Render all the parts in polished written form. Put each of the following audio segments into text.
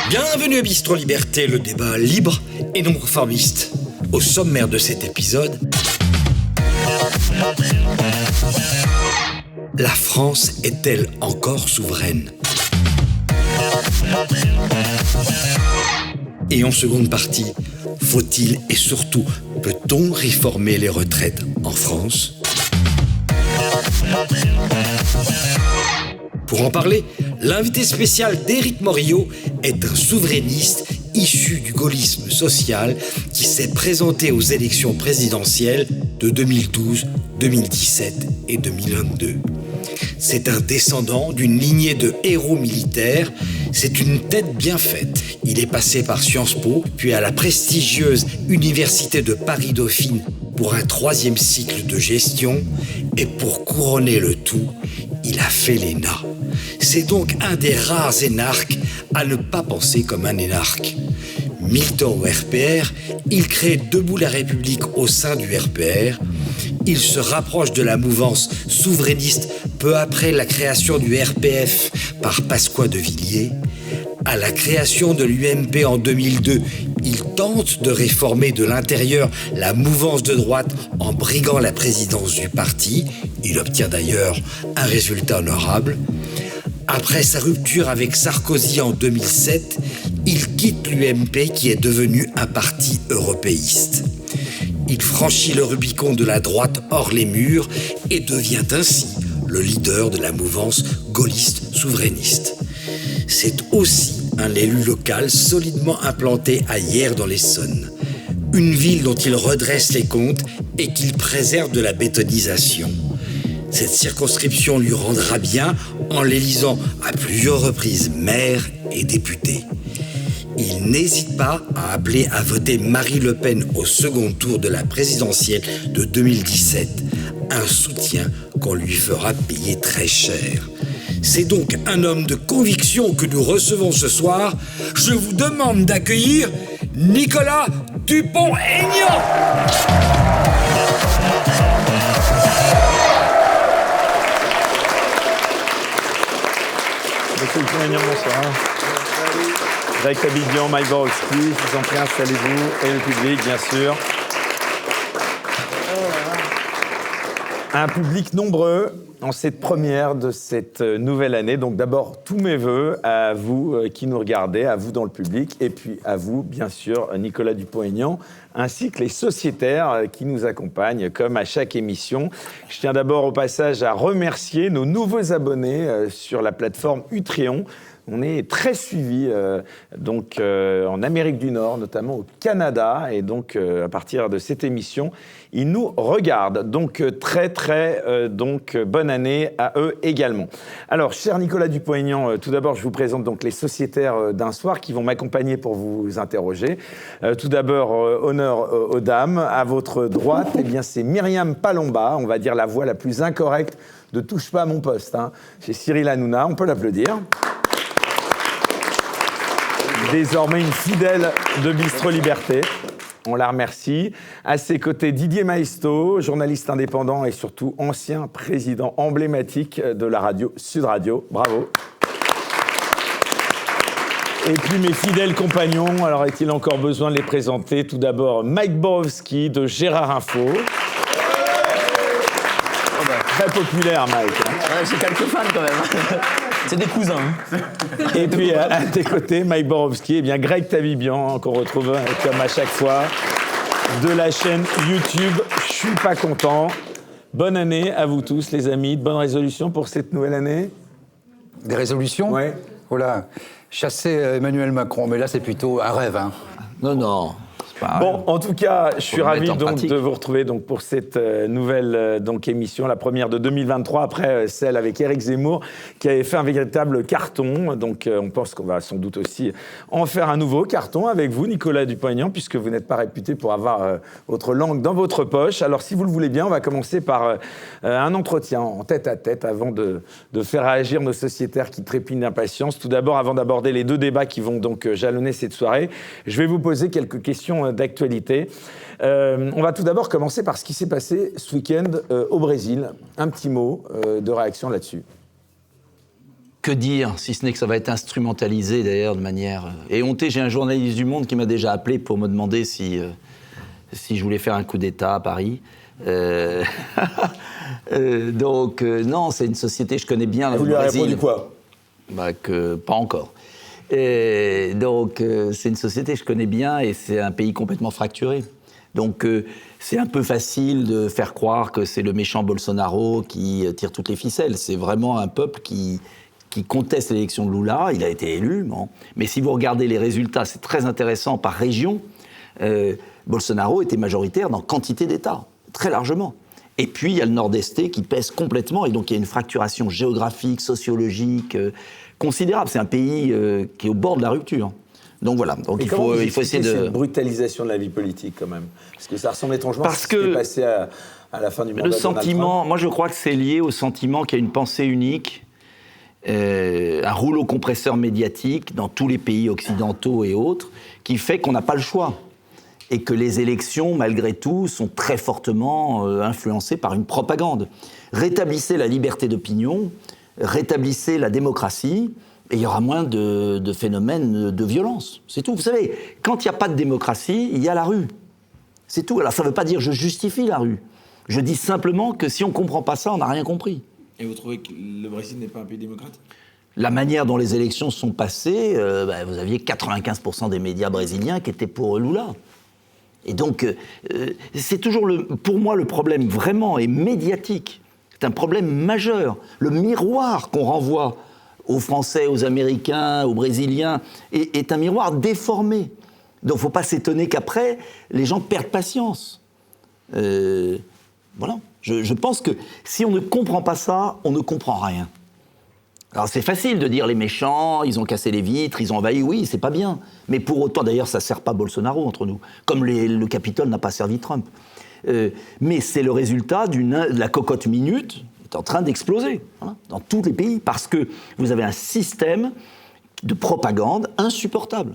Bienvenue à Bistro Liberté, le débat libre et non conformiste. Au sommaire de cet épisode, la France est-elle encore souveraine ? Et en seconde partie, faut-il et surtout peut-on réformer les retraites en France ? Pour en parler, l'invité spécial d'Éric Morillo est un souverainiste issu du gaullisme social qui s'est présenté aux élections présidentielles de 2012, 2017 et 2022. C'est un descendant d'une lignée de héros militaires. C'est une tête bien faite. Il est passé par Sciences Po, puis à la prestigieuse Université de Paris-Dauphine pour un 3e cycle de gestion. Et pour couronner le tout, il a fait l'ENA. C'est donc un des rares énarques à ne pas penser comme un énarque. Militant au RPR, il crée Debout la République au sein du RPR. Il se rapproche de la mouvance souverainiste peu après la création du RPF par Pasqua de Villiers. À la création de l'UMP en 2002, il tente de réformer de l'intérieur la mouvance de droite en briguant la présidence du parti. Il obtient d'ailleurs un résultat honorable. Après sa rupture avec Sarkozy en 2007, il quitte l'UMP qui est devenu un parti européiste. Il franchit le Rubicon de la droite hors les murs et devient ainsi le leader de la mouvance gaulliste souverainiste. C'est aussi un élu local solidement implanté à Hyères dans l'Essonne, une ville dont il redresse les comptes et qu'il préserve de la bétonisation. Cette circonscription lui rendra bien en l'élisant à plusieurs reprises maire et député. Il n'hésite pas à appeler à voter Marine Le Pen au second tour de la présidentielle de 2017, un soutien qu'on lui fera payer très cher. C'est donc un homme de conviction que nous recevons ce soir. Je vous demande d'accueillir Nicolas Dupont-Aignan. Monsieur Dupont-Aignan, bonsoir. Greg Tabillon, Mike Borowski, je vous en prie, installez-vous, et le public, bien sûr. Un public nombreux en cette première de cette nouvelle année. Donc d'abord, tous mes voeux à vous qui nous regardez, à vous dans le public, et puis à vous, bien sûr, Nicolas Dupont-Aignan, ainsi que les sociétaires qui nous accompagnent, comme à chaque émission. Je tiens d'abord au passage à remercier nos nouveaux abonnés sur la plateforme Utreon. On est très suivis en Amérique du Nord, notamment au Canada. Et donc, à partir de cette émission, ils nous regardent. Donc, bonne année à eux également. Alors, cher Nicolas Dupont-Aignan, tout d'abord, je vous présente donc les sociétaires d'un soir qui vont m'accompagner pour vous interroger. Tout d'abord, honneur aux dames. À votre droite, eh bien, c'est Myriam Palomba, on va dire la voix la plus incorrecte de Touche pas à mon poste. C'est Cyril Hanouna, on peut l'applaudir. Désormais une fidèle de Bistro Liberté. On la remercie. À ses côtés, Didier Maistot, journaliste indépendant et surtout ancien président emblématique de la radio Sud Radio. Bravo. Et puis mes fidèles compagnons, alors est-il encore besoin de les présenter ? Tout d'abord, Mike Borowski de Gérard Info. Très populaire, Mike. Ouais, j'ai quelques fans quand même. C'est des cousins. Et puis à tes côtés, Mike Borowski, eh bien Greg Tabibian, qu'on retrouve comme à chaque fois, de la chaîne YouTube Je suis pas content. Bonne année à vous tous, les amis. De bonnes résolutions pour cette nouvelle année. Des résolutions ? Oui. Voilà. Chasser Emmanuel Macron, mais là c'est plutôt un rêve. Non, Bon, en tout cas, je suis le ravi mettre en donc pratique. de vous retrouver donc pour cette nouvelle donc émission, la première de 2023 après celle avec Éric Zemmour qui avait fait un véritable carton. Donc on pense qu'on va sans doute aussi en faire un nouveau carton avec vous, Nicolas Dupont-Aignan, puisque vous n'êtes pas réputé pour avoir votre langue dans votre poche. Alors si vous le voulez bien, on va commencer par un entretien en tête-à-tête avant de faire réagir nos sociétaires qui trépignent d'impatience. Tout d'abord, avant d'aborder les deux débats qui vont donc jalonner cette soirée, je vais vous poser quelques questions d'actualité. On va tout d'abord commencer par ce qui s'est passé ce week-end au Brésil. Un petit mot de réaction là-dessus. Que dire, si ce n'est que ça va être instrumentalisé d'ailleurs de manière éhontée. J'ai un journaliste du Monde qui m'a déjà appelé pour me demander si je voulais faire un coup d'État à Paris. Donc non, c'est une société, je connais bien le Vous lui avez Brésil. répondu quoi ? Pas encore. Et donc, c'est une société que je connais bien et c'est un pays complètement fracturé. Donc, c'est un peu facile de faire croire que c'est le méchant Bolsonaro qui tire toutes les ficelles. C'est vraiment un peuple qui conteste l'élection de Lula. Il a été élu, bon. Mais si vous regardez les résultats, c'est très intéressant par région. Bolsonaro était majoritaire dans quantité d'États, très largement. Et puis, il y a le Nord-Est qui pèse complètement. Et donc, il y a une fracturation géographique, sociologique considérable. C'est un pays qui est au bord de la rupture. Donc voilà, donc il faut essayer de... cette brutalisation de la vie politique quand même. Parce que ça ressemble étrangement à ce qui que est passé à la fin du mandat de Donald Trump. Moi je crois que c'est lié au sentiment qu'il y a une pensée unique, un rouleau compresseur médiatique dans tous les pays occidentaux et autres, qui fait qu'on n'a pas le choix. Et que les élections, malgré tout, sont très fortement influencées par une propagande. Rétablissez la liberté d'opinion, rétablissez la démocratie, et il y aura moins de phénomènes de violence. C'est tout. Vous savez, quand il n'y a pas de démocratie, il y a la rue. C'est tout. Alors ça ne veut pas dire que je justifie la rue. Je dis simplement que si on ne comprend pas ça, on n'a rien compris. Et vous trouvez que le Brésil n'est pas un pays démocratique ? La manière dont les élections sont passées, vous aviez 95% des médias brésiliens qui étaient pour Lula. Et donc, c'est toujours, pour moi, le problème vraiment est médiatique. C'est un problème majeur. Le miroir qu'on renvoie aux Français, aux Américains, aux Brésiliens est un miroir déformé. Donc, il ne faut pas s'étonner qu'après, les gens perdent patience. Voilà. Je pense que si on ne comprend pas ça, on ne comprend rien. Alors c'est facile de dire les méchants, ils ont cassé les vitres, ils ont envahi, oui, c'est pas bien. Mais pour autant, d'ailleurs, ça ne sert pas Bolsonaro entre nous, comme le Capitole n'a pas servi Trump. Mais c'est le résultat de la cocotte minute est en train d'exploser dans tous les pays, parce que vous avez un système de propagande insupportable.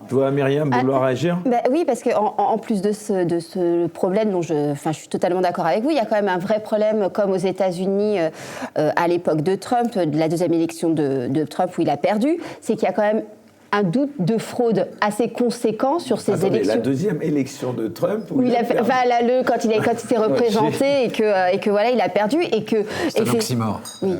Toi, Myriam, vouloir réagir ? Oui, parce qu'en plus de ce problème dont je suis totalement d'accord avec vous, il y a quand même un vrai problème, comme aux États-Unis à l'époque de Trump, de la deuxième élection de Trump où il a perdu, c'est qu'il y a quand même un doute de fraude assez conséquent sur ces élections. La deuxième élection de Trump où il a perdu. Quand il s'est représenté et que voilà, il a perdu et que c'est un oxymore. Oui,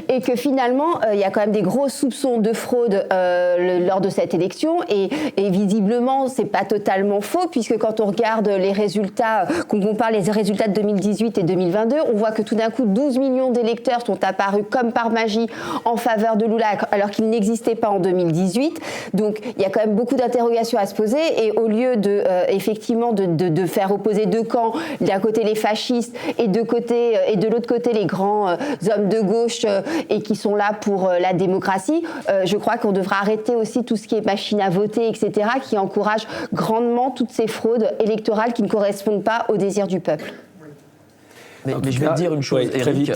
et que finalement il y a quand même des gros soupçons de fraude lors de cette élection et visiblement c'est pas totalement faux puisque quand on regarde les résultats, qu'on compare les résultats de 2018 et 2022, on voit que tout d'un coup 12 millions d'électeurs sont apparus comme par magie en faveur de Lula alors qu'ils n'existaient pas en 2018. Donc il y a quand même beaucoup d'interrogations à se poser et au lieu effectivement de faire opposer deux camps, d'un côté les fascistes et de l'autre côté les grands hommes de gauche et qui sont là pour la démocratie, je crois qu'on devra arrêter aussi tout ce qui est machine à voter, etc., qui encourage grandement toutes ces fraudes électorales qui ne correspondent pas au désir du peuple. Mais je vais te dire une chose, Éric,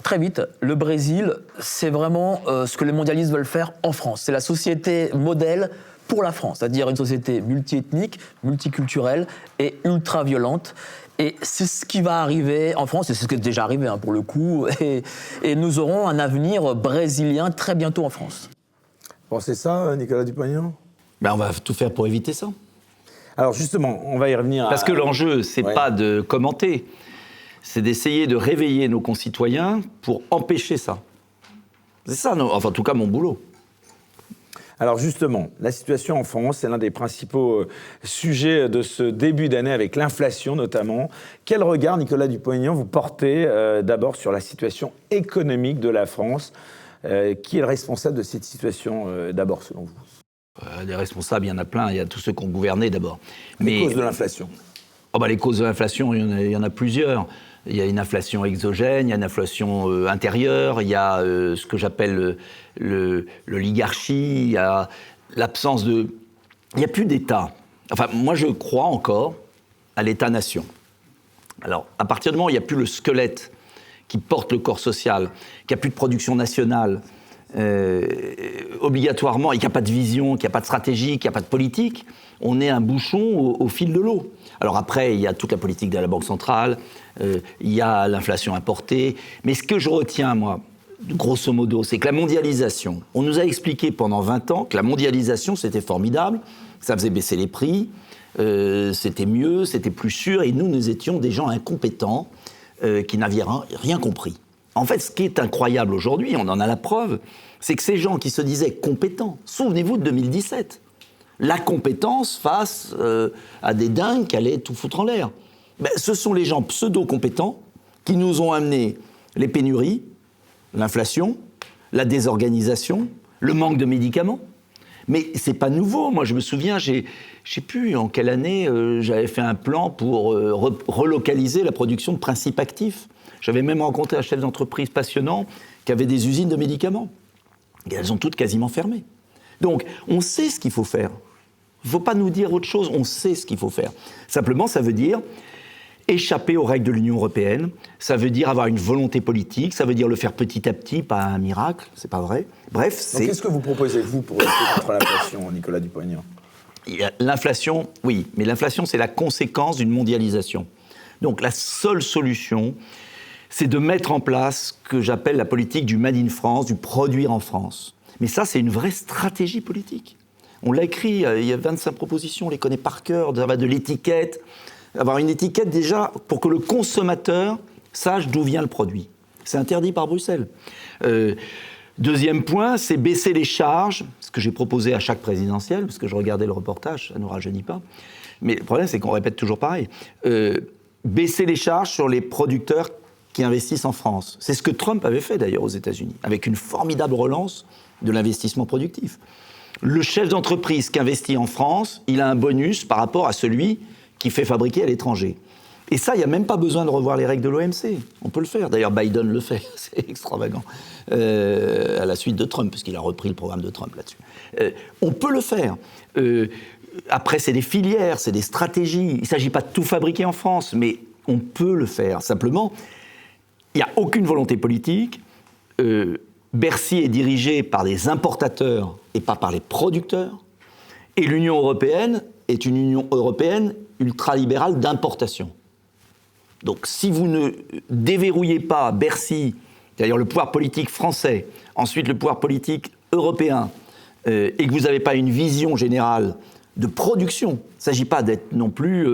très vite, le Brésil, c'est vraiment ce que les mondialistes veulent faire en France. C'est la société modèle pour la France, c'est-à-dire une société multiethnique, multiculturelle et ultra-violente. Et c'est ce qui va arriver en France, et c'est ce qui est déjà arrivé pour le coup, et nous aurons un avenir brésilien très bientôt en France. Pensez ça, Nicolas Dupont-Aignan ? On va tout faire pour éviter ça. Alors justement, on va y revenir. Parce que l'enjeu, c'est pas de commenter, c'est d'essayer de réveiller nos concitoyens pour empêcher ça. C'est ça, en tout cas, mon boulot. Alors justement, la situation en France, c'est l'un des principaux sujets de ce début d'année avec l'inflation notamment. Quel regard, Nicolas Dupont-Aignan, vous portez d'abord sur la situation économique de la France ? Qui est le responsable de cette situation d'abord selon vous ? Des responsables, il y en a plein. Il y a tous ceux qui ont gouverné d'abord. Les causes de l'inflation. Les causes de l'inflation, il y en a plusieurs. Il y a une inflation exogène, il y a une inflation intérieure, il y a ce que j'appelle l'oligarchie, il y a l'absence de... Il n'y a plus d'État. Enfin, moi, je crois encore à l'État-nation. Alors, à partir du moment où il n'y a plus le squelette qui porte le corps social, qu'il n'y a plus de production nationale, obligatoirement, et qu'il n'y a pas de vision, qu'il n'y a pas de stratégie, qu'il n'y a pas de politique, on est un bouchon au fil de l'eau. Alors après, il y a toute la politique de la Banque centrale, il y a l'inflation importée, mais ce que je retiens, moi, grosso modo, c'est que la mondialisation, on nous a expliqué pendant 20 ans que la mondialisation, c'était formidable, ça faisait baisser les prix, c'était mieux, c'était plus sûr, et nous étions des gens incompétents qui n'avaient rien compris. En fait, ce qui est incroyable aujourd'hui, on en a la preuve, c'est que ces gens qui se disaient compétents, souvenez-vous de 2017, la compétence face à des dingues qui allaient tout foutre en l'air. Ce sont les gens pseudo-compétents qui nous ont amené les pénuries, l'inflation, la désorganisation, le manque de médicaments. Mais c'est pas nouveau. Moi, je me souviens, je sais plus en quelle année, j'avais fait un plan pour relocaliser la production de principes actifs. J'avais même rencontré un chef d'entreprise passionnant qui avait des usines de médicaments. Et elles ont toutes quasiment fermé. Donc, on sait ce qu'il faut faire. Il ne faut pas nous dire autre chose, on sait ce qu'il faut faire. Simplement, ça veut dire échapper aux règles de l'Union européenne, ça veut dire avoir une volonté politique, ça veut dire le faire petit à petit, pas un miracle, c'est pas vrai. Bref, c'est... Donc, qu'est-ce que vous proposez, vous, pour lutter contre l'inflation, Nicolas Dupont-Aignan ? L'inflation, oui, mais l'inflation, c'est la conséquence d'une mondialisation. Donc, la seule solution, c'est de mettre en place ce que j'appelle la politique du Made in France, du produire en France. Mais ça, c'est une vraie stratégie politique. On l'a écrit, il y a 25 propositions, on les connaît par cœur, de l'étiquette. Avoir une étiquette déjà pour que le consommateur sache d'où vient le produit. C'est interdit par Bruxelles. Deuxième point, c'est baisser les charges, ce que j'ai proposé à chaque présidentielle, parce que je regardais le reportage, ça ne nous rajeunit pas. Mais le problème, c'est qu'on répète toujours pareil. Baisser les charges sur les producteurs qui investissent en France. C'est ce que Trump avait fait d'ailleurs aux États-Unis, avec une formidable relance de l'investissement productif. Le chef d'entreprise qui investit en France, il a un bonus par rapport à celui qui fait fabriquer à l'étranger. Et ça, il n'y a même pas besoin de revoir les règles de l'OMC. On peut le faire. D'ailleurs, Biden le fait. C'est extravagant. À la suite de Trump, parce qu'il a repris le programme de Trump là-dessus. On peut le faire. Après, c'est des filières, c'est des stratégies. Il ne s'agit pas de tout fabriquer en France, mais on peut le faire. Simplement, il n'y a aucune volonté politique. Bercy est dirigé par des importateurs et pas par les producteurs. Et l'Union européenne est une Union européenne ultralibérale d'importation. Donc si vous ne déverrouillez pas Bercy, c'est-à-dire le pouvoir politique français, ensuite le pouvoir politique européen, et que vous n'avez pas une vision générale de production, il ne s'agit pas d'être non plus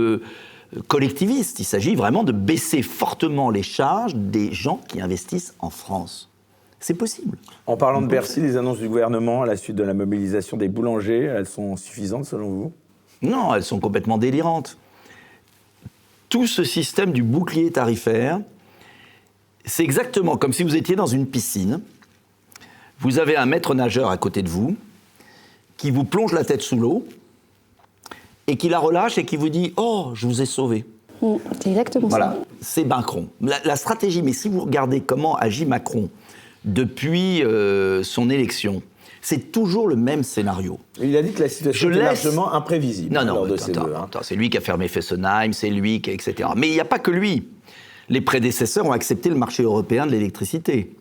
collectiviste, il s'agit vraiment de baisser fortement les charges des gens qui investissent en France. C'est possible. En parlant de Bercy, les annonces du gouvernement à la suite de la mobilisation des boulangers, elles sont suffisantes selon vous ? Non, elles sont complètement délirantes. Tout ce système du bouclier tarifaire, c'est exactement comme si vous étiez dans une piscine, vous avez un maître nageur à côté de vous, qui vous plonge la tête sous l'eau, et qui la relâche et qui vous dit « Oh, je vous ai sauvé ». C'est exactement voilà, ça. c'est Macron. La stratégie, mais si vous regardez comment agit Macron depuis son élection, c'est toujours le même scénario. Il a dit que la situation est largement imprévisible. Non, c'est lui qui a fermé Fessenheim, c'est lui qui, etc. Mais il n'y a pas que lui. Les prédécesseurs ont accepté le marché européen de l'électricité.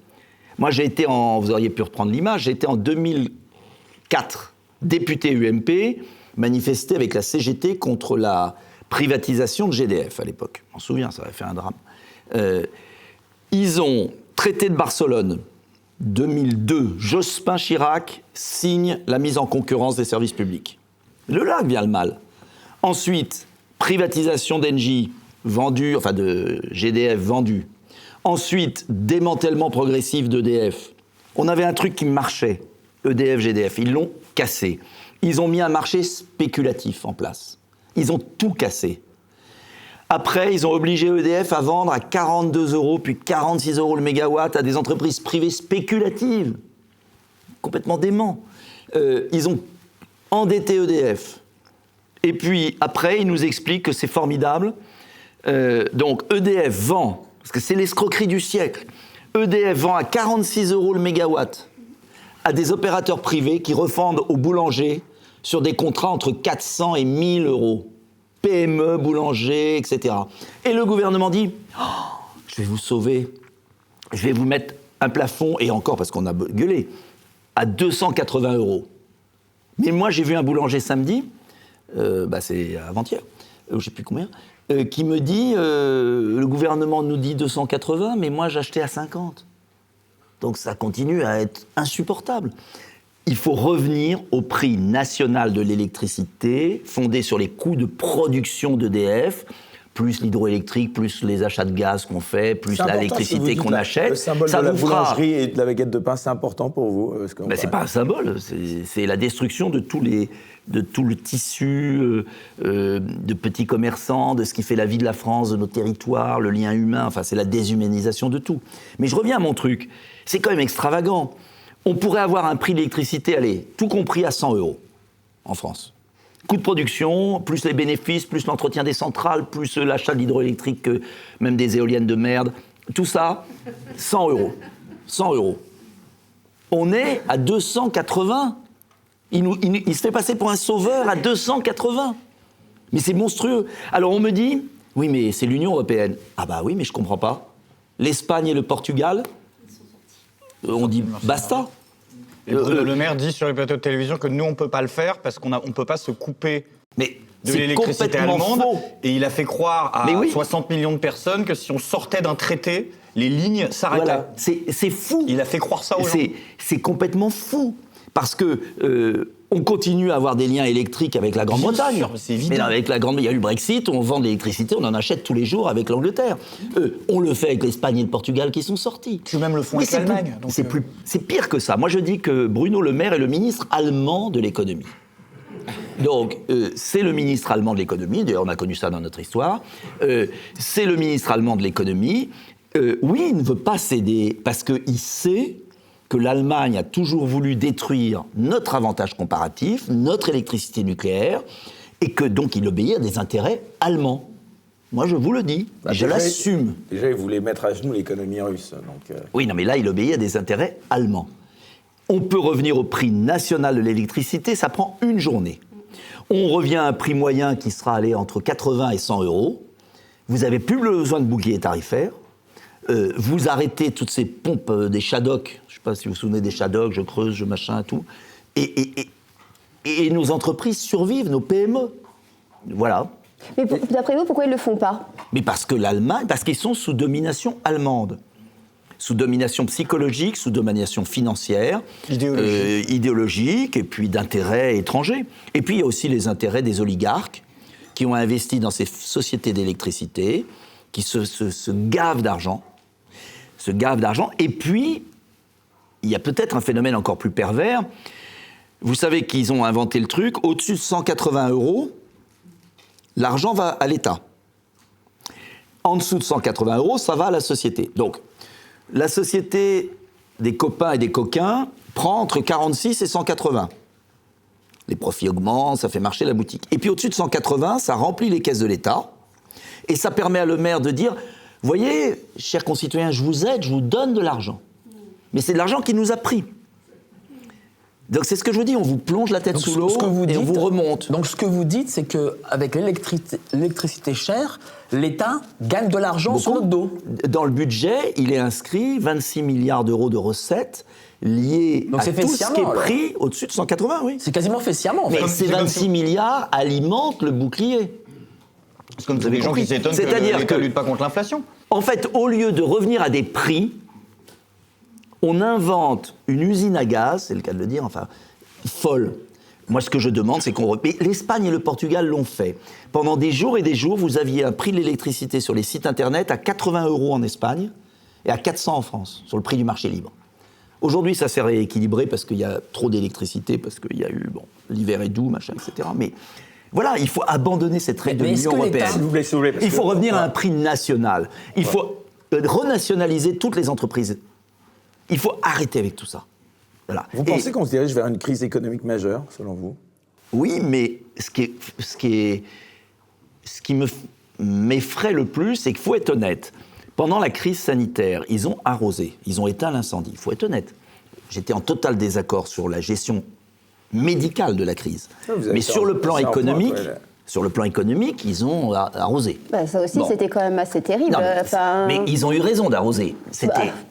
Moi, vous auriez pu reprendre l'image, j'ai été en 2004 député UMP, manifesté avec la CGT contre la privatisation de GDF à l'époque. On s'en souvient, ça avait fait un drame. Ils ont, traité de Barcelone, 2002, Jospin Chirac signe la mise en concurrence des services publics. De là vient le mal. Ensuite, privatisation d'Engie, de GDF vendu. Ensuite, démantèlement progressif d'EDF. On avait un truc qui marchait, EDF, GDF, ils l'ont cassé. Ils ont mis un marché spéculatif en place. Ils ont tout cassé. Après, ils ont obligé EDF à vendre à 42 €, puis 46 € le mégawatt à des entreprises privées spéculatives. Complètement dément. Ils ont endetter EDF. Et puis après, il nous explique que c'est formidable. Donc EDF vend, parce que c'est l'escroquerie du siècle, EDF vend à 46 € le mégawatt à des opérateurs privés qui revendent aux boulangers sur des contrats entre 400 et 1000 €. PME, boulanger, etc. Et le gouvernement dit « Je vais vous sauver, je vais vous mettre un plafond, et encore parce qu'on a gueulé, à 280 €. » Mais moi, j'ai vu un boulanger samedi, c'est avant-hier, je ne sais plus combien, qui me dit le gouvernement nous dit 280, mais moi j'achetais à 50. Donc ça continue à être insupportable. Il faut revenir au prix national de l'électricité, fondé sur les coûts de production d'EDF, plus l'hydroélectrique, plus les achats de gaz qu'on fait, plus l'électricité qu'on achète. Le symbole de la boulangerie et de la baguette de pain, c'est important pour vous? C'est pas un symbole, c'est la destruction de tout le tissu de petits commerçants, de ce qui fait la vie de la France, de nos territoires, le lien humain, enfin c'est la déshumanisation de tout. Mais je reviens à mon truc, c'est quand même extravagant. On pourrait avoir un prix de l'électricité, allez, tout compris à 100 € en France. Coût de production, plus les bénéfices, plus l'entretien des centrales, plus l'achat de l'hydroélectrique, même des éoliennes de merde, tout ça, 100 €. 100 €. On est à 280. Il se fait passer pour un sauveur à 280. Mais c'est monstrueux. Alors on me dit, oui mais c'est l'Union européenne. Ah bah oui mais je comprends pas. L'Espagne et le Portugal, on dit basta. Bruno Le Maire dit sur les plateaux de télévision que nous, on ne peut pas le faire parce qu'on ne peut pas se couper de l'électricité allemande. Faux. Et il a fait croire à 60 millions de personnes que si on sortait d'un traité, les lignes s'arrêtaient. Voilà. C'est fou. Il a fait croire ça aux gens. C'est complètement fou. Parce que on continue à avoir des liens électriques avec la Grande-Bretagne. C'est évident. Mais avec il y a eu le Brexit, on vend de l'électricité, on en achète tous les jours avec l'Angleterre. On le fait avec l'Espagne et le Portugal qui sont sortis. Tu même le font avec l'Allemagne. C'est pire que ça. Moi, je dis que Bruno Le Maire est le ministre allemand de l'économie. Donc, c'est le ministre allemand de l'économie. D'ailleurs, on a connu ça dans notre histoire. C'est le ministre allemand de l'économie. Oui, il ne veut pas céder parce qu'il sait que l'Allemagne a toujours voulu détruire notre avantage comparatif, notre électricité nucléaire, et que donc il obéit à des intérêts allemands. Moi, je vous le dis, je l'assume. Déjà, il voulait mettre à genoux l'économie russe. Donc Oui, non, mais là, il obéit à des intérêts allemands. On peut revenir au prix national de l'électricité, ça prend une journée. On revient à un prix moyen qui sera allé entre 80 et 100 €. Vous n'avez plus besoin de bouclier tarifaire. Vous arrêtez toutes ces pompes des Shadok. Je ne sais pas si vous vous souvenez des Shadok, je creuse, je machin, tout. Et nos entreprises survivent, nos PME. Voilà. Mais d'après vous, pourquoi ils ne le font pas? Mais parce qu'ils sont sous domination allemande. Sous domination psychologique, sous domination financière, idéologique, et puis d'intérêts étrangers. Et puis il y a aussi les intérêts des oligarques qui ont investi dans ces sociétés d'électricité, qui se gavent d'argent. Et puis, il y a peut-être un phénomène encore plus pervers. Vous savez qu'ils ont inventé le truc, au-dessus de 180 €, l'argent va à l'État. En dessous de 180 €, ça va à la société. Donc, la société des copains et des coquins prend entre 46 et 180. Les profits augmentent, ça fait marcher la boutique. Et puis au-dessus de 180, ça remplit les caisses de l'État. Et ça permet à le maire de dire, voyez, chers concitoyens, je vous aide, je vous donne de l'argent. Mais c'est de l'argent qui nous a pris. Donc c'est ce que je vous dis, on vous plonge la tête sous l'eau et on vous remonte. Donc ce que vous dites, c'est qu'avec l'électricité chère, l'État gagne de l'argent sur notre dos. Dans le budget, il est inscrit 26 milliards d'euros de recettes liées à tout ce qui est pris au-dessus de 180, oui. C'est quasiment fait sciemment. Mais ces 26 milliards alimentent le bouclier. C'est comme des gens qui s'étonnent que l'État ne lutte pas contre l'inflation. En fait, au lieu de revenir à des prix, on invente une usine à gaz, c'est le cas de le dire, enfin, folle. Moi, ce que je demande, c'est qu'on... Mais l'Espagne et le Portugal l'ont fait. Pendant des jours et des jours, vous aviez un prix de l'électricité sur les sites internet à 80 € en Espagne et à 400 en France, sur le prix du marché libre. Aujourd'hui, ça s'est rééquilibré parce qu'il y a trop d'électricité, parce qu'il y a eu, l'hiver est doux, machin, etc. Mais voilà, il faut abandonner cette règle de l'Union européenne. S'il vous plaît, il faut revenir à un prix national. Il faut renationaliser toutes les entreprises. Il faut arrêter avec tout ça. Voilà. Vous pensez qu'on se dirige vers une crise économique majeure, selon vous? Oui, mais ce qui m'effraie le plus, c'est qu'il faut être honnête. Pendant la crise sanitaire, ils ont arrosé, ils ont éteint l'incendie. Il faut être honnête. J'étais en total désaccord sur la gestion médicale de la crise. Mais sur le plan économique, ils ont arrosé. Bah, ça aussi, c'était quand même assez terrible. Non, mais ils ont eu raison d'arroser.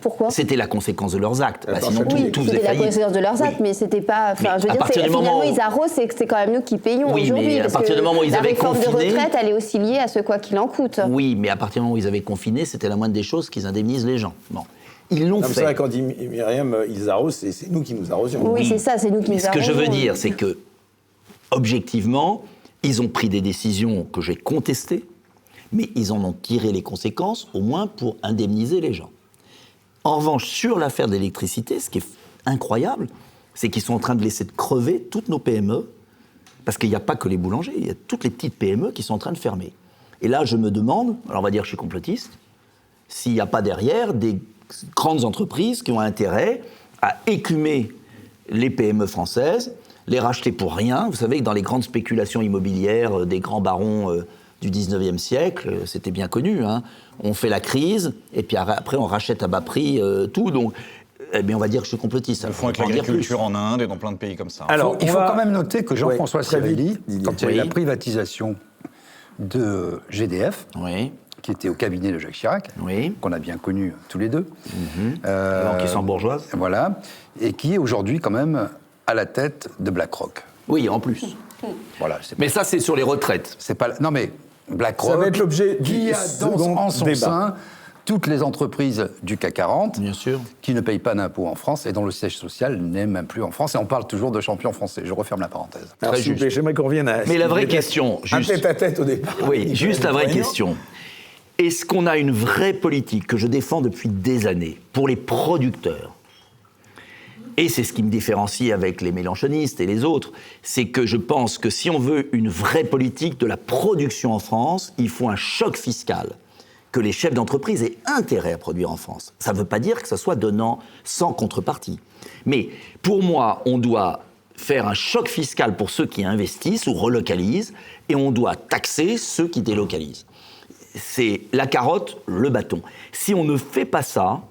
Pourquoi ? C'était la conséquence de leurs actes. Sinon, c'était la conséquence de leurs actes, mais c'était pas. Enfin, je veux dire, finalement, ils arrosent, c'est quand même nous qui payons aujourd'hui. Mais à partir du moment où ils avaient confiné, la réforme de retraite, elle est aussi liée à ce quoi qu'il en coûte. Oui, mais à partir du moment où ils avaient confiné, c'était la moindre des choses qu'ils indemnisent les gens. Bon. Ils l'ont fait. C'est vrai, quand dit Myriam, ils arrosent, c'est nous qui nous arrosions. Oui, c'est ça, c'est nous qui nous arrosions. Ce que je veux dire, c'est que, objectivement, ils ont pris des décisions que j'ai contestées, mais ils en ont tiré les conséquences, au moins pour indemniser les gens. En revanche, sur l'affaire de l'électricité, ce qui est incroyable, c'est qu'ils sont en train de laisser crever toutes nos PME, parce qu'il n'y a pas que les boulangers, il y a toutes les petites PME qui sont en train de fermer. Et là, je me demande, alors on va dire que je suis complotiste, s'il n'y a pas derrière des grandes entreprises qui ont intérêt à écumer les PME françaises, les racheter pour rien. Vous savez que dans les grandes spéculations immobilières des grands barons du 19e siècle, c'était bien connu, hein, on fait la crise, et puis après on rachète à bas prix tout. Donc, on va dire que je suis complotiste. Ils le font avec l'agriculture en Inde et dans plein de pays comme ça. Alors, il faut quand même noter que Jean-François Cirelli, quand il y a eu la privatisation de GDF, qui était au cabinet de Jacques Chirac, qu'on a bien connu tous les deux. Qui sont bourgeoises. Voilà, et qui est aujourd'hui quand même à la tête de BlackRock. Oui, en plus. Voilà, mais ça, c'est sur les retraites. C'est pas. Non, mais BlackRock. Ça va être l'objet qui a en son sein toutes les entreprises du CAC 40, bien sûr, qui ne payent pas d'impôts en France et dont le siège social n'est même plus en France. Et on parle toujours de champions français. Je referme la parenthèse. Alors, très juste. J'aimerais qu'on revienne à. Mais la vraie question, juste. Un tête-à-tête au départ. Oui, juste la vraie question. Est-ce qu'on a une vraie politique que je défends depuis des années pour les producteurs ? Et c'est ce qui me différencie avec les mélenchonistes et les autres, c'est que je pense que si on veut une vraie politique de la production en France, il faut un choc fiscal, que les chefs d'entreprise aient intérêt à produire en France. Ça ne veut pas dire que ça soit donnant sans contrepartie. Mais pour moi, on doit faire un choc fiscal pour ceux qui investissent ou relocalisent, et on doit taxer ceux qui délocalisent. C'est la carotte, le bâton. Si on ne fait pas ça,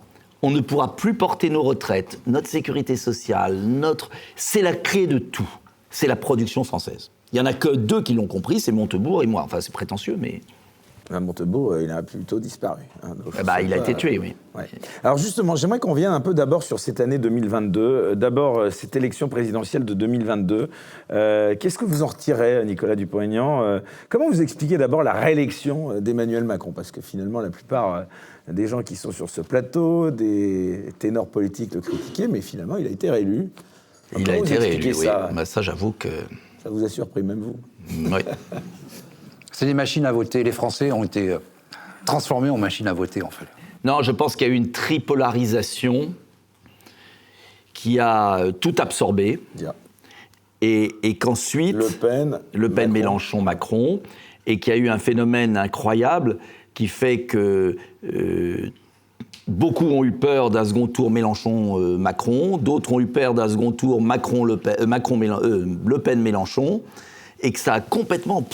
on ne pourra plus porter nos retraites, notre sécurité sociale, c'est la clé de tout. C'est la production française. Il n'y en a que deux qui l'ont compris, c'est Montebourg et moi. Enfin, c'est prétentieux, mais... Montebourg, il a plutôt disparu. Hein, il a été tué, oui. Ouais. Alors justement, j'aimerais qu'on revienne un peu d'abord sur cette année 2022. D'abord, cette élection présidentielle de 2022. Qu'est-ce que vous en retirez, Nicolas Dupont-Aignan ? Comment vous expliquez d'abord la réélection d'Emmanuel Macron ? Parce que finalement, la plupart des gens qui sont sur ce plateau, des ténors politiques le critiquaient, mais finalement, il a été réélu. Il a été réélu, oui. Ça, j'avoue que... Ça vous a surpris, même vous ? Oui. C'est des machines à voter. Les Français ont été transformés en machines à voter, en fait. Non, je pense qu'il y a eu une tripolarisation qui a tout absorbé. Yeah. Et qu'ensuite... Le Pen, Mélenchon, Macron. Et qu'il y a eu un phénomène incroyable qui fait que beaucoup ont eu peur d'un second tour Mélenchon-Macron, d'autres ont eu peur d'un second tour Le Pen-Mélenchon, et que ça a complètement...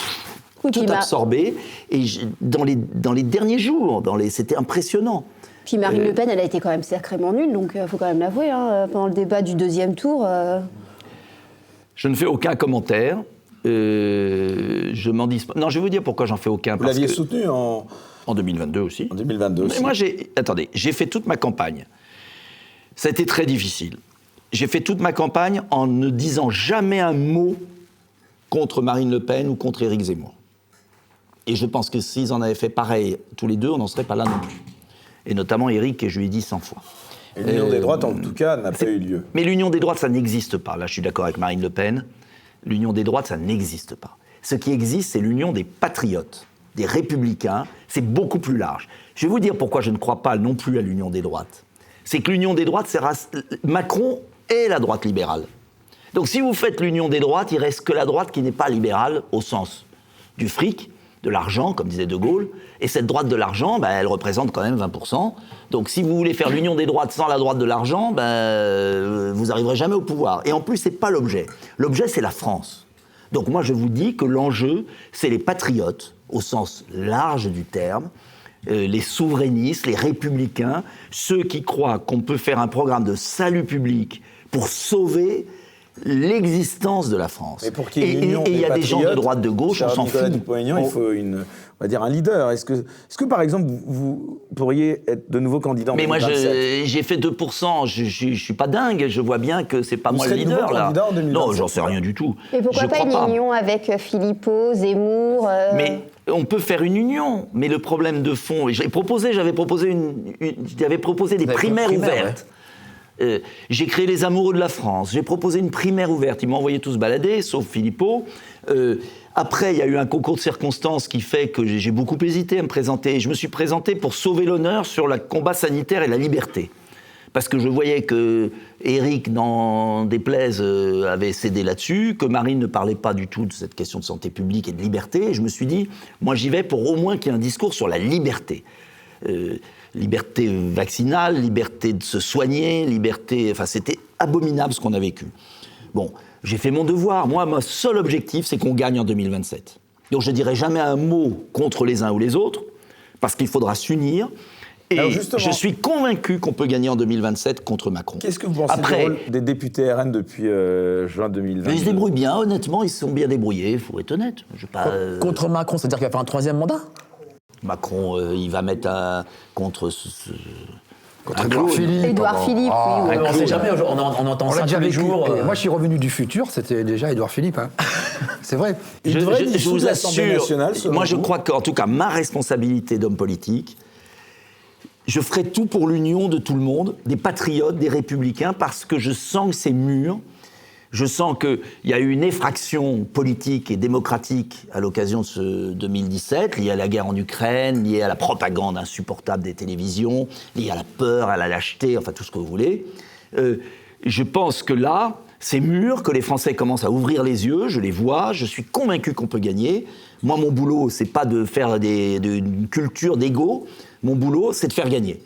tout absorbé, et dans les derniers jours, c'était impressionnant. Puis Marine Le Pen, elle a été quand même sacrément nulle, donc il faut quand même l'avouer, hein, pendant le débat du deuxième tour. Je ne fais aucun commentaire, je m'en dis pas. Non, je vais vous dire pourquoi j'en fais aucun. Vous l'aviez soutenu en 2022 aussi. En 2022 aussi. Mais moi, j'ai fait toute ma campagne. Ça a été très difficile. J'ai fait toute ma campagne en ne disant jamais un mot contre Marine Le Pen ou contre Éric Zemmour. Et je pense que s'ils en avaient fait pareil tous les deux, on n'en serait pas là non plus. Et notamment Éric, et je lui ai dit 100 fois. Et l'union des droites, en tout cas, n'a pas eu lieu. Mais l'union des droites, ça n'existe pas. Là, je suis d'accord avec Marine Le Pen. L'union des droites, ça n'existe pas. Ce qui existe, c'est l'union des patriotes, des républicains. C'est beaucoup plus large. Je vais vous dire pourquoi je ne crois pas non plus à l'union des droites. C'est que l'union des droites, Macron est la droite libérale. Donc si vous faites l'union des droites, il reste que la droite qui n'est pas libérale au sens du fric, de l'argent, comme disait De Gaulle. Et cette droite de l'argent, elle représente quand même 20%. Donc si vous voulez faire l'union des droites sans la droite de l'argent, vous n'arriverez jamais au pouvoir. Et en plus, ce n'est pas l'objet. L'objet, c'est la France. Donc moi, je vous dis que l'enjeu, c'est les patriotes, au sens large du terme, les souverainistes, les républicains, ceux qui croient qu'on peut faire un programme de salut public pour sauver l'existence de la France. Mais pour qu'il y ait une union et il y a des gens de droite, de gauche, on s'en fout. Il faut on va dire un leader. Est-ce que par exemple, vous pourriez être de nouveau candidat en 2027 Mais moi, j'ai fait 2%, je suis pas dingue, je vois bien que c'est pas moi le leader, là. Candidat en 2027, non, j'en sais rien du tout. Et pourquoi pas une union avec Philippot, Zemmour Mais on peut faire une union, mais le problème de fond, j'avais proposé des primaires ouvertes. Ouais. J'ai créé les Amoureux de la France, j'ai proposé une primaire ouverte, ils m'ont envoyé tous balader, sauf Philippot. Après, il y a eu un concours de circonstances qui fait que j'ai beaucoup hésité à me présenter. Je me suis présenté pour sauver l'honneur sur le combat sanitaire et la liberté. Parce que je voyais que Éric, n'en déplaise, avait cédé là-dessus, que Marine ne parlait pas du tout de cette question de santé publique et de liberté. Et je me suis dit, moi j'y vais pour au moins qu'il y ait un discours sur la liberté. Liberté vaccinale, liberté de se soigner, liberté... Enfin, c'était abominable ce qu'on a vécu. Bon, j'ai fait mon devoir. Moi, mon seul objectif, c'est qu'on gagne en 2027. Donc je ne dirai jamais un mot contre les uns ou les autres, parce qu'il faudra s'unir. Et je suis convaincu qu'on peut gagner en 2027 contre Macron. Qu'est-ce que vous pensez du rôle des députés RN depuis juin 2020 ? Ils se débrouillent bien, honnêtement, ils se sont bien débrouillés, il faut être honnête. Contre Macron, c'est-à-dire qu'il va faire un 3e mandat ? Macron, il va mettre contre Édouard Philippe. Édouard Philippe, oui. On ne sait jamais, on entend ça tous les jours. Moi, je suis revenu du futur, c'était déjà Édouard Philippe. Hein. C'est vrai. Je vous assure, moi je crois qu'en tout cas, ma responsabilité d'homme politique, je ferai tout pour l'union de tout le monde, des patriotes, des républicains, parce que je sens que c'est mûr. Je sens qu'il y a eu une effraction politique et démocratique à l'occasion de ce 2017, liée à la guerre en Ukraine, liée à la propagande insupportable des télévisions, liée à la peur, à la lâcheté, enfin tout ce que vous voulez. Je pense que là, c'est mûr, que les Français commencent à ouvrir les yeux, je les vois, je suis convaincu qu'on peut gagner. Moi, mon boulot, c'est pas de faire une culture d'ego, mon boulot, c'est de faire gagner.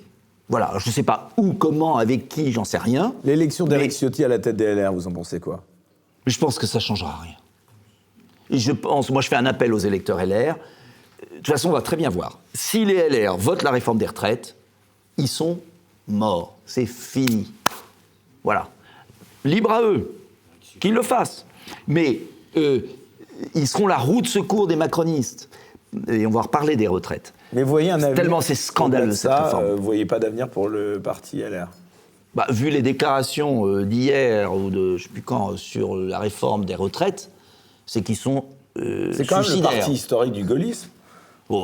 Voilà, je ne sais pas où, comment, avec qui, j'en sais rien. L'élection d'Éric Ciotti à la tête des LR, vous en pensez quoi ? Je pense que ça ne changera rien. Et moi je fais un appel aux électeurs LR. De toute façon, on va très bien voir. Si les LR votent la réforme des retraites, ils sont morts. C'est fini. Voilà. Libre à eux, qu'ils le fassent. Mais ils seront la roue de secours des macronistes. Et on va reparler des retraites. Mais vous voyez un avenir. Tellement c'est scandaleux cette réforme. Vous voyez pas d'avenir pour le parti LR ? Vu les déclarations d'hier ou de je ne sais plus quand sur la réforme des retraites, c'est qu'ils sont c'est quand même le parti historique du gaullisme.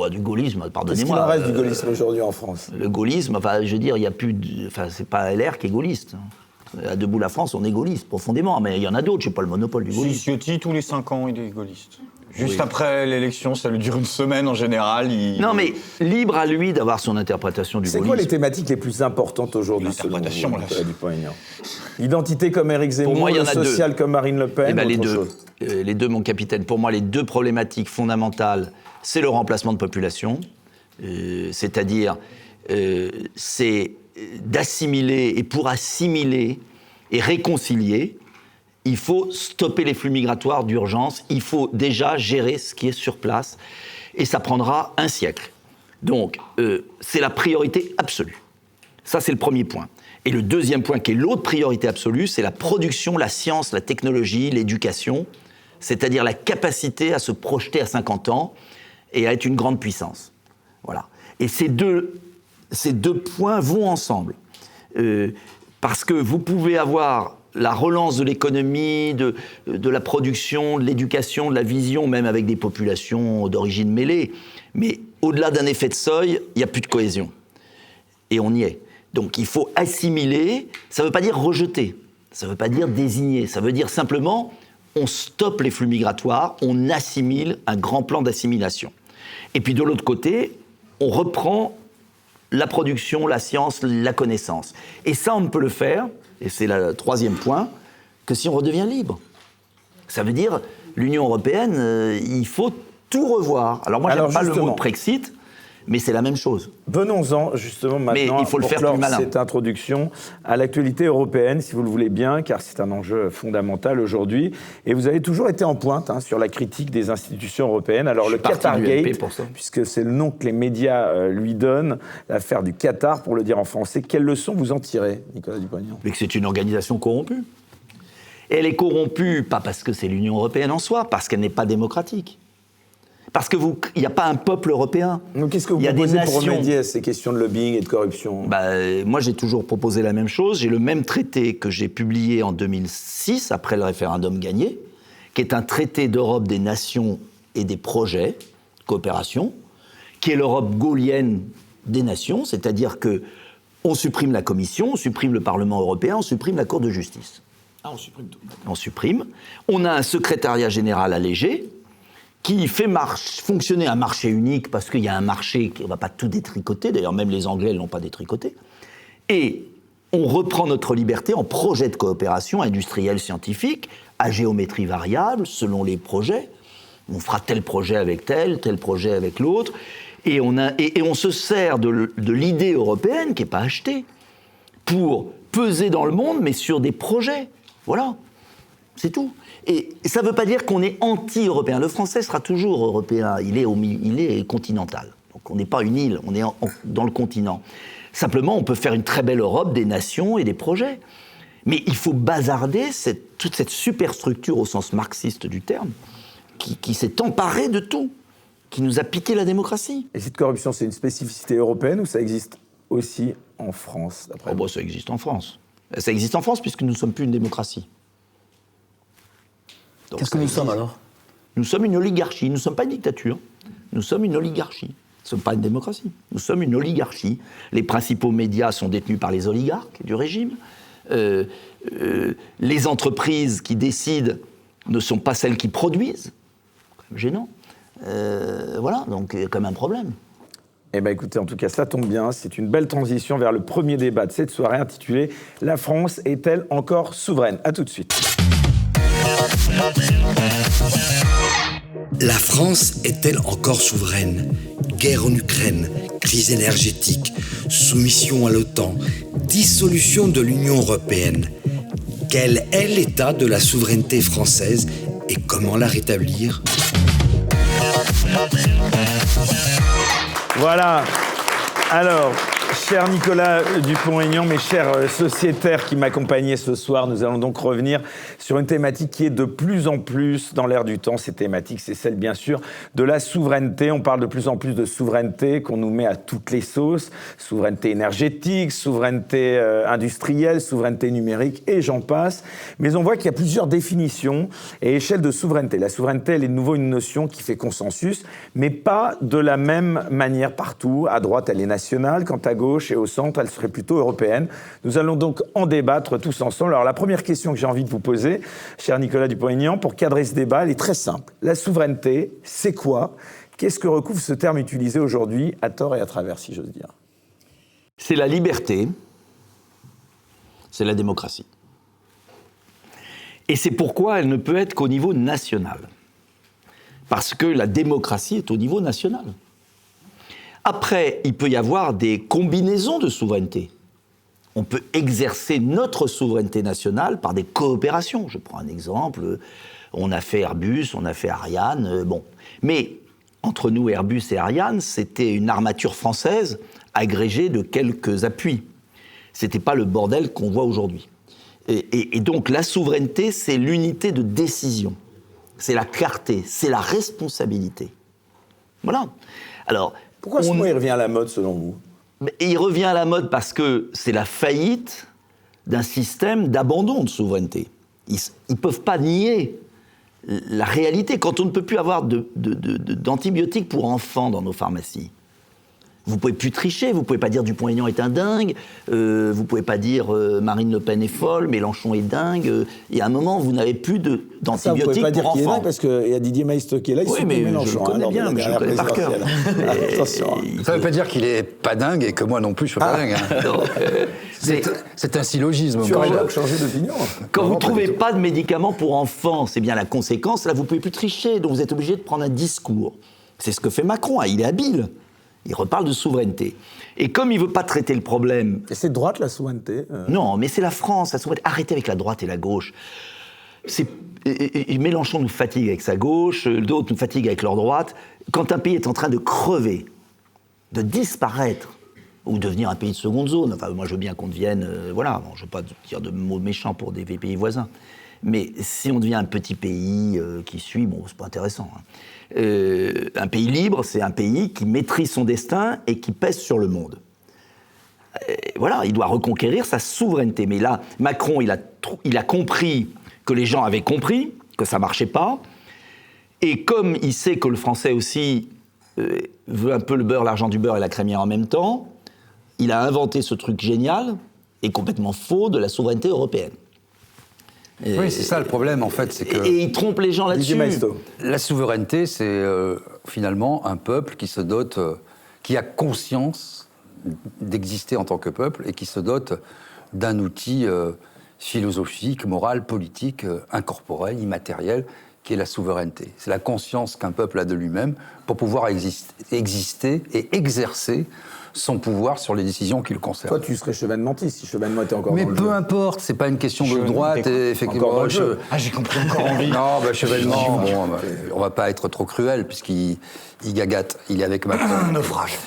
Du gaullisme, pardonnez-moi. Qu'est-ce qu'il en reste du gaullisme aujourd'hui en France ? Le gaullisme, je veux dire, il y a plus, c'est pas LR qui est gaulliste. À Debout la France, on est gaulliste profondément, mais il y en a d'autres. Je n'ai pas le monopole du gaullisme. Ciotti, tous les 5 ans, il est gaulliste. Juste après l'élection, ça lui dure une semaine en général. Non, mais libre à lui d'avoir son interprétation du gaullisme. C'est quoi les thématiques les plus importantes aujourd'hui selon vous, Nicolas Dupont-Aignan ? L'identité comme Éric Zemmour, le social comme Marine Le Pen, les deux, mon capitaine. Pour moi, les deux problématiques fondamentales, c'est le remplacement de population, c'est-à-dire c'est d'assimiler, et pour assimiler et réconcilier, il faut stopper les flux migratoires d'urgence, il faut déjà gérer ce qui est sur place, et ça prendra un siècle. Donc, c'est la priorité absolue. Ça, c'est le premier point. Et le deuxième point, qui est l'autre priorité absolue, c'est la production, la science, la technologie, l'éducation, c'est-à-dire la capacité à se projeter à 50 ans et à être une grande puissance. Voilà. Et ces deux points vont ensemble. Parce que vous pouvez avoir la relance de l'économie, de la production, de l'éducation, de la vision, même avec des populations d'origine mêlée. Mais au-delà d'un effet de seuil, il n'y a plus de cohésion. Et on y est. Donc il faut assimiler, ça ne veut pas dire rejeter, ça ne veut pas dire désigner, ça veut dire simplement on stoppe les flux migratoires, on assimile un grand plan d'assimilation. Et puis de l'autre côté, on reprend la production, la science, la connaissance. Et ça, on ne peut le faire, et c'est le troisième point, que si on redevient libre. Ça veut dire, l'Union européenne, il faut tout revoir. Alors moi, j'aime pas le mot de Brexit, mais c'est la même chose. Venons-en justement maintenant, il faut le faire plus malin. Cette introduction à l'actualité européenne, si vous le voulez bien, car c'est un enjeu fondamental aujourd'hui. Et vous avez toujours été en pointe sur la critique des institutions européennes. Alors le Qatargate, puisque c'est le nom que les médias lui donnent, l'affaire du Qatar, pour le dire en français, quelles leçons vous en tirez, Nicolas Dupont-Aignan ? Mais que c'est une organisation corrompue. Et elle est corrompue, pas parce que c'est l'Union européenne en soi, parce qu'elle n'est pas démocratique. Parce qu'il n'y a pas un peuple européen. Donc qu'est-ce que vous proposez pour remédier à ces questions de lobbying et de corruption ? Moi, j'ai toujours proposé la même chose. J'ai le même traité que j'ai publié en 2006, après le référendum gagné, qui est un traité d'Europe des nations et des projets, coopération, qui est l'Europe gaullienne des nations, c'est-à-dire qu'on supprime la Commission, on supprime le Parlement européen, on supprime la Cour de justice. Ah, on supprime tout. On supprime. On a un secrétariat général allégé, qui fait fonctionner un marché unique, parce qu'il y a un marché, on ne va pas tout détricoter, d'ailleurs même les Anglais ne l'ont pas détricoté, et on reprend notre liberté en projet de coopération industrielle scientifique, à géométrie variable, selon les projets. On fera tel projet avec tel projet avec l'autre, et on se sert de l'idée européenne, qui n'est pas achetée, pour peser dans le monde, mais sur des projets. Voilà, c'est tout. Et ça ne veut pas dire qu'on est anti-européen. Le français sera toujours européen, il est continental. Donc on n'est pas une île, on est dans le continent. Simplement, on peut faire une très belle Europe des nations et des projets. Mais il faut bazarder toute cette superstructure au sens marxiste du terme, qui s'est emparée de tout, qui nous a piqué la démocratie. Et cette corruption, c'est une spécificité européenne ou ça existe aussi en France, d'après vous ? Ça existe en France. Ça existe en France puisque nous ne sommes plus une démocratie. Qu'est-ce que nous sommes alors ? Nous sommes une oligarchie, nous ne sommes pas une dictature, nous sommes une oligarchie. Nous ne sommes pas une démocratie, nous sommes une oligarchie. Les principaux médias sont détenus par les oligarques du régime. Les entreprises qui décident ne sont pas celles qui produisent. C'est quand même gênant. Voilà, donc il y a quand même un problème. Eh bien écoutez, en tout cas, ça tombe bien. C'est une belle transition vers le premier débat de cette soirée intitulé « La France est-elle encore souveraine ?» À tout de suite. La France est-elle encore souveraine ? Guerre en Ukraine, crise énergétique, soumission à l'OTAN, dissolution de l'Union européenne. Quel est l'état de la souveraineté française et comment la rétablir ? Voilà. Alors, cher Nicolas Dupont-Aignan, mes chers sociétaires qui m'accompagnaient ce soir, nous allons donc revenir sur une thématique qui est de plus en plus dans l'air du temps. Cette thématique, c'est celle, bien sûr, de la souveraineté. On parle de plus en plus de souveraineté qu'on nous met à toutes les sauces. Souveraineté énergétique, souveraineté industrielle, souveraineté numérique, et j'en passe. Mais on voit qu'il y a plusieurs définitions et échelles de souveraineté. La souveraineté, elle est de nouveau une notion qui fait consensus, mais pas de la même manière partout. À droite, elle est nationale, quant à gauche et au centre, elle serait plutôt européenne. Nous allons donc en débattre tous ensemble. Alors la première question que j'ai envie de vous poser, cher Nicolas Dupont-Aignan, pour cadrer ce débat, elle est très simple. La souveraineté, c'est quoi ? Qu'est-ce que recouvre ce terme utilisé aujourd'hui, à tort et à travers, si j'ose dire ? C'est la liberté, c'est la démocratie. Et c'est pourquoi elle ne peut être qu'au niveau national. Parce que la démocratie est au niveau national. Après, il peut y avoir des combinaisons de souveraineté. On peut exercer notre souveraineté nationale par des coopérations. Je prends un exemple, on a fait Airbus, on a fait Ariane, bon. Mais entre nous, Airbus et Ariane, c'était une armature française agrégée de quelques appuis. C'était pas le bordel qu'on voit aujourd'hui. Et donc la souveraineté, c'est l'unité de décision. C'est la clarté, c'est la responsabilité. Voilà. Alors, pourquoi ce mot il revient à la mode, selon vous ? Il revient à la mode parce que c'est la faillite d'un système d'abandon de souveraineté. Ils ne peuvent pas nier la réalité. Quand on ne peut plus avoir d'antibiotiques pour enfants dans nos pharmacies, vous ne pouvez plus tricher, vous ne pouvez pas dire Dupont-Aignan est un dingue, vous ne pouvez pas dire Marine Le Pen est folle, Mélenchon est dingue. Il y a un moment, vous n'avez plus d'antibiotiques pour enfants. Vous ne pouvez pas dire qu'il est dingue parce qu'il y a Didier Maistre qui est là, il oui, mais Mélenchon. Je le connais bien, mais je le connais par cœur. Attention. Ça ne veut pas dire qu'il n'est pas dingue et que moi non plus je ne suis pas dingue. Hein. C'est un syllogisme. Tu aurais changé d'opinion. Quand vous ne trouvez pas de médicaments pour enfants, c'est bien la conséquence. Là, vous ne pouvez plus tricher, donc vous êtes obligé de prendre un discours. C'est ce que fait Macron, il est habile. Il reparle de souveraineté. Et comme il ne veut pas traiter le problème... Et c'est de droite, la souveraineté Non, mais c'est la France, la souveraineté. Arrêtez avec la droite et la gauche. Mélenchon nous fatigue avec sa gauche, d'autres nous fatiguent avec leur droite. Quand un pays est en train de crever, de disparaître, ou devenir un pays de seconde zone, enfin, moi je veux bien qu'on devienne... voilà, bon, je ne veux pas dire de mots méchants pour des pays voisins. Mais si on devient un petit pays qui suit, bon, c'est pas intéressant. Hein. Un pays libre, c'est un pays qui maîtrise son destin et qui pèse sur le monde. Voilà, il doit reconquérir sa souveraineté. Mais là, Macron, il a compris que les gens avaient compris, que ça marchait pas. Et comme il sait que le Français aussi veut un peu le beurre, l'argent du beurre et la crémière en même temps, il a inventé ce truc génial et complètement faux de la souveraineté européenne. Oui, c'est ça le problème, en fait. C'est que et il trompe les gens là-dessus. La souveraineté, c'est finalement un peuple qui se dote, qui a conscience d'exister en tant que peuple et qui se dote d'un outil philosophique, moral, politique, incorporel, immatériel, qui est la souveraineté. C'est la conscience qu'un peuple a de lui-même pour pouvoir exister et exercer son pouvoir sur les décisions qui le concernent. Toi, tu serais chevènementiste si Chevènement était encore dans le jeu. Mais peu importe, c'est pas une question de droite, effectivement. J'ai compris encore envie. Non, Chevènement, bon, on va pas être trop cruel, puisqu'il gagate, il est avec Macron. Un naufrage.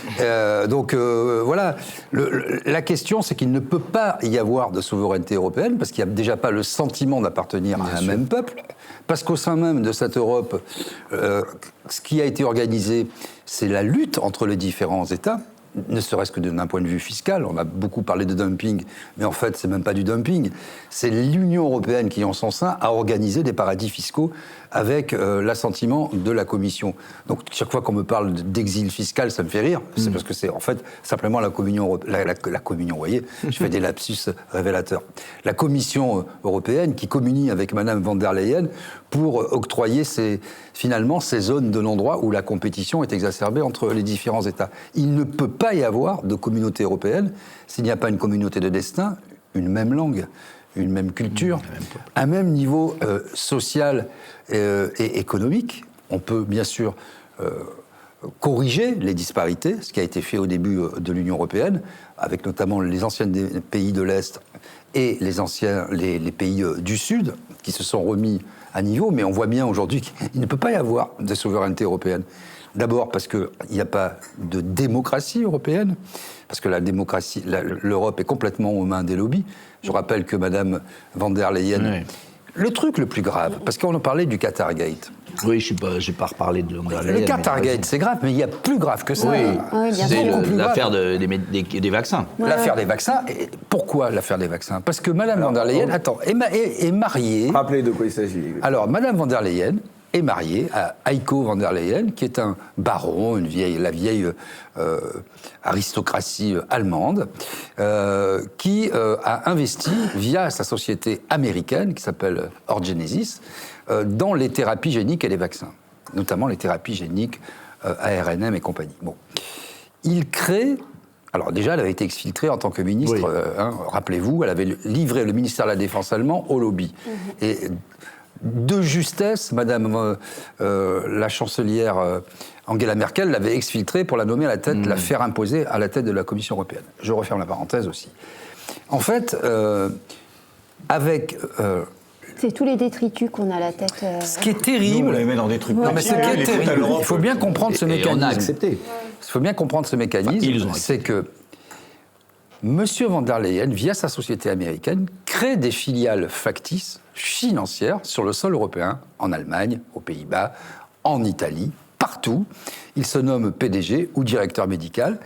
Donc, voilà. La question, c'est qu'il ne peut pas y avoir de souveraineté européenne, parce qu'il n'y a déjà pas le sentiment d'appartenir à un même peuple, parce qu'au sein même de cette Europe, ce qui a été organisé, c'est la lutte entre les différents États, ne serait-ce que d'un point de vue fiscal. On a beaucoup parlé de dumping, mais en fait, c'est même pas du dumping. C'est l'Union européenne qui, en son sein, a organisé des paradis fiscaux avec l'assentiment de la Commission. Donc, chaque fois qu'on me parle d'exil fiscal, ça me fait rire. C'est parce que c'est, en fait, simplement la Communion, la Communion, vous voyez, je fais des lapsus révélateurs. La Commission européenne qui communie avec Madame von der Leyen pour octroyer finalement ces zones de non-droit où la compétition est exacerbée entre les différents États. Il ne peut pas y avoir de communauté européenne s'il n'y a pas une communauté de destin, une même langue, une même culture, un même niveau social et économique. On peut bien sûr corriger les disparités, ce qui a été fait au début de l'Union européenne, avec notamment les anciens pays de l'Est et les pays du Sud, qui se sont remis à niveau, mais on voit bien aujourd'hui qu'il ne peut pas y avoir de souveraineté européenne. D'abord parce qu'il n'y a pas de démocratie européenne, parce que l'Europe est complètement aux mains des lobbies. Je rappelle que Madame von der Leyen... Oui. Le truc le plus grave, parce qu'on a parlé du Qatargate. Oui, je n'ai pas reparlé de von der Leyen. Le Qatargate, c'est grave, mais il y a plus grave que ça. Oui, c'est l'affaire des vaccins. Ouais. L'affaire des vaccins. Et pourquoi l'affaire des vaccins? Parce que Madame von der Leyen, est mariée... Rappelez de quoi il s'agit. Alors, Madame von der Leyen est mariée à Heiko von der Leyen, qui est un baron, la vieille aristocratie allemande, qui a investi via sa société américaine, qui s'appelle Orgenesis, dans les thérapies géniques et les vaccins, notamment les thérapies géniques ARNM et compagnie. Bon. Il crée... Alors déjà, elle avait été exfiltrée en tant que ministre, oui. Rappelez-vous, elle avait livré le ministère de la Défense allemand au lobby. Et de justesse, Madame la chancelière Angela Merkel l'avait exfiltrée pour la nommer à la tête, la faire imposer à la tête de la Commission européenne. Je referme la parenthèse aussi. En fait, avec... c'est tous les détritus qu'on a à la tête. Ce qui est terrible... Nous, on les met dans des trucs... Non, mais ce qui est terrible, il faut bien comprendre ce mécanisme. On a accepté. Il faut bien comprendre ce mécanisme, c'est que Monsieur von der Leyen, via sa société américaine, crée des filiales factices financières sur le sol européen, en Allemagne, aux Pays-Bas, en Italie, partout. Il se nomme PDG ou directeur médical.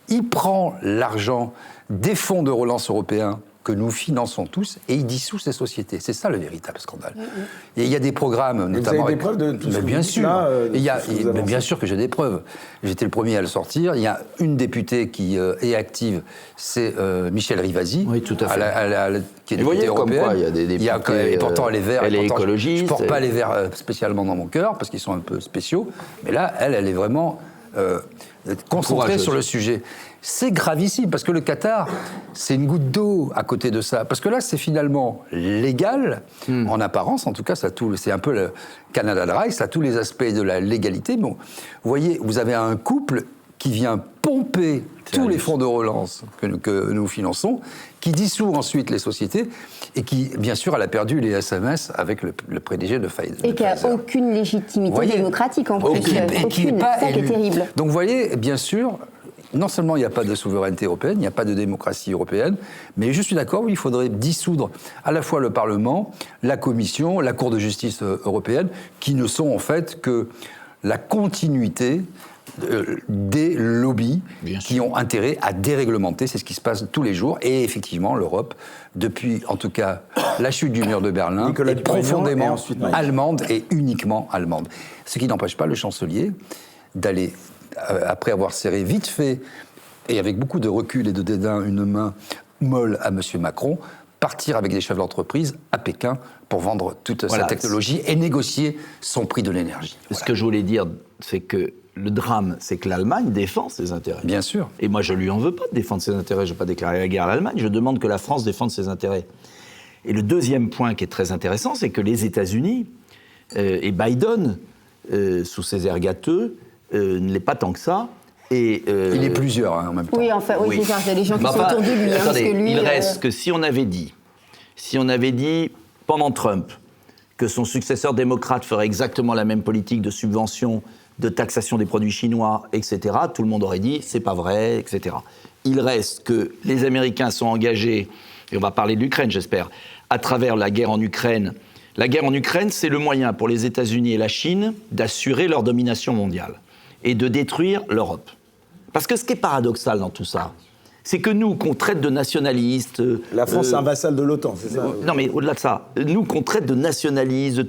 Il prend l'argent des fonds de relance européens que nous finançons tous, et il dissout ces sociétés. C'est ça le véritable scandale. Et il y a des programmes, notamment... Vous avez des preuves de tout ça? Bien sûr. Là, bien sûr que j'ai des preuves. J'étais le premier à le sortir. Il y a une députée qui est active, c'est Michel Rivasi, oui, tout à fait. Qui est députée européenne. Comme quoi, il y a des députés, et pourtant, elle est verte. Elle est écologiste. Je ne porte pas les verts spécialement dans mon cœur, parce qu'ils sont un peu spéciaux. Mais là, elle est vraiment concentrée sur le sujet. C'est gravissime, parce que le Qatar, c'est une goutte d'eau à côté de ça. Parce que là, c'est finalement légal, en apparence, en tout cas, c'est un peu le Canada Dry, ça a tous les aspects de la légalité. Bon, vous voyez, vous avez un couple qui vient pomper tous les fonds de relance que nous finançons, qui dissout ensuite les sociétés et qui, bien sûr, elle a perdu les SMS avec le PDG de Pfizer. Et qui n'a aucune légitimité démocratique en plus. Aucune. C'est ça qui est terrible. Donc vous voyez, bien sûr, non seulement il n'y a pas de souveraineté européenne, il n'y a pas de démocratie européenne, mais je suis d'accord, oui, il faudrait dissoudre à la fois le Parlement, la Commission, la Cour de justice européenne, qui ne sont en fait que la continuité des lobbies qui ont intérêt à déréglementer, c'est ce qui se passe tous les jours, et effectivement l'Europe, depuis en tout cas la chute du mur de Berlin, est profondément allemande et uniquement allemande. Ce qui n'empêche pas le chancelier d'aller, après avoir serré vite fait, et avec beaucoup de recul et de dédain, une main molle à M. Macron, partir avec des chefs d'entreprise à Pékin pour vendre toute sa technologie et négocier son prix de l'énergie. Ce que je voulais dire, c'est que le drame, c'est que l'Allemagne défend ses intérêts. Bien sûr. Et moi, je lui en veux pas de défendre ses intérêts. Je ne vais pas déclarer la guerre à l'Allemagne. Je demande que la France défende ses intérêts. Et le deuxième point qui est très intéressant, c'est que les États-Unis et Biden, sous ses airs gâteux, ne l'est pas tant que ça. Et, il est plusieurs en même temps. Oui, enfin, oui, c'est ça. Il y a des gens qui sont autour de lui. Attendez, parce que lui, il reste que si on avait dit pendant Trump que son successeur démocrate ferait exactement la même politique de subvention, de taxation des produits chinois, etc., tout le monde aurait dit c'est pas vrai, etc. Il reste que les Américains sont engagés, et on va parler de l'Ukraine, j'espère, à travers la guerre en Ukraine. La guerre en Ukraine, c'est le moyen pour les États-Unis et la Chine d'assurer leur domination mondiale et de détruire l'Europe. Parce que ce qui est paradoxal dans tout ça, c'est que nous, qu'on traite de nationalistes... La France, c'est un vassal de l'OTAN, c'est ça? Non, mais au-delà de ça, nous, qu'on traite de nationalistes,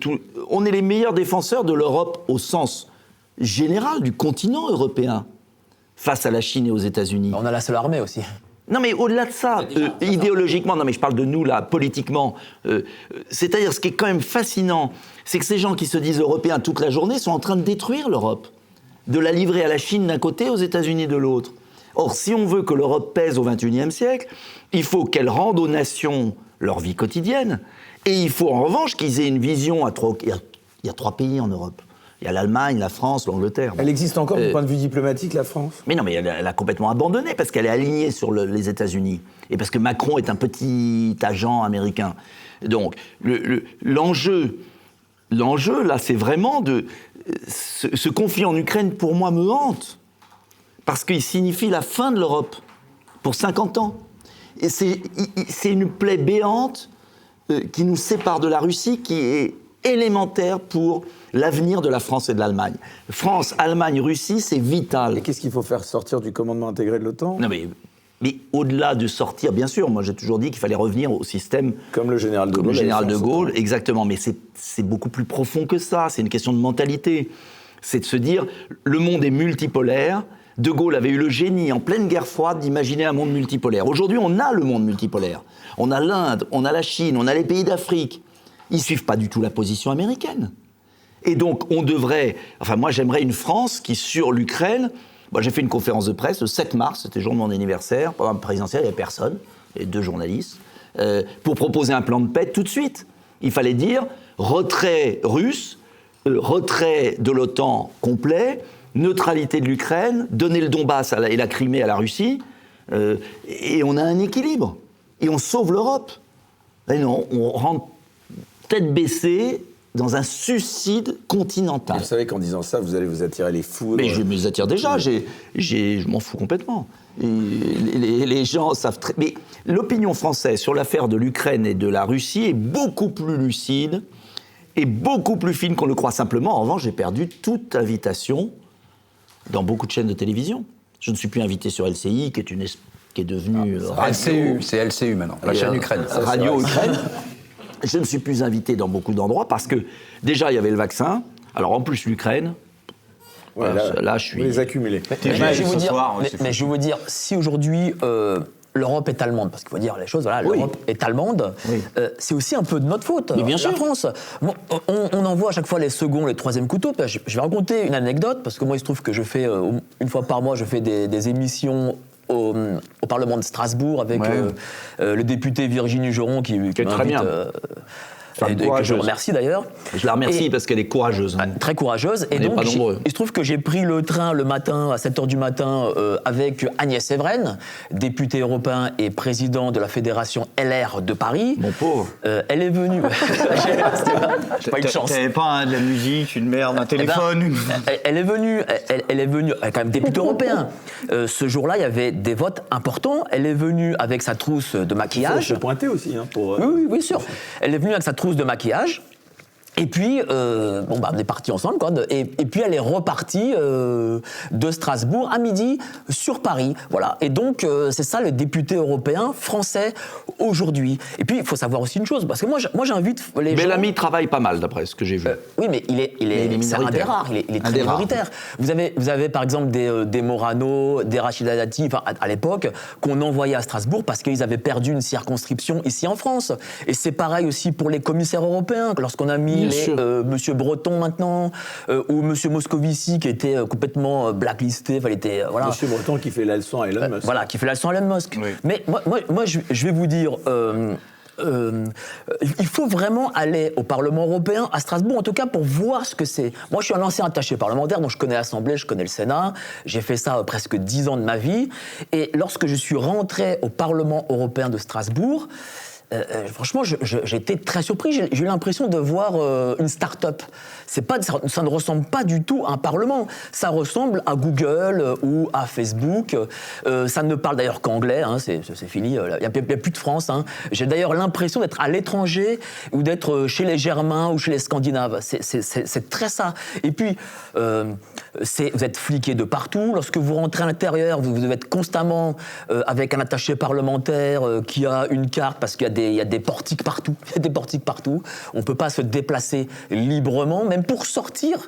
on est les meilleurs défenseurs de l'Europe au sens général du continent européen, face à la Chine et aux États-Unis. On a la seule armée aussi. Non, mais au-delà de ça, idéologiquement, non, mais je parle de nous, là, politiquement, c'est-à-dire, ce qui est quand même fascinant, c'est que ces gens qui se disent européens toute la journée sont en train de détruire l'Europe, de la livrer à la Chine d'un côté, aux États-Unis de l'autre. Or, si on veut que l'Europe pèse au XXIe siècle, il faut qu'elle rende aux nations leur vie quotidienne, et il faut en revanche qu'ils aient une vision à trois... Il y a 3 pays en Europe. Il y a l'Allemagne, la France, l'Angleterre. Elle existe encore du point de vue diplomatique, la France? Mais non, mais elle a complètement abandonné parce qu'elle est alignée sur les États-Unis et parce que Macron est un petit agent américain. Donc, l'enjeu, là, c'est vraiment de... Ce conflit en Ukraine, pour moi, me hante parce qu'il signifie la fin de l'Europe pour 50 ans. Et c'est une plaie béante qui nous sépare de la Russie, qui est élémentaire pour l'avenir de la France et de l'Allemagne. France, Allemagne, Russie, c'est vital. Et qu'est-ce qu'il faut faire sortir du commandement intégré de l'OTAN? Non mais au-delà de sortir, bien sûr, moi j'ai toujours dit qu'il fallait revenir au système... Comme le général de Gaulle. Comme le général de Gaulle, exactement. Mais c'est beaucoup plus profond que ça, c'est une question de mentalité. C'est de se dire, le monde est multipolaire. De Gaulle avait eu le génie, en pleine guerre froide, d'imaginer un monde multipolaire. Aujourd'hui, on a le monde multipolaire. On a l'Inde, on a la Chine, on a les pays d'Afrique. Ils ne suivent pas du tout la position américaine. Et donc, on devrait... Enfin, moi, j'aimerais une France qui, sur l'Ukraine... Moi, j'ai fait une conférence de presse le 7 mars, c'était le jour de mon anniversaire. Pendant la présidentielle, il n'y avait personne, il y avait 2 journalistes, pour proposer un plan de paix tout de suite. Il fallait dire retrait russe, retrait de l'OTAN complet, neutralité de l'Ukraine, donner le Donbass et la Crimée à la Russie, et on a un équilibre. Et on sauve l'Europe. Et non, on rentre tête baissée dans un suicide continental. Et vous savez qu'en disant ça, vous allez vous attirer les foudres. Mais je me les attire déjà, je m'en fous complètement. Et les gens savent très... Mais l'opinion française sur l'affaire de l'Ukraine et de la Russie est beaucoup plus lucide et beaucoup plus fine qu'on le croit. Simplement, en revanche, j'ai perdu toute invitation dans beaucoup de chaînes de télévision. Je ne suis plus invité sur LCI, qui est devenue LCU, c'est LCU maintenant, la chaîne Ukraine. Radio Ukraine. Je ne suis plus invité dans beaucoup d'endroits parce que, déjà, il y avait le vaccin. Alors, en plus, l'Ukraine... Ouais, là, je suis... Vous les accumulez. Mais je vais vous dire, si aujourd'hui... l'Europe est allemande, parce qu'il faut dire les choses, voilà, l'Europe est allemande, c'est aussi un peu de notre faute. Mais bien sûr. La France, bon, on envoie à chaque fois les seconds, les troisièmes couteaux. Je vais raconter une anecdote, parce que moi, il se trouve que je fais, une fois par mois, je fais des émissions au Parlement de Strasbourg avec le député Virginie Geron qui est très bien. et que je remercie d'ailleurs. Je la remercie parce qu'elle est courageuse. Très courageuse. Et donc, il se trouve que j'ai pris le train le matin, à 7h du matin, avec Agnès Evren, députée européen et président de la fédération LR de Paris. Mon pauvre. Elle est venue... J'ai pas eu de chance. T'avais pas de la musique, une merde, un téléphone elle est venue, elle est quand même députée européen. Ce jour-là, il y avait des votes importants. Elle est venue avec sa trousse de maquillage. Il faut se pointer aussi. Oui, bien sûr. Elle est venue avec sa trousse de maquillage. Et puis, on est partis ensemble, quoi. Et puis, elle est repartie de Strasbourg à midi sur Paris. Voilà. Et donc, c'est ça le député européen français aujourd'hui. Et puis, il faut savoir aussi une chose, parce que moi j'invite les gens... Bellamy travaille pas mal, d'après ce que j'ai vu. Oui, mais c'est un des rares. Il est très minoritaire. Vous avez, par exemple, des Morano, des Rachida Dati, enfin, à l'époque, qu'on envoyait à Strasbourg parce qu'ils avaient perdu une circonscription ici en France. Et c'est pareil aussi pour les commissaires européens. Lorsqu'on a mis Monsieur Breton maintenant, ou Monsieur Moscovici qui était complètement blacklisté. Enfin, il était, voilà. Monsieur Breton qui fait la leçon à Elon Musk. Voilà, qui fait la leçon à Elon Musk. Oui. Mais moi je vais vous dire... il faut vraiment aller au Parlement européen, à Strasbourg en tout cas, pour voir ce que c'est. Moi, je suis un ancien attaché parlementaire, donc je connais l'Assemblée, je connais le Sénat. J'ai fait ça presque 10 ans de ma vie. Et lorsque je suis rentré au Parlement européen de Strasbourg, franchement, j'ai été très surpris. J'ai eu l'impression de voir une start-up. Ça ne ressemble pas du tout à un parlement. Ça ressemble à Google ou à Facebook. Ça ne parle d'ailleurs qu'anglais. Hein, c'est fini. Il n'y a plus de France. Hein. J'ai d'ailleurs l'impression d'être à l'étranger ou d'être chez les Germains ou chez les Scandinaves. C'est très ça. Et puis, vous êtes fliqués de partout. Lorsque vous rentrez à l'intérieur, vous devez être constamment avec un attaché parlementaire qui a une carte parce qu'il y a des portiques partout. Il y a des portiques partout. On ne peut pas se déplacer librement. Même pour sortir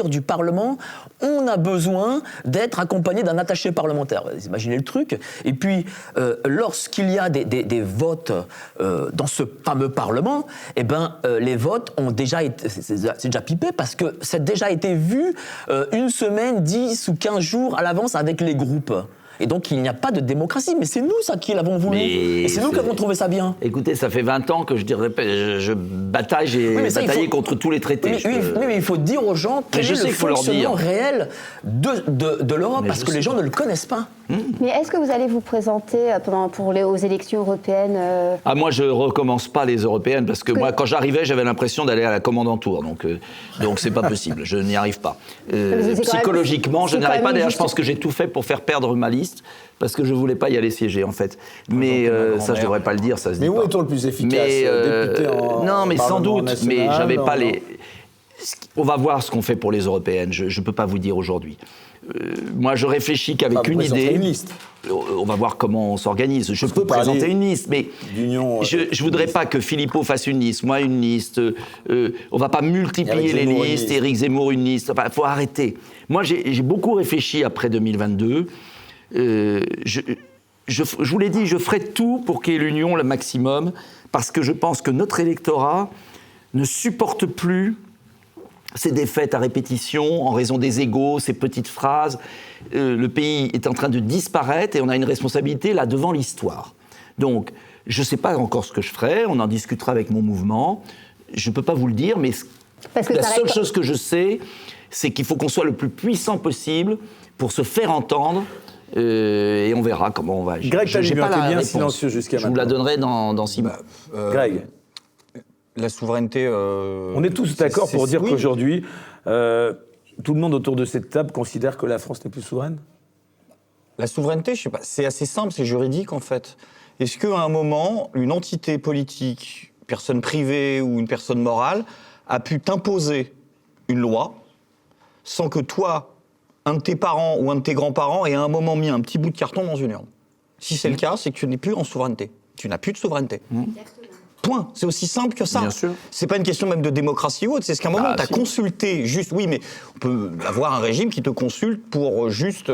du Parlement, on a besoin d'être accompagné d'un attaché parlementaire. Vous imaginez le truc. Et puis, lorsqu'il y a des votes dans ce fameux Parlement, eh ben, les votes ont déjà été... C'est déjà pipé parce que c'est déjà été vu une semaine, 10 ou 15 jours à l'avance avec les groupes. Et donc, il n'y a pas de démocratie. Mais c'est nous, ça, qui l'avons voulu. Et c'est nous qui avons trouvé ça bien. Écoutez, ça fait 20 ans que je bataille, j'ai bataillé contre tous les traités. Mais il faut dire aux gens quel est le fonctionnement réel de l'Europe, parce que les gens ne le connaissent pas. Mais est-ce que vous allez vous présenter aux élections européennes Moi, je recommence pas les européennes, parce que moi, quand j'arrivais, j'avais l'impression d'aller à la commandantour. Donc c'est pas possible. Je n'y arrive pas. Psychologiquement, je n'y arrive pas. D'ailleurs, je pense que j'ai tout fait pour faire perdre ma liste. Parce que je voulais pas y aller siéger, en fait. Mais ça, je devrais pas le dire, ça se dit pas. Mais où est-on le plus efficace, député non, mais sans doute. National, mais j'avais pas les... On va voir ce qu'on fait pour les européennes. Je peux pas vous dire aujourd'hui. Moi, je réfléchis qu'avec une idée. Une liste. On va voir comment on s'organise. Je peux présenter une liste, mais je voudrais pas que Philippot fasse une liste, moi une liste. On va pas multiplier les listes. Éric Zemmour une liste. Enfin, faut arrêter. Moi, j'ai beaucoup réfléchi après 2022. Je vous l'ai dit, je ferai tout pour qu'il y ait l'union le maximum, parce que je pense que notre électorat ne supporte plus ces défaites à répétition en raison des égos, ces petites phrases. Le pays est en train de disparaître et on a une responsabilité là devant l'histoire. Donc, je ne sais pas encore ce que je ferai, on en discutera avec mon mouvement. Je ne peux pas vous le dire, mais la seule chose que je sais, c'est qu'il faut qu'on soit le plus puissant possible pour se faire entendre. Et on verra comment on va agir. Greg, j'ai pas la bien réponse. silencieux jusqu'à maintenant. Je vous la donnerai dans 6 mois. Greg, la souveraineté... on est tous d'accord pour dire qu'aujourd'hui, tout le monde autour de cette table considère que la France n'est plus souveraine ? La souveraineté, je sais pas, c'est assez simple, c'est juridique en fait. Est-ce qu'à un moment, une entité politique, une personne privée ou une personne morale, a pu t'imposer une loi sans que toi, un de tes parents ou un de tes grands-parents ait à un moment mis un petit bout de carton dans une urne? Si c'est le cas, c'est que tu n'es plus en souveraineté. Tu n'as plus de souveraineté. Point. C'est aussi simple que ça. Bien sûr. C'est pas une question même de démocratie ou autre. C'est ce qu'à un moment, tu as consulté juste... Oui, mais on peut avoir un régime qui te consulte pour juste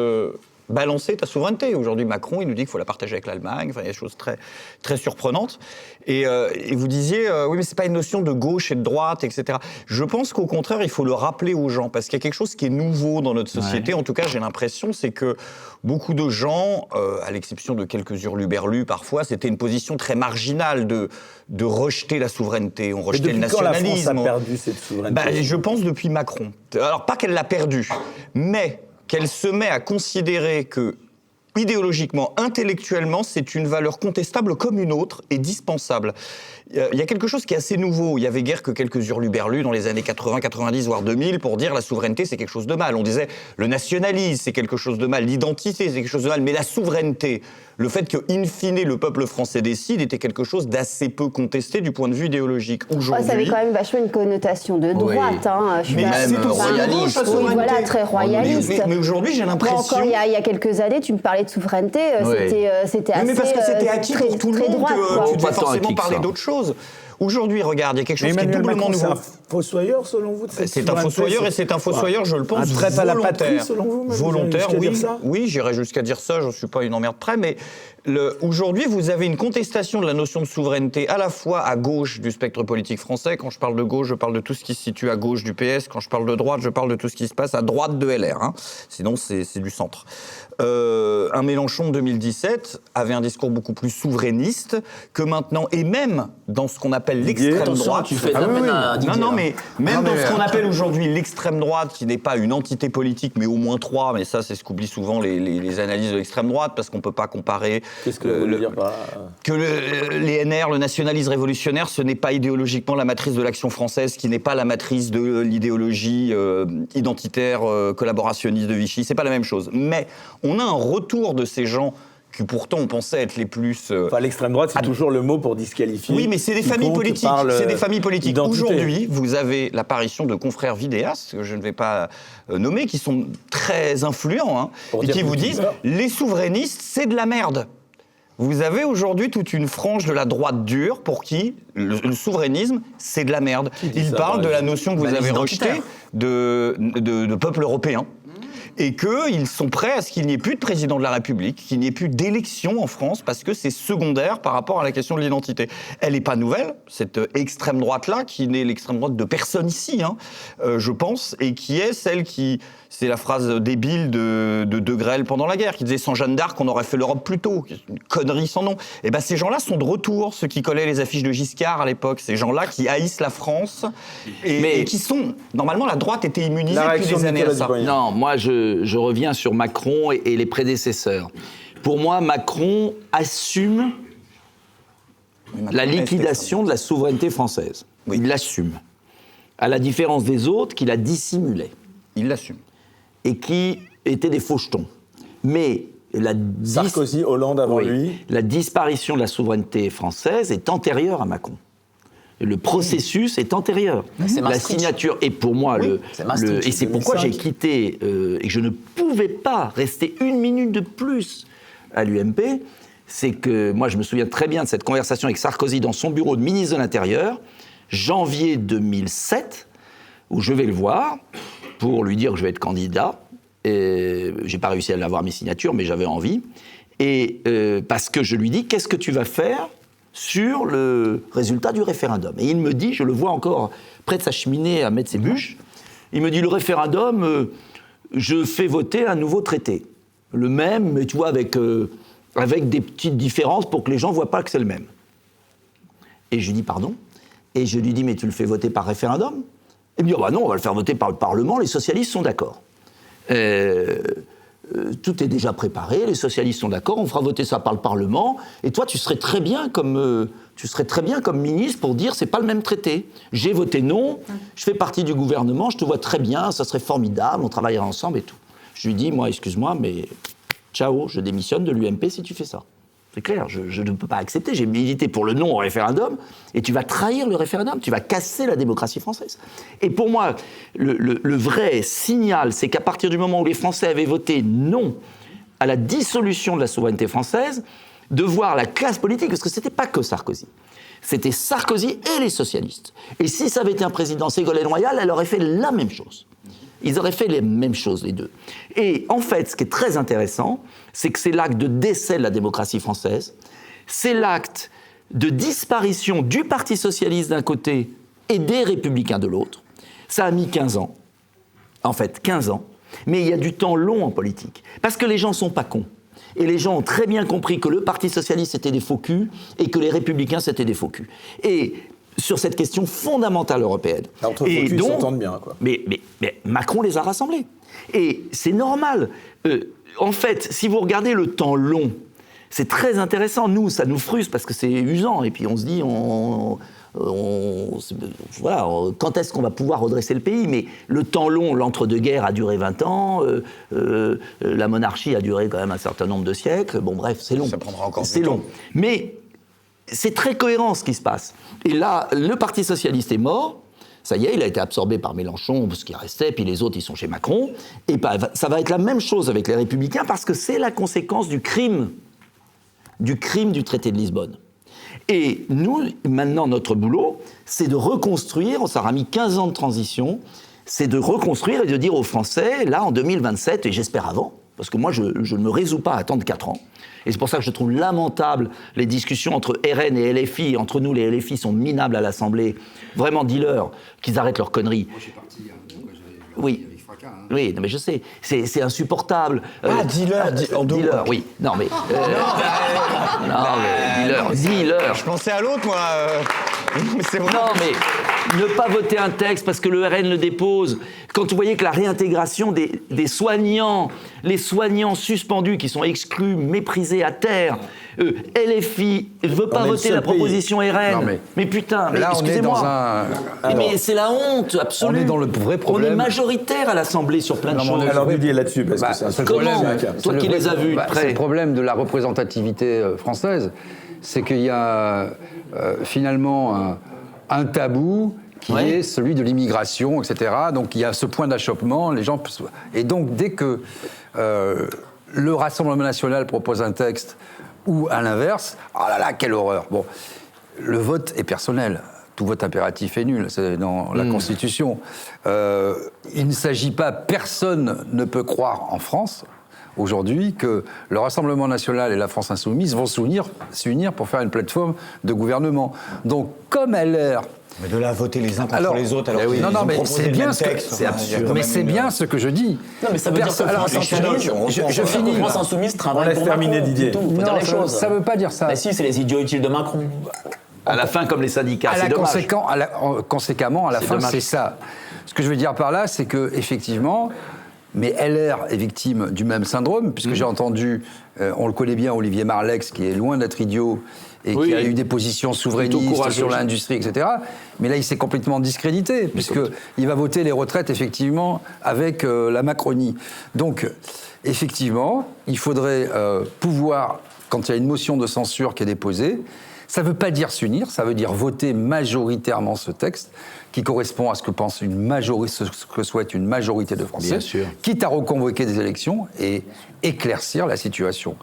balancer ta souveraineté. Aujourd'hui, Macron, il nous dit qu'il faut la partager avec l'Allemagne. Enfin, il y a des choses très, très surprenantes. Et vous disiez, oui, mais c'est pas une notion de gauche et de droite, etc. Je pense qu'au contraire, il faut le rappeler aux gens, parce qu'il y a quelque chose qui est nouveau dans notre société. En tout cas, j'ai l'impression, c'est que beaucoup de gens, à l'exception de quelques hurluberlus parfois, c'était une position très marginale de rejeter la souveraineté. On rejetait le nationalisme. Quand la France a perdu cette souveraineté? Je pense depuis Macron. Alors, pas qu'elle l'a perdue, mais qu'elle se met à considérer que, idéologiquement, intellectuellement, c'est une valeur contestable comme une autre et dispensable. Il y a quelque chose qui est assez nouveau. Il y avait guère que quelques hurluberlus dans les années 80, 90, voire 2000 pour dire la souveraineté, c'est quelque chose de mal. On disait le nationalisme, c'est quelque chose de mal. L'identité, c'est quelque chose de mal. Mais la souveraineté, le fait que, in fine, le peuple français décide, était quelque chose d'assez peu contesté du point de vue idéologique. Aujourd'hui, ça avait quand même vachement une connotation de droite. Hein. Mais c'est aussi royaliste. Oui, voilà, très royaliste. Mais aujourd'hui, j'ai l'impression... Encore il y a quelques années, tu me parlais de souveraineté, c'était assez... Mais parce que c'était acquis très, pour tout le monde, droite, que tu devais forcément parler d'autre chose. Aujourd'hui, regarde, il y a quelque chose qui est doublement nouveau. C'est un fossoyeur, selon vous, de cette C'est un fossoyeur, et c'est un fossoyeur, je le pense, un traite à la patrie, selon vous? Volontaire, oui, j'irais jusqu'à dire ça, je ne suis pas une emmerde près, mais aujourd'hui, vous avez une contestation de la notion de souveraineté à la fois à gauche du spectre politique français. Quand je parle de gauche, je parle de tout ce qui se situe à gauche du PS. Quand je parle de droite, je parle de tout ce qui se passe à droite de LR. Hein. Sinon, c'est du centre. Un Mélenchon de 2017 avait un discours beaucoup plus souverainiste que maintenant, et même dans ce qu'on appelle l'extrême droite. Tu fais non, mais même dans ce qu'on appelle aujourd'hui l'extrême droite, qui n'est pas une entité politique, mais au moins trois, mais ça, c'est ce qu'oublient souvent les analyses de l'extrême droite, parce qu'on ne peut pas comparer. Qu'est-ce que vous voulez dire que les NR, le nationalisme révolutionnaire, ce n'est pas idéologiquement la matrice de l'action française, qui n'est pas la matrice de l'idéologie identitaire collaborationniste de Vichy. C'est pas la même chose. Mais on a un retour de ces gens que pourtant on pensait être les plus... Enfin, l'extrême droite, c'est toujours le mot pour disqualifier. Oui, mais c'est des familles politiques. C'est des familles politiques. Aujourd'hui, vous avez l'apparition de confrères vidéastes, que je ne vais pas nommer, qui sont très influents, hein, et qui vous disent « les souverainistes, c'est de la merde ». Vous avez aujourd'hui toute une frange de la droite dure pour qui le souverainisme, c'est de la merde. Ils parlent de la notion que vous avez rejetée de peuple européen. Et qu'ils sont prêts à ce qu'il n'y ait plus de président de la République, qu'il n'y ait plus d'élection en France, parce que c'est secondaire par rapport à la question de l'identité. Elle n'est pas nouvelle, cette extrême droite-là, qui n'est l'extrême droite de personne ici, hein, je pense, et qui est celle qui... C'est la phrase débile de Grelle pendant la guerre, qui disait « Sans Jeanne d'Arc, on aurait fait l'Europe plus tôt ». Une connerie sans nom. Et bien ces gens-là sont de retour, ceux qui collaient les affiches de Giscard à l'époque, ces gens-là qui haïssent la France, et qui sont... Normalement, la droite était immunisée depuis des années à ça. Non, moi je reviens sur Macron et les prédécesseurs. Pour moi, Macron assume la liquidation de la souveraineté française. Oui. Il l'assume. À la différence des autres qui la dissimulaient. Il l'assume. Et qui étaient des fauchetons. Mais Sarkozy, Hollande avant lui. La disparition de la souveraineté française est antérieure à Macron. Le processus est antérieur. La signature, et pour moi, et c'est pourquoi j'ai quitté, et que je ne pouvais pas rester une minute de plus à l'UMP, c'est que moi je me souviens très bien de cette conversation avec Sarkozy dans son bureau de ministre de l'Intérieur, janvier 2007, où je vais le voir pour lui dire que je vais être candidat. Et j'ai pas réussi à l'avoir mes signatures, mais j'avais envie. Et parce que je lui dis, qu'est-ce que tu vas faire sur le résultat du référendum? Et il me dit, je le vois encore près de sa cheminée à mettre ses bûches, il me dit, le référendum, je fais voter un nouveau traité. Le même, mais tu vois, avec des petites différences pour que les gens ne voient pas que c'est le même. Et je lui dis, pardon? Et je lui dis, mais tu le fais voter par référendum? Il me dit, oh bah non, on va le faire voter par le Parlement, les socialistes sont d'accord. Tout est déjà préparé, les socialistes sont d'accord, on fera voter ça par le Parlement, et toi tu serais très bien comme ministre pour dire c'est pas le même traité. J'ai voté non, je fais partie du gouvernement, je te vois très bien, ça serait formidable, on travaillera ensemble et tout. Je lui dis, moi excuse-moi, mais ciao, je démissionne de l'UMP si tu fais ça. C'est clair, je ne peux pas accepter, j'ai milité pour le non au référendum, et tu vas trahir le référendum, tu vas casser la démocratie française. Et pour moi, le vrai signal, c'est qu'à partir du moment où les Français avaient voté non à la dissolution de la souveraineté française, de voir la classe politique, parce que ce n'était pas que Sarkozy, C'était Sarkozy et les socialistes. Et si ça avait été un président Ségolène Royal, elle aurait fait la même chose. Ils auraient fait les mêmes choses, les deux. Et en fait, ce qui est très intéressant, c'est que c'est l'acte de décès de la démocratie française, c'est l'acte de disparition du Parti socialiste d'un côté et des Républicains de l'autre. Ça a mis 15 ans. En fait, 15 ans. Mais il y a du temps long en politique. Parce que les gens ne sont pas cons. Et les gens ont très bien compris que le Parti socialiste, c'était des faux culs, et que les Républicains, c'était des faux culs. Et sur cette question fondamentale européenne. Entre faux culs, ils s'entendent bien, quoi. Mais Macron les a rassemblés. Et c'est normal. En fait, si vous regardez le temps long, c'est très intéressant. Nous, ça nous frustre parce que c'est usant. Et puis on se dit, voilà, quand est-ce qu'on va pouvoir redresser le pays? Mais le temps long, l'entre-deux-guerres a duré 20 ans, la monarchie a duré quand même un certain nombre de siècles. Bon, bref, c'est long. Ça prendra encore c'est du long. temps. Mais c'est très cohérent ce qui se passe. Et là, le Parti socialiste est mort. Ça y est, il a été absorbé par Mélenchon, ce qui restait, puis les autres, ils sont chez Macron. Et ça va être la même chose avec les Républicains parce que c'est la conséquence du crime du traité de Lisbonne. Et nous, maintenant, notre boulot, c'est de reconstruire, ça aura mis 15 ans de transition, c'est de reconstruire et de dire aux Français, là, en 2027, et j'espère avant, parce que moi, je ne me résous pas à attendre 4 ans, et c'est pour ça que je trouve lamentable les discussions entre RN et LFI, entre nous, les LFI sont minables à l'Assemblée, vraiment, dis-leur qu'ils arrêtent leurs conneries. Moi, je suis parti, oui. Oui, non, mais je sais, c'est insupportable. Dis-leur, oui. Non, mais dis-leur. Je pensais à l'autre, moi. Mais c'est vrai. Non, mais ne pas voter un texte parce que le RN le dépose. Quand vous voyez que la réintégration des soignants, les soignants suspendus qui sont exclus, méprisés à terre, LFI ne veut pas voter la proposition RN. Non, mais putain, mais là, excusez-moi. Mais c'est la honte absolue. On est dans le vrai problème. On est majoritaire à l'Assemblée sur plein de choses. Alors, Didier, là-dessus, parce que c'est un sujet. Comment? Toi qui les as vus de près. C'est le problème de la représentation française, c'est qu'il y a finalement un tabou qui est celui de l'immigration, etc. Donc il y a ce point d'achoppement, les gens... Et donc dès que le Rassemblement national propose un texte ou à l'inverse, ah là là, quelle horreur. Bon, le vote est personnel. Tout vote impératif est nul, c'est dans la Constitution. Il ne s'agit pas, personne ne peut croire en France, aujourd'hui, que le Rassemblement national et la France insoumise vont s'unir pour faire une plateforme de gouvernement. Donc, comme LR... Mais de la voter les uns contre les autres, alors oui. Non, mais c'est bien ce que... C'est absurde. Mais c'est bien ce que je dis. Non, mais ça veut dire que je finis. La France insoumise travaille laisse pour terminer Macron, Didier. c'est tout, faut dire les choses. Ça ne veut pas dire ça. Bah si, c'est les idiots utiles de Macron. À la fin, comme les syndicats, c'est dommage. Conséquemment, à la fin, c'est ça. Ce que je veux dire par là, c'est que effectivement, mais LR est victime du même syndrome, puisque j'ai entendu, on le connaît bien, Olivier Marleix, qui est loin d'être idiot, et qui a eu des positions souverainistes sur l'industrie, etc. Mais là, il s'est complètement discrédité, puisqu'il va voter les retraites, effectivement, avec la Macronie. Donc, effectivement, il faudrait pouvoir, quand il y a une motion de censure qui est déposée, ça ne veut pas dire s'unir, ça veut dire voter majoritairement ce texte, qui correspond à ce que pense ce que souhaite une majorité de Français, quitte à reconvoquer des élections et éclaircir la situation.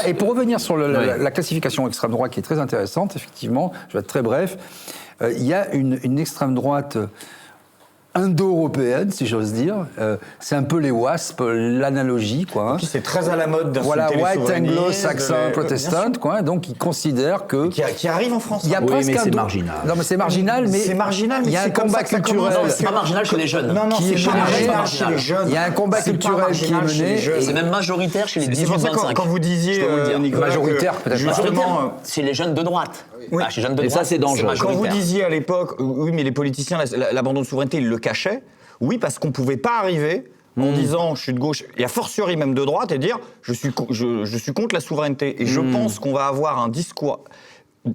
Et pour revenir sur la classification extrême droite qui est très intéressante, effectivement, je vais être très bref, il y a une extrême droite indo-européenne, si j'ose dire. C'est un peu les WASP, l'analogie, quoi. C'est très à la mode d'insulter voilà, les white souverainistes, anglo-saxon protestant, quoi. Donc ils considèrent que qui arrive en France. Il y a presque mais c'est marginal. Non, mais c'est marginal, mais c'est marginal, mais il y a un combat culturel. Non, c'est pas marginal chez les jeunes. Non, qui est marginal chez les jeunes. Il y a un combat culturel qui est mené. C'est même majoritaire chez les 18-25. Quand vous disiez, Nicolas, majoritaire, peut-être. Majoritaire, c'est les jeunes de droite. Oui. Chez les jeunes de Et droite, ça, c'est dangereux. Quand vous disiez à l'époque, oui, mais les politiciens, l'abandon de souveraineté, ils le cachaient. Oui, parce qu'on ne pouvait pas arriver en disant je suis de gauche, et a fortiori même de droite, et dire je suis contre la souveraineté. Et je pense qu'on va avoir un discours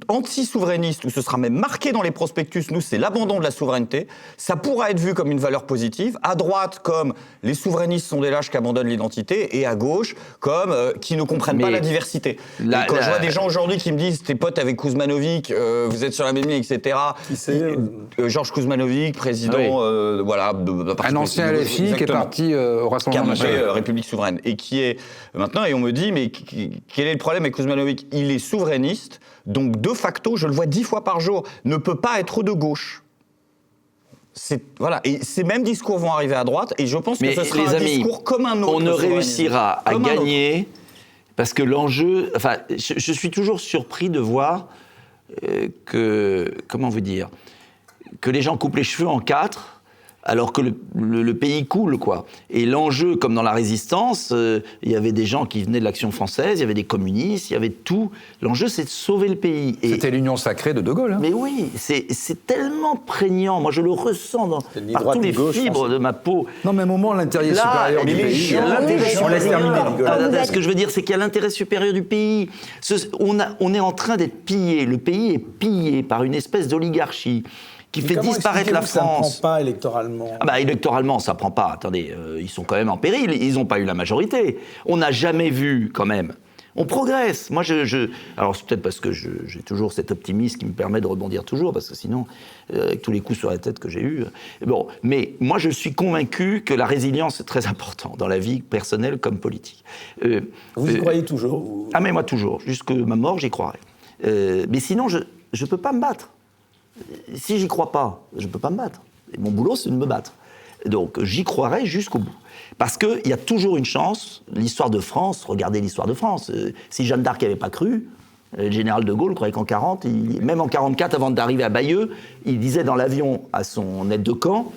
anti-souverainiste, où ce sera même marqué dans les prospectus, nous, c'est l'abandon de la souveraineté. Ça pourra être vu comme une valeur positive. À droite, comme les souverainistes sont des lâches qui abandonnent l'identité, et à gauche, comme qui ne comprennent pas la diversité. Et quand je vois des gens aujourd'hui qui me disent t'es potes avec Kuzmanovic, vous êtes sur la même ligne, etc. Qui c'est Georges Kuzmanovic, président, voilà, un ancien LFI qui est parti au Rassemblement national. République souveraine, et qui est maintenant, et on me dit mais quel est le problème avec Kuzmanovic? Il est souverainiste, donc donc de facto, je le vois 10 fois par jour, ne peut pas être de gauche. Voilà. Et ces mêmes discours vont arriver à droite, et je pense que ce sera un discours comme un autre. On ne réussira à gagner, parce que l'enjeu... Enfin, je suis toujours surpris de voir que... Comment vous dire ? Que les gens coupent les cheveux en 4, alors que le pays coule, quoi. Et l'enjeu, comme dans la Résistance, il y avait des gens qui venaient de l'Action française, il y avait des communistes, il y avait tout. L'enjeu, c'est de sauver le pays. C'était l'union sacrée de De Gaulle. Hein. Mais oui, c'est tellement prégnant. Moi, je le ressens par tous les fibres de ma peau. Non, mais à un moment, l'intérêt supérieur du pays... On laisse terminer, Ce que je veux dire, c'est qu'il y a l'intérêt supérieur du pays. On est en train d'être pillé. Le pays est pillé par une espèce d'oligarchie qui fait disparaître la France. Ça ne prend pas électoralement. Ah bah, électoralement, ça ne prend pas. Attendez, ils sont quand même en péril. Ils n'ont pas eu la majorité. On n'a jamais vu, quand même. On progresse. Moi, alors, c'est peut-être parce que j'ai toujours cet optimisme qui me permet de rebondir toujours, parce que sinon, avec tous les coups sur la tête que j'ai eus... Bon, mais moi, je suis convaincu que la résilience est très importante dans la vie personnelle comme politique. Vous y croyez toujours Ah, mais moi, toujours. Jusqu'à ma mort, j'y croirai. Mais sinon, je ne peux pas me battre. Si j'y crois pas, je ne peux pas me battre. Et mon boulot, c'est de me battre. Donc, j'y croirai jusqu'au bout. Parce qu'il y a toujours une chance. L'histoire de France, regardez l'histoire de France. Si Jeanne d'Arc n'avait pas cru, le général de Gaulle croyait qu'en 40, même en 44, avant d'arriver à Bayeux, il disait dans l'avion à son aide de camp,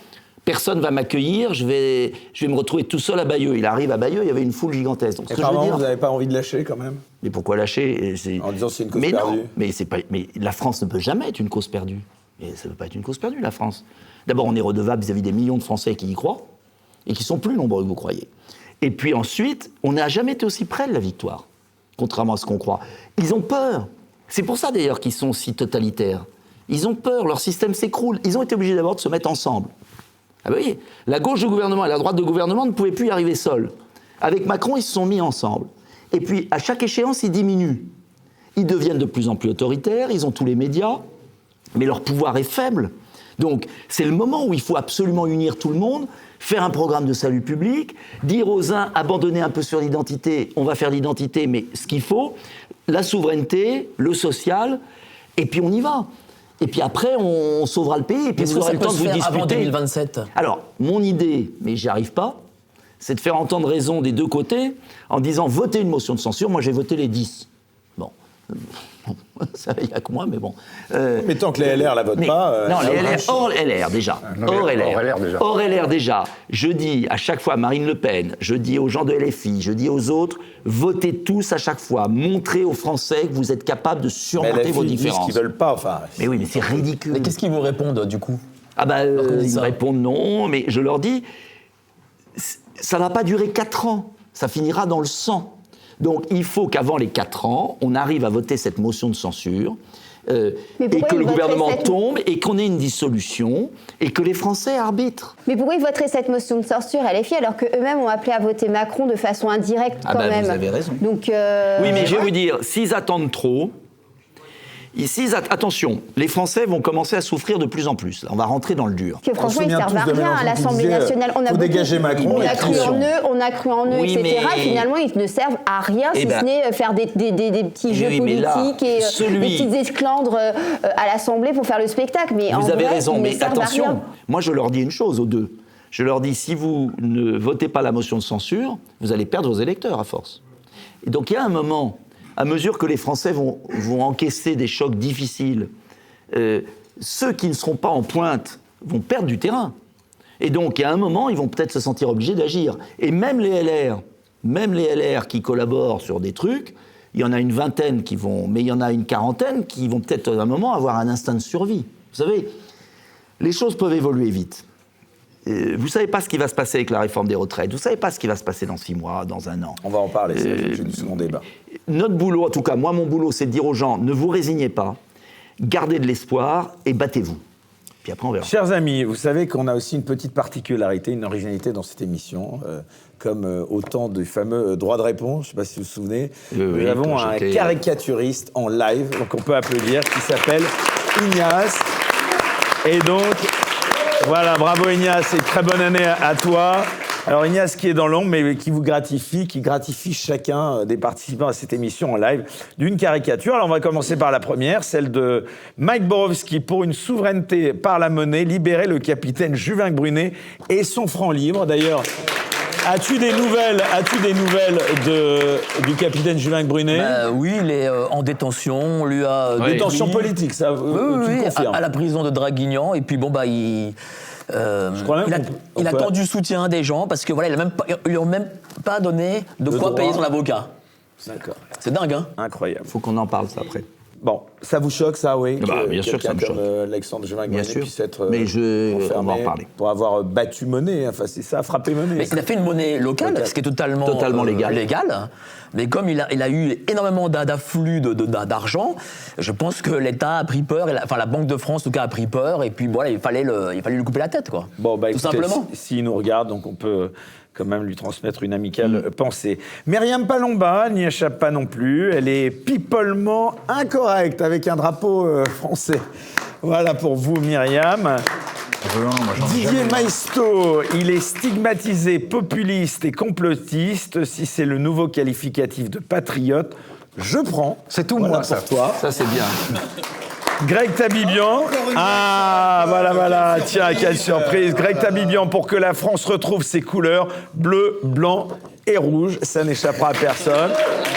personne ne va m'accueillir, je vais me retrouver tout seul à Bayeux. Il arrive à Bayeux, il y avait une foule gigantesque. Donc, et apparemment, vous n'avez pas envie de lâcher quand même? Mais pourquoi lâcher? En disant c'est une cause perdue. Non, mais la France ne peut jamais être une cause perdue. Et ça ne peut pas être une cause perdue, la France. D'abord, on est redevable vis-à-vis des millions de Français qui y croient, et qui sont plus nombreux que vous croyez. Et puis ensuite, on n'a jamais été aussi près de la victoire, contrairement à ce qu'on croit. Ils ont peur. C'est pour ça, d'ailleurs, qu'ils sont si totalitaires. Ils ont peur, leur système s'écroule. Ils ont été obligés d'abord de se mettre ensemble. Ah ben oui, la gauche du gouvernement et la droite du gouvernement ne pouvaient plus y arriver seuls. Avec Macron, ils se sont mis ensemble. Et puis, à chaque échéance, ils diminuent. Ils deviennent de plus en plus autoritaires, ils ont tous les médias, mais leur pouvoir est faible. Donc, c'est le moment où il faut absolument unir tout le monde, faire un programme de salut public, dire aux uns, abandonner un peu sur l'identité, on va faire l'identité, mais ce qu'il faut, la souveraineté, le social, et puis on y va. Et puis après, on sauvera le pays, et puis vous aurez le temps de vous disputer. Avant 2027 ? Alors, mon idée, mais j'y arrive pas, c'est de faire entendre raison des deux côtés, en disant, votez une motion de censure, moi j'ai voté les 10. Bon... Ça, il n'y a que moi, mais bon. Mais tant que les LR la votent pas... non, les LR, hors LR déjà. Hors LR déjà. Je dis à chaque fois à Marine Le Pen, je dis aux gens de LFI, je dis aux autres, votez tous à chaque fois. Montrez aux Français que vous êtes capables de surmonter vos différences. Disent qu'ils veulent pas, enfin... Mais oui, mais c'est ridicule. Mais qu'est-ce qu'ils vous répondent, du coup ? Ah bah, ils me répondent non, mais je leur dis, ça va pas durer 4 ans. Ça finira dans le sang. Donc, il faut qu'avant les 4 ans, on arrive à voter cette motion de censure et que le gouvernement tombe et qu'on ait une dissolution et que les Français arbitrent. Mais pourquoi ils voteraient cette motion de censure LFI alors qu'eux-mêmes ont appelé à voter Macron de façon indirecte quand même ? Vous avez raison. Donc, oui, mais je vais vous dire, s'ils attendent trop... Attention, les Français vont commencer à souffrir de plus en plus. On va rentrer dans le dur. Que franchement, ils ne servent à rien à l'Assemblée nationale. On a dégager Macron. On a cru en eux, etc. Mais... Et finalement, ils ne servent à rien, si ce n'est faire des petits jeux politiques et des petites esclandres à l'Assemblée pour faire le spectacle. Mais vous avez raison, mais attention. Moi, je leur dis une chose aux deux. Je leur dis, si vous ne votez pas la motion de censure, vous allez perdre vos électeurs à force. Et donc, il y a un moment... À mesure que les Français vont encaisser des chocs difficiles, ceux qui ne seront pas en pointe vont perdre du terrain. Et donc, il y a un moment, ils vont peut-être se sentir obligés d'agir. Et même les LR qui collaborent sur des trucs, il y en a une vingtaine qui vont... Mais il y en a une quarantaine qui vont peut-être, à un moment, avoir un instinct de survie. Vous savez, les choses peuvent évoluer vite. Vous ne savez pas ce qui va se passer avec la réforme des retraites. Vous ne savez pas ce qui va se passer dans 6 mois, dans 1 an. On va en parler, c'est du second débat. Notre boulot, en tout cas, moi, mon boulot, c'est de dire aux gens, ne vous résignez pas, gardez de l'espoir et battez-vous. Puis après, on verra. Chers amis, vous savez qu'on a aussi une petite particularité, une originalité dans cette émission, comme au temps du fameux droit de réponse, je ne sais pas si vous vous souvenez. Nous avons un caricaturiste en live, donc on peut applaudir, qui s'appelle Ignace. Et donc... Voilà, bravo Ignace, et très bonne année à toi. Alors Ignace qui est dans l'ombre, mais qui gratifie chacun des participants à cette émission en live d'une caricature. Alors on va commencer par la première, celle de Mike Borowski pour une souveraineté par la monnaie, libérer le capitaine Juvin Brunet et son franc libre. D'ailleurs, as-tu des nouvelles du capitaine Juvin Brunet? Oui, il est en détention. On lui a détention politique, ça. Tu oui, confirmes. à la prison de Draguignan. Et puis bon il attend du soutien des gens parce que voilà, ils lui ont même pas donné de quoi payer son avocat. D'accord. C'est dingue, hein? Incroyable. Faut qu'on en parle ça après. Bon, ça vous choque, ça, oui? Bien sûr que ça me choque. Alexandre Juvin Bien Brunet sûr. puisse être Mais on va en parler. pour avoir battu monnaie, enfin c'est ça, frappé monnaie. Mais il a fait une monnaie locale, ce qui est totalement légal. Mais comme il a eu énormément d'afflux d'argent, je pense que l'État a pris peur, la Banque de France en tout cas a pris peur, et puis voilà, il fallait lui couper la tête, quoi. Bon, tout simplement. S'il nous regarde, donc on peut quand même lui transmettre une amicale pensée. Myriam Palomba n'y échappe pas non plus. Elle est pipolement incorrecte avec un drapeau français. Voilà pour vous, Myriam. Didier Maisto, il est stigmatisé, populiste et complotiste. Si c'est le nouveau qualificatif de patriote, je prends. C'est tout voilà moi, ça. pour toi. Ça, c'est bien. Greg Tabibian. Ah, voilà. Tiens, quelle surprise. Greg Tabibian, pour que la France retrouve ses couleurs bleu, blanc et rouge. Ça n'échappera à personne.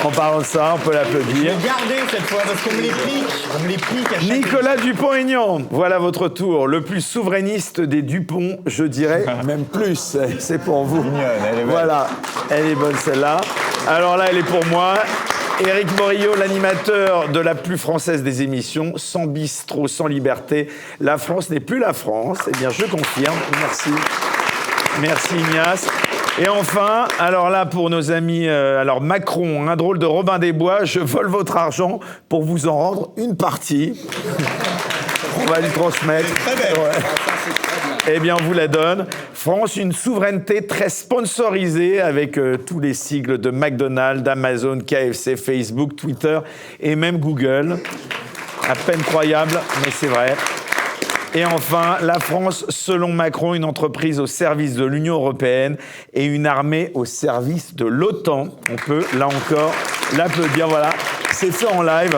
En parlant de ça, on peut l'applaudir. Gardez cette fois, parce qu'on me les pique à chaque... Nicolas Dupont-Aignan, voilà votre tour. Le plus souverainiste des Dupont, je dirais même plus. C'est pour vous. Elle est belle. Voilà, elle est bonne celle-là. Alors là, elle est pour moi. Éric Morillo, l'animateur de la plus française des émissions, sans bistrot, sans liberté. La France n'est plus la France. Eh bien, je confirme. Merci. Merci Ignace. Et enfin, alors là, pour nos amis, alors Macron, un drôle de Robin des Bois, je vole votre argent pour vous en rendre une partie. On va lui transmettre. Très belle. Ouais. Eh bien, on vous la donne. France, une souveraineté très sponsorisée avec tous les sigles de McDonald's, Amazon, KFC, Facebook, Twitter et même Google. À peine croyable, mais c'est vrai. Et enfin, la France, selon Macron, une entreprise au service de l'Union européenne et une armée au service de l'OTAN. On peut, là encore, l'applaudir. Voilà, c'est fait en live.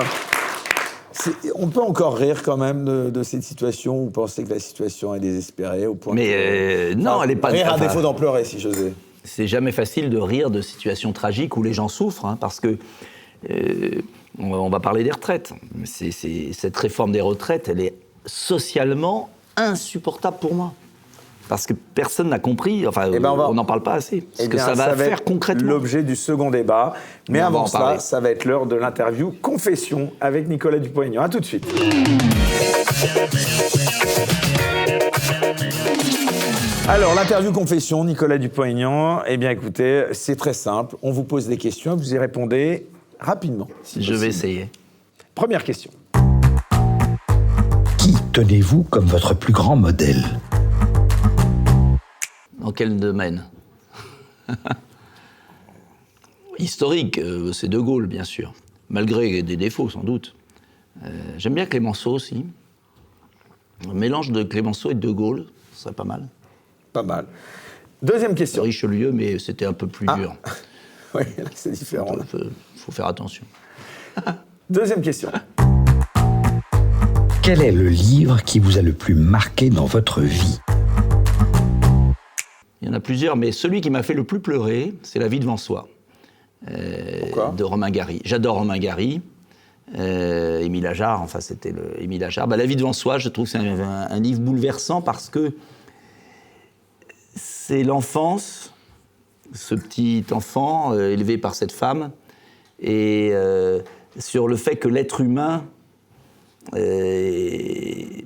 On peut encore rire quand même de cette situation ou penser que la situation est désespérée au point non, elle n'est pas... Rire à défaut d'en pleurer, si j'osais. C'est jamais facile de rire de situations tragiques où les gens souffrent, hein, parce que... on va parler des retraites. Cette réforme des retraites, elle est socialement insupportable pour moi. Parce que personne n'a compris, enfin, on n'en parle pas assez. Ce que ça va faire concrètement. L'objet du second débat. Mais avant ça, ça va être l'heure de l'interview Confession avec Nicolas Dupont-Aignan. A tout de suite. Alors, l'interview Confession, Nicolas Dupont-Aignan, eh bien écoutez, c'est très simple. On vous pose des questions, vous y répondez rapidement. Je vais essayer. Première question. Qui tenez-vous comme votre plus grand modèle ? Dans quel domaine? Historique, c'est De Gaulle, bien sûr. Malgré des défauts, sans doute. J'aime bien Clémenceau aussi. Un mélange de Clémenceau et de Gaulle, ce serait pas mal. Pas mal. Deuxième question. Richelieu, mais c'était un peu plus dur. Oui, c'est différent. Il faut faire attention. Deuxième question. Quel est le livre qui vous a le plus marqué dans votre vie ? Il y en a plusieurs, mais celui qui m'a fait le plus pleurer, c'est La vie devant soi, de Romain Gary. J'adore Romain Gary. Émile Ajar, enfin c'était Émile Ajar. La vie devant soi, je trouve que c'est un livre bouleversant parce que c'est l'enfance, ce petit enfant élevé par cette femme, et sur le fait que l'être humain est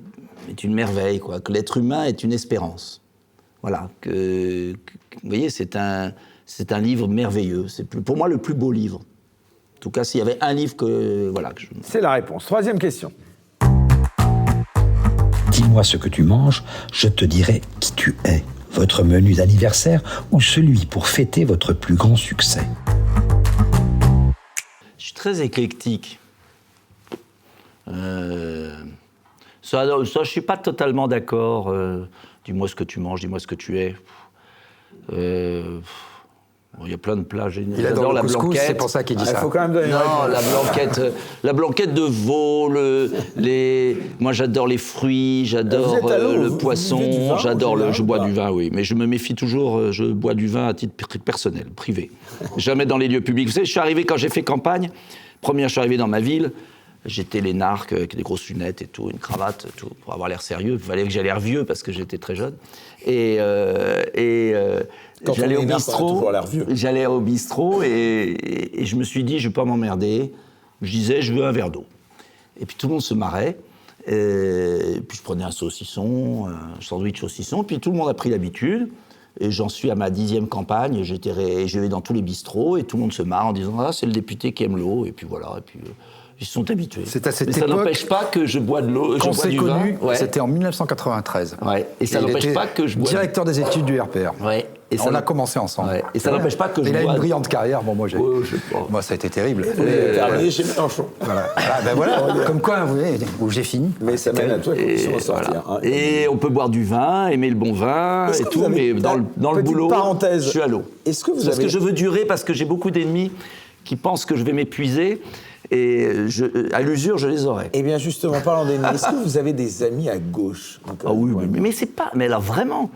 une merveille, quoi, que l'être humain est une espérance. Voilà, vous voyez, c'est un livre merveilleux. C'est pour moi le plus beau livre. En tout cas, s'il y avait un livre que C'est la réponse. Troisième question. Dis-moi ce que tu manges, je te dirai qui tu es. Votre menu d'anniversaire ou celui pour fêter votre plus grand succès. Je suis très éclectique. Ça, je suis pas totalement d'accord. Dis-moi ce que tu manges, dis-moi ce que tu es. Il y a plein de plats géniaux. Il adore la blanquette. C'est pour ça qu'il dit ça. Il faut quand même donner Non, la blanquette de veau, moi j'adore les fruits, j'adore le poisson, je bois du vin, oui. Mais je me méfie toujours, je bois du vin à titre personnel, privé. Jamais dans les lieux publics. Vous savez, je suis arrivé quand j'ai fait campagne, je suis arrivé dans ma ville, j'étais l'énarque avec des grosses lunettes et tout, une cravate, tout, pour avoir l'air sérieux. Il fallait que j'aie l'air vieux parce que j'étais très jeune. J'allais au bistrot et je me suis dit, je ne vais pas m'emmerder. Je disais, je veux un verre d'eau. Et puis tout le monde se marrait. Et puis je prenais un saucisson, un sandwich saucisson. Puis tout le monde a pris l'habitude. Et j'en suis à ma 10e campagne. Je vais dans tous les bistrots et tout le monde se marre en disant, ah, c'est le député qui aime l'eau. Et puis voilà. Et puis, ils se sont habitués. C'est à cette Mais époque. Ça n'empêche pas que je bois de l'eau. Quand c'est connu, ouais. c'était en 1993. Ouais. Et ça n'empêche pas que je bois. Directeur des études du RPR. Ouais. Et on a commencé ensemble. Ouais. Et ça n'empêche pas que je bois. Il a une brillante carrière. Bon, moi, ça a été terrible. Terminé chez Mélenchon. Voilà. Comme quoi, vous voyez, où j'ai fini. Mais ça mène à toi qu'il faut ressortir. Voilà. Et on peut boire du vin, aimer le bon vin et tout, mais dans le boulot, je suis à l'eau. Parce que je veux durer, parce que j'ai beaucoup d'ennemis qui pensent que je vais m'épuiser. Et à l'usure, je les aurai. Eh bien, justement, parlant d'ennemis, est-ce que vous avez des amis à gauche? Ah oui, mais c'est pas... Mais alors, vraiment...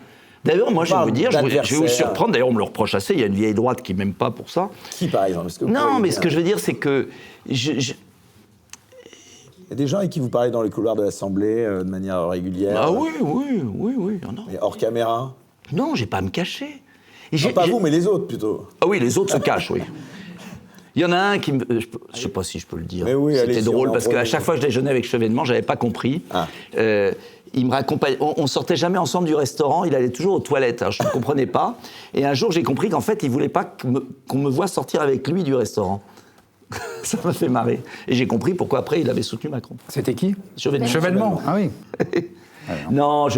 D'ailleurs, moi, je vais vous dire, je vais vous surprendre. D'ailleurs, on me le reproche assez. Il y a une vieille droite qui m'aime pas pour ça. Qui, par exemple? Non, mais ce que je veux dire, c'est que... Il y a des gens avec qui vous parlez dans les couloirs de l'Assemblée de manière régulière? Ah oui. Non. Et hors caméra? Non, j'ai pas à me cacher. Pas vous, mais les autres, plutôt. Ah oui, les autres se cachent, oui. Il y en a un qui me... Je sais pas si je peux le dire. Oui, c'était drôle, parce qu'à chaque fois que je déjeunais avec Chevènement, j'avais pas compris. Il me raccompagnait. On sortait jamais ensemble du restaurant, il allait toujours aux toilettes. Alors je ne comprenais pas. Et un jour, j'ai compris qu'en fait, il voulait pas qu'on me voie sortir avec lui du restaurant. Ça m'a fait marrer. Et j'ai compris pourquoi après, il avait soutenu Macron. C'était qui? Chevènement. Ah oui. Non,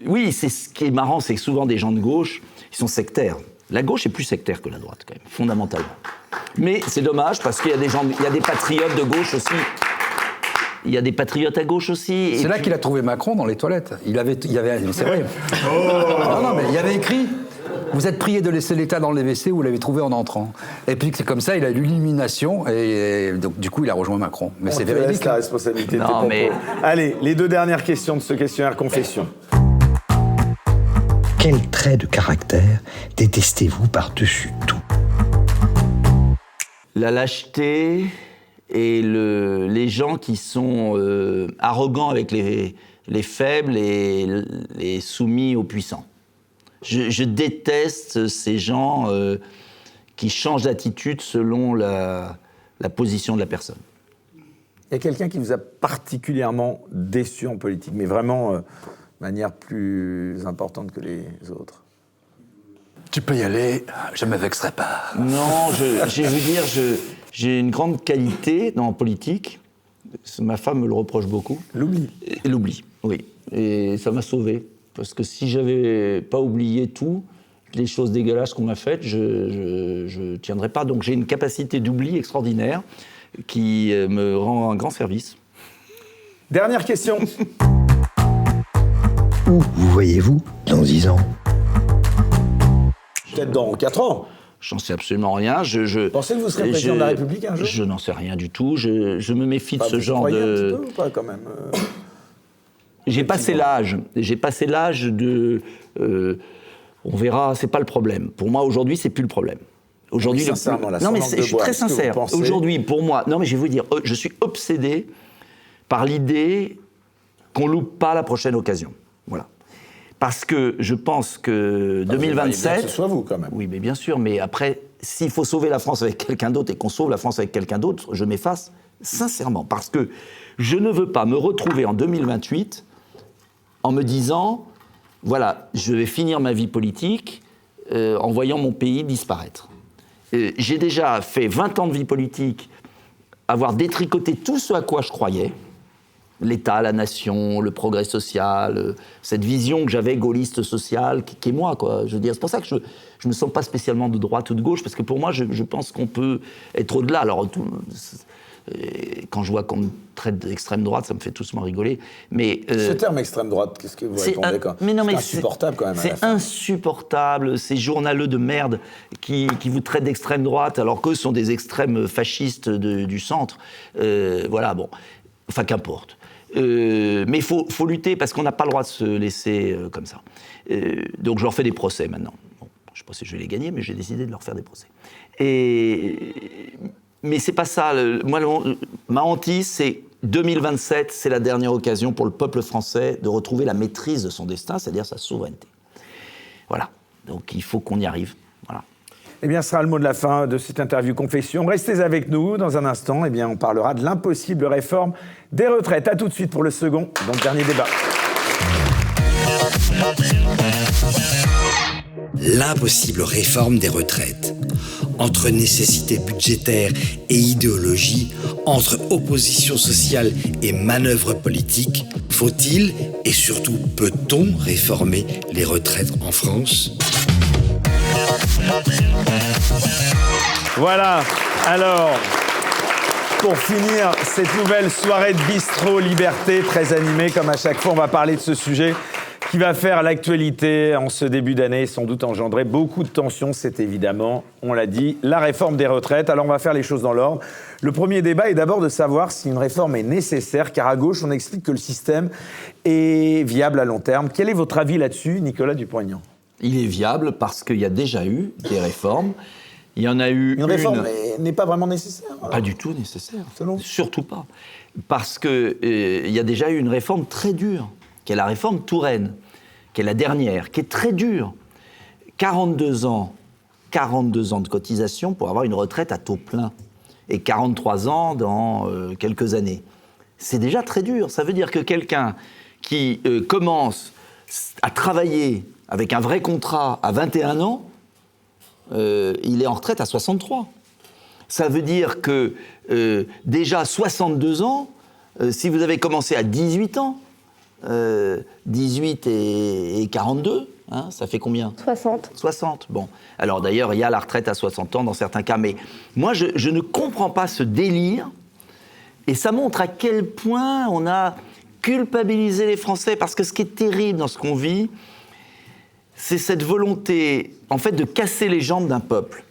oui, c'est ce qui est marrant, c'est que souvent des gens de gauche, ils sont sectaires. La gauche est plus sectaire que la droite, quand même, fondamentalement. Mais c'est dommage, parce qu'il y a des patriotes de gauche aussi. Il y a des patriotes à gauche aussi. C'est là qu'il a trouvé Macron dans les toilettes. C'est vrai. Non, mais il y avait écrit « Vous êtes prié de laisser l'État dans les WC, vous l'avez trouvé en entrant ». Et puis c'est comme ça, il a eu l'illumination, et donc du coup, il a rejoint Macron. Mais c'est véridique. La responsabilité de tes propos. Allez, les 2 dernières questions de ce questionnaire confession. Quel trait de caractère détestez-vous par-dessus tout? La lâcheté et les gens qui sont arrogants avec les faibles et les soumis aux puissants. Je déteste ces gens qui changent d'attitude selon la position de la personne. Il y a quelqu'un qui vous a particulièrement déçu en politique, mais vraiment... de manière plus importante que les autres? Tu peux y aller, je ne me vexerai pas. Non, je veux dire, j'ai une grande qualité en politique. Ma femme me le reproche beaucoup. L'oubli. L'oubli, oui. Et ça m'a sauvé. Parce que si j'avais pas oublié tout, les choses dégueulasses qu'on m'a faites, je tiendrais pas. Donc j'ai une capacité d'oubli extraordinaire qui me rend un grand service. Dernière question. Où vous voyez-vous dans 10 ans? Peut-être dans 4 ans. J'en sais absolument rien. Pensez que vous serez président de la République un jour? Je n'en sais rien du tout. Je me méfie de ce genre de... un petit peu ou pas, quand même J'ai passé l'âge. J'ai passé l'âge de... on verra, c'est pas le problème. Pour moi, aujourd'hui, c'est plus le problème. Aujourd'hui, sincèrement, non, mais je suis très sincère. Aujourd'hui, pour moi... Non, mais je vais vous dire, je suis obsédé par l'idée qu'on loupe pas la prochaine occasion. Voilà. Parce que je pense que 2027... Que ce soit vous, quand même. Oui, mais bien sûr. Mais après, s'il faut sauver la France avec quelqu'un d'autre et qu'on sauve la France avec quelqu'un d'autre, je m'efface sincèrement. Parce que je ne veux pas me retrouver en 2028 en me disant, voilà, je vais finir ma vie politique en voyant mon pays disparaître. J'ai déjà fait 20 ans de vie politique, avoir détricoté tout ce à quoi je croyais, l'État, la nation, le progrès social, cette vision que j'avais gaulliste sociale, qui est moi, quoi. Je veux dire, c'est pour ça que je ne me sens pas spécialement de droite ou de gauche, parce que pour moi, je pense qu'on peut être au-delà. Alors, Quand je vois qu'on me traite d'extrême droite, ça me fait doucement rigoler. Mais, ce terme extrême droite, qu'est-ce que vous répondez quand mais non, mais c'est insupportable quand même. C'est insupportable, ces journaleux de merde qui vous traitent d'extrême droite alors qu'eux sont des extrêmes fascistes du centre. Voilà, bon, enfin qu'importe. Mais il faut lutter parce qu'on n'a pas le droit de se laisser comme ça. Donc je leur fais des procès maintenant. Bon, je ne sais pas si je vais les gagner, mais j'ai décidé de leur faire des procès. Mais c'est pas ça. Moi, ma hantise, c'est 2027, c'est la dernière occasion pour le peuple français de retrouver la maîtrise de son destin, c'est-à-dire sa souveraineté. Voilà. Donc il faut qu'on y arrive. Voilà. Eh bien, ce sera le mot de la fin de cette interview Confession. Restez avec nous. Dans un instant, eh bien, on parlera de l'impossible réforme des retraites. À tout de suite pour le second, donc dernier débat. L'impossible réforme des retraites. Entre nécessité budgétaire et idéologie, entre opposition sociale et manœuvre politique, faut-il et surtout peut-on réformer les retraites en France ? Voilà, alors, pour finir cette nouvelle soirée de bistrot liberté, très animée, comme à chaque fois, on va parler de ce sujet qui va faire l'actualité en ce début d'année, sans doute engendrer beaucoup de tensions. C'est évidemment, on l'a dit, la réforme des retraites. Alors on va faire les choses dans l'ordre. Le premier débat est d'abord de savoir si une réforme est nécessaire, car à gauche, on explique que le système est viable à long terme. Quel est votre avis là-dessus, Nicolas Dupont-Aignan ? Il est viable parce qu'il y a déjà eu des réformes. Il y en a eu une réforme n'est pas vraiment nécessaire. Pas du tout nécessaire. Selon. Surtout pas. Parce qu'il y a déjà eu une réforme très dure, qui est la réforme Touraine, qui est la dernière, qui est très dure. 42 ans de cotisation pour avoir une retraite à taux plein. Et 43 ans dans quelques années. C'est déjà très dur. Ça veut dire que quelqu'un qui commence à travailler avec un vrai contrat à 21 ans, il est en retraite à 63. Ça veut dire que déjà 62 ans, si vous avez commencé à 18 ans, 18 et 42, hein, ça fait combien ? 60, bon. Alors d'ailleurs, il y a la retraite à 60 ans dans certains cas, mais moi je ne comprends pas ce délire, et ça montre à quel point on a culpabilisé les Français, parce que ce qui est terrible dans ce qu'on vit, c'est cette volonté, en fait, de casser les jambes d'un peuple.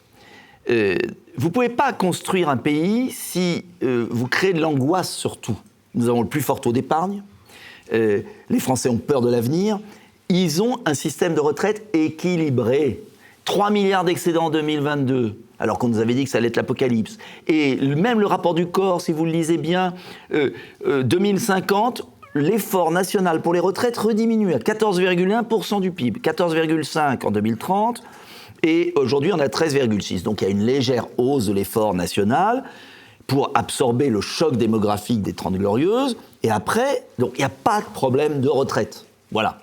Vous ne pouvez pas construire un pays si vous créez de l'angoisse sur tout. Nous avons le plus fort taux d'épargne, les Français ont peur de l'avenir, ils ont un système de retraite équilibré. 3 milliards d'excédents en 2022, alors qu'on nous avait dit que ça allait être l'apocalypse. Et même le rapport du COR, si vous le lisez bien, 2050... l'effort national pour les retraites rediminue à 14,1% du PIB, 14,5% en 2030, et aujourd'hui on a 13,6%. Donc il y a une légère hausse de l'effort national pour absorber le choc démographique des 30 Glorieuses, et après, donc il n'y a pas de problème de retraite. Voilà.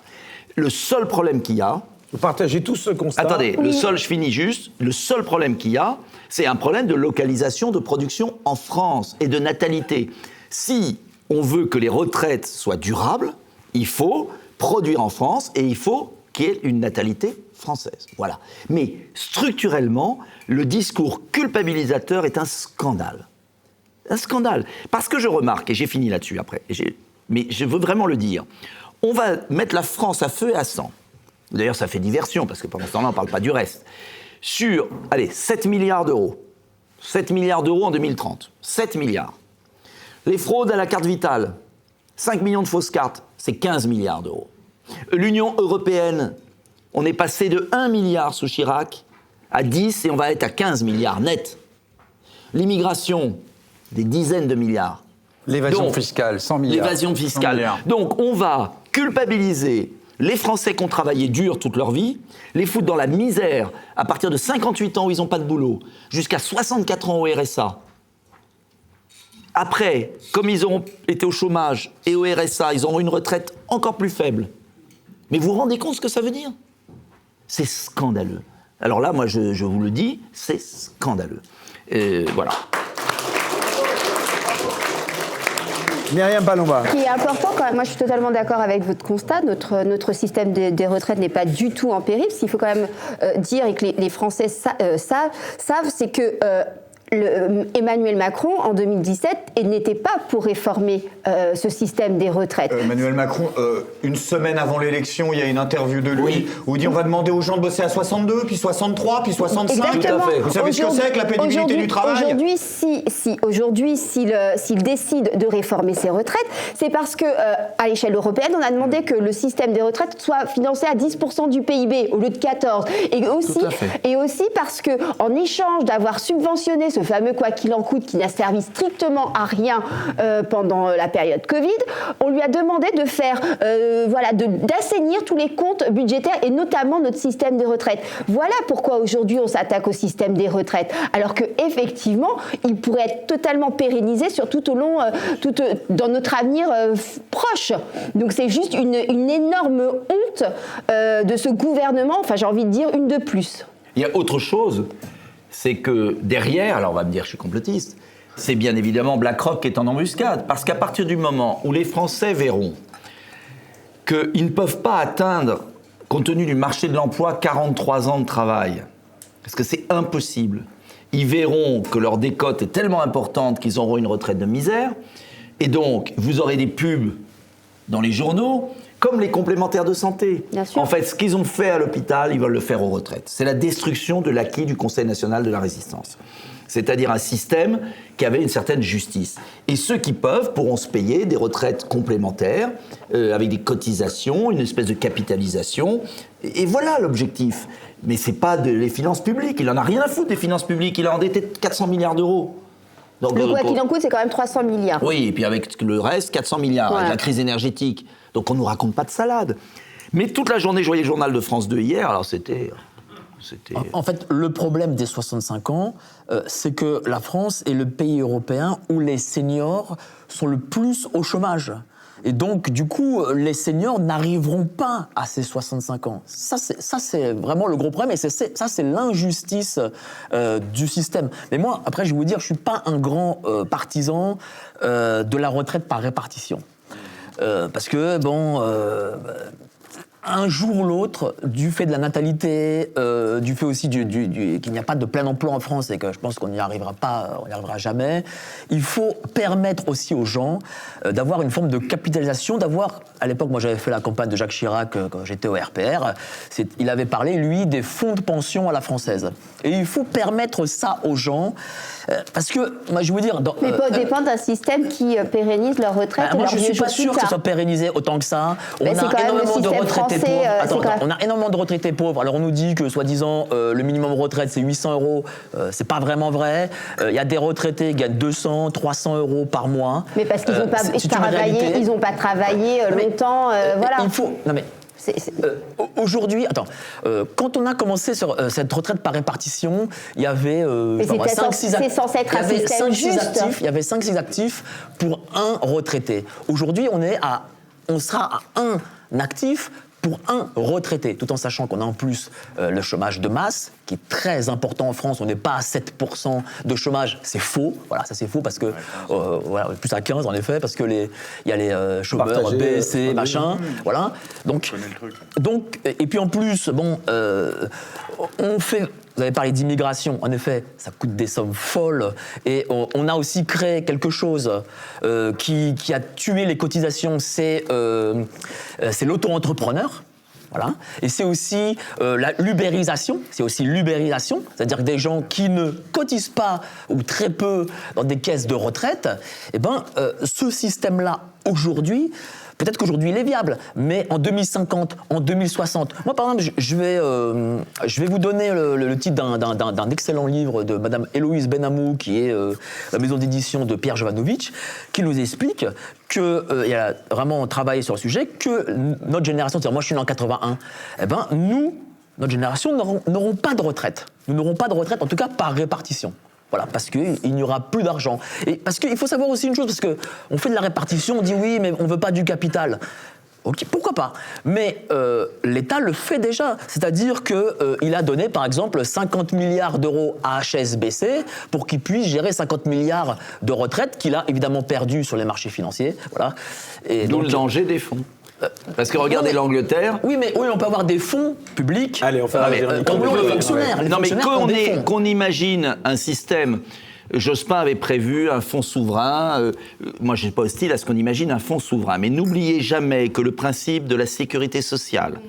Le seul problème qu'il y a... Vous partagez tous ce constat ? Attendez, je finis juste. Le seul problème qu'il y a, c'est un problème de localisation de production en France et de natalité. Si on veut que les retraites soient durables, il faut produire en France et il faut qu'il y ait une natalité française. Voilà. Mais structurellement, le discours culpabilisateur est un scandale. Un scandale. Parce que je remarque, et j'ai fini là-dessus après, mais je veux vraiment le dire, on va mettre la France à feu et à sang. D'ailleurs, ça fait diversion, parce que pendant ce temps-là, on ne parle pas du reste. Sur, 7 milliards d'euros. 7 milliards d'euros en 2030. 7 milliards. Les fraudes à la carte vitale, 5 millions de fausses cartes, c'est 15 milliards d'euros. L'Union européenne, on est passé de 1 milliard sous Chirac à 10 et on va être à 15 milliards net. L'immigration, des dizaines de milliards. L'évasion fiscale, 100 milliards. L'évasion fiscale. Donc on va culpabiliser les Français qui ont travaillé dur toute leur vie, les foutre dans la misère à partir de 58 ans où ils n'ont pas de boulot, jusqu'à 64 ans au RSA. Après, comme ils auront été au chômage et au RSA, ils auront une retraite encore plus faible. Mais vous vous rendez compte ce que ça veut dire ? C'est scandaleux. Alors là, moi, je vous le dis, c'est scandaleux. Voilà. Myriam Palomba. Ce qui est important, quand même, moi je suis totalement d'accord avec votre constat, notre système des retraites n'est pas du tout en péril. Ce qu'il faut quand même dire et que les Français savent, c'est que Emmanuel Macron, en 2017, n'était pas pour réformer ce système des retraites. Emmanuel Macron, une semaine avant l'élection, il y a une interview de lui où il dit on va demander aux gens de bosser à 62, puis 63, puis 65. Exactement. Vous savez ce que c'est que la pénibilité du travail ? Aujourd'hui, s'il décide de réformer ses retraites, c'est parce que à l'échelle européenne, on a demandé que le système des retraites soit financé à 10% du PIB au lieu de 14%. Et aussi parce que en échange d'avoir subventionné ce fameux quoi qu'il en coûte qui n'a servi strictement à rien pendant la période Covid, on lui a demandé de faire, d'assainir tous les comptes budgétaires et notamment notre système des retraites. Voilà pourquoi aujourd'hui on s'attaque au système des retraites, alors que effectivement il pourrait être totalement pérennisé sur tout au long, dans notre avenir proche. Donc c'est juste une énorme honte de ce gouvernement. Enfin, j'ai envie de dire une de plus. Il y a autre chose. C'est que derrière, alors on va me dire je suis complotiste, c'est bien évidemment BlackRock qui est en embuscade. Parce qu'à partir du moment où les Français verront qu'ils ne peuvent pas atteindre, compte tenu du marché de l'emploi, 43 ans de travail, parce que c'est impossible, ils verront que leur décote est tellement importante qu'ils auront une retraite de misère, et donc vous aurez des pubs dans les journaux, comme les complémentaires de santé. En fait, ce qu'ils ont fait à l'hôpital, ils veulent le faire aux retraites. C'est la destruction de l'acquis du Conseil national de la résistance. C'est-à-dire un système qui avait une certaine justice. Et ceux qui peuvent pourront se payer des retraites complémentaires, avec des cotisations, une espèce de capitalisation. Et voilà l'objectif. Mais c'est pas les finances publiques. Il en a rien à foutre des finances publiques. Il a endetté 400 milliards d'euros. Donc, le quoi qu'il en coûte, c'est quand même 300 milliards. Oui, et puis avec le reste, 400 milliards, avec la crise énergétique. Donc on ne nous raconte pas de salade. Mais toute la journée, je voyais le journal de France 2 hier, alors c'était... En fait, le problème des 65 ans, c'est que la France est le pays européen où les seniors sont le plus au chômage. Et donc, du coup, les seniors n'arriveront pas à ces 65 ans. Ça, c'est vraiment le gros problème, et ça, c'est l'injustice du système. Mais moi, après, je vais vous dire, je ne suis pas un grand partisan de la retraite par répartition. Parce que, un jour ou l'autre, du fait de la natalité, du fait aussi qu'il n'y a pas de plein emploi en France et que je pense qu'on n'y arrivera pas, on n'y arrivera jamais, il faut permettre aussi aux gens d'avoir une forme de capitalisation, d'avoir, à l'époque, moi j'avais fait la campagne de Jacques Chirac quand j'étais au RPR, il avait parlé, lui, des fonds de pension à la française. Et il faut permettre ça aux gens, parce que, moi je veux dire... Mais pas au dépend d'un système qui pérennise leur retraite et moi leur je ne suis pas sûr que ça soit pérennisé autant que ça. On a énormément de retraités pauvres. On a énormément de retraités pauvres. Alors on nous dit que, soi-disant, le minimum retraite c'est 800 €. C'est pas vraiment vrai. Il y a des retraités qui gagnent 200, 300 € par mois. Mais parce qu'ils n'ont pas travaillé longtemps. Voilà. Il faut... Non mais... aujourd'hui, quand on a commencé sur cette retraite par répartition, il y avait 5-6 actifs pour un retraité. Aujourd'hui, on sera à un actif pour un retraité, tout en sachant qu'on a en plus le chômage de masse, qui est très important en France. On n'est pas à 7% de chômage, c'est faux. Voilà, ça c'est faux parce que, plus à 15 en effet, parce que il y a les chômeurs BSC, machin, voilà. Donc, et puis en plus, on fait... Vous avez parlé d'immigration, en effet, ça coûte des sommes folles. Et on a aussi créé quelque chose qui a tué les cotisations, c'est l'auto-entrepreneur. Voilà. Et c'est aussi l'ubérisation, c'est-à-dire que des gens qui ne cotisent pas ou très peu dans des caisses de retraite, ce système-là, aujourd'hui, peut-être qu'aujourd'hui il est viable, mais en 2050, en 2060, moi par exemple, je vais vous donner le titre d'un excellent livre de Madame Héloïse Benamou, qui est la maison d'édition de Pierre Jovanovic, qui nous explique qu'il a vraiment travaillé sur le sujet, que notre génération, c'est-à-dire moi je suis né en 81, nous, notre génération, n'aurons pas de retraite. Nous n'aurons pas de retraite, en tout cas par répartition. Voilà, parce qu'il n'y aura plus d'argent. Et parce qu'il faut savoir aussi une chose, parce qu'on fait de la répartition, on dit oui, mais on ne veut pas du capital. Ok, pourquoi pas ? Mais l'État le fait déjà. C'est-à-dire qu'il a donné, par exemple, 50 milliards d'euros à HSBC pour qu'il puisse gérer 50 milliards de retraites qu'il a évidemment perdu sur les marchés financiers. Voilà. D'où le danger des fonds. Parce que regardez l'Angleterre. Oui, mais on peut avoir des fonds publics. Allez, on fait comme les fonctionnaires. Non, mais qu'on imagine un système Jospin avait prévu un fonds souverain. Moi, je n'ai pas hostile à ce qu'on imagine un fonds souverain. Mais n'oubliez jamais que le principe de la sécurité sociale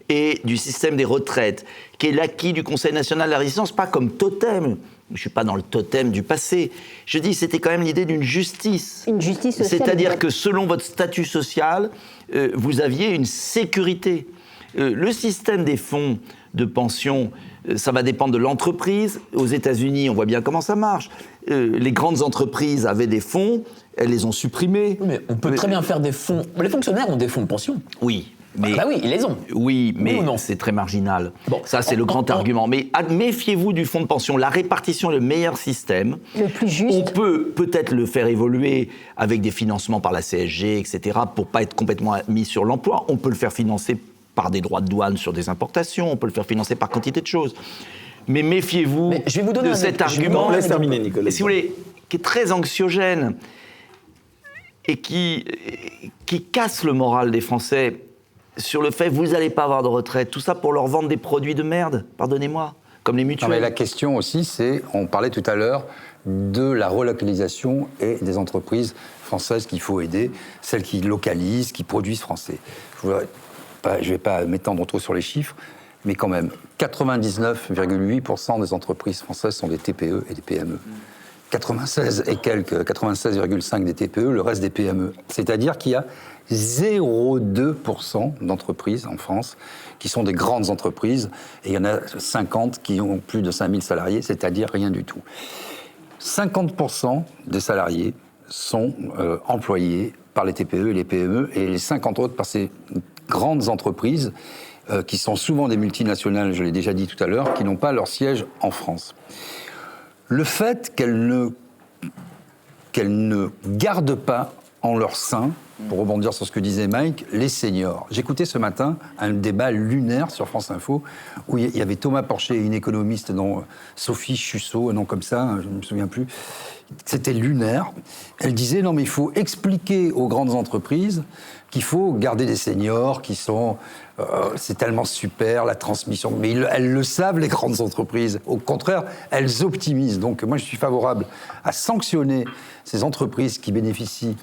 et du système des retraites, qui est l'acquis du Conseil national de la résistance, pas comme totem. Je ne suis pas dans le totem du passé. Je dis, c'était quand même l'idée d'une justice. Une justice sociale. C'est-à-dire que selon votre statut social, vous aviez une sécurité. Le système des fonds de pension, ça va dépendre de l'entreprise. Aux États-Unis, on voit bien comment ça marche. Les grandes entreprises avaient des fonds, elles les ont supprimés. Mais on peut très bien faire des fonds. Les fonctionnaires ont des fonds de pension. Oui. Mais, bah oui, ils les ont. Oui, mais oui c'est très marginal. Bon, ça, c'est le grand argument. Mais méfiez-vous du fonds de pension. La répartition est le meilleur système. Le plus juste. On peut peut-être le faire évoluer avec des financements par la CSG, etc., pour pas être complètement mis sur l'emploi. On peut le faire financer par des droits de douane sur des importations. On peut le faire financer par quantité de choses. Mais méfiez-vous de cet argument. On laisse terminer, Nicolas. Si vous voulez, qui est très anxiogène et qui casse le moral des Français sur le fait vous n'allez pas avoir de retraite, tout ça pour leur vendre des produits de merde, pardonnez-moi, comme les mutuelles. Non, mais la question aussi, c'est, on parlait tout à l'heure de la relocalisation et des entreprises françaises qu'il faut aider, celles qui localisent, qui produisent français. Je ne vais pas m'étendre trop sur les chiffres, mais quand même, 99,8% des entreprises françaises sont des TPE et des PME. 96,5% des TPE, le reste des PME. C'est-à-dire qu'il y a 0,2% d'entreprises en France qui sont des grandes entreprises, et il y en a 50 qui ont plus de 5000 salariés, c'est-à-dire rien du tout. 50% des salariés sont employés par les TPE et les PME, et les 50 autres par ces grandes entreprises qui sont souvent des multinationales, je l'ai déjà dit tout à l'heure, qui n'ont pas leur siège en France. Le fait qu'elles ne gardent pas en leur sein, pour rebondir sur ce que disait Mike, les seniors. J'écoutais ce matin un débat lunaire sur France Info où il y avait Thomas Porcher, une économiste, dont Sophie Chussot, un nom comme ça, je ne me souviens plus. C'était lunaire. Elle disait non mais il faut expliquer aux grandes entreprises qu'il faut garder des seniors qui sont... c'est tellement super, la transmission. Mais elles le savent, les grandes entreprises. Au contraire, elles optimisent. Donc moi, je suis favorable à sanctionner ces entreprises qui bénéficient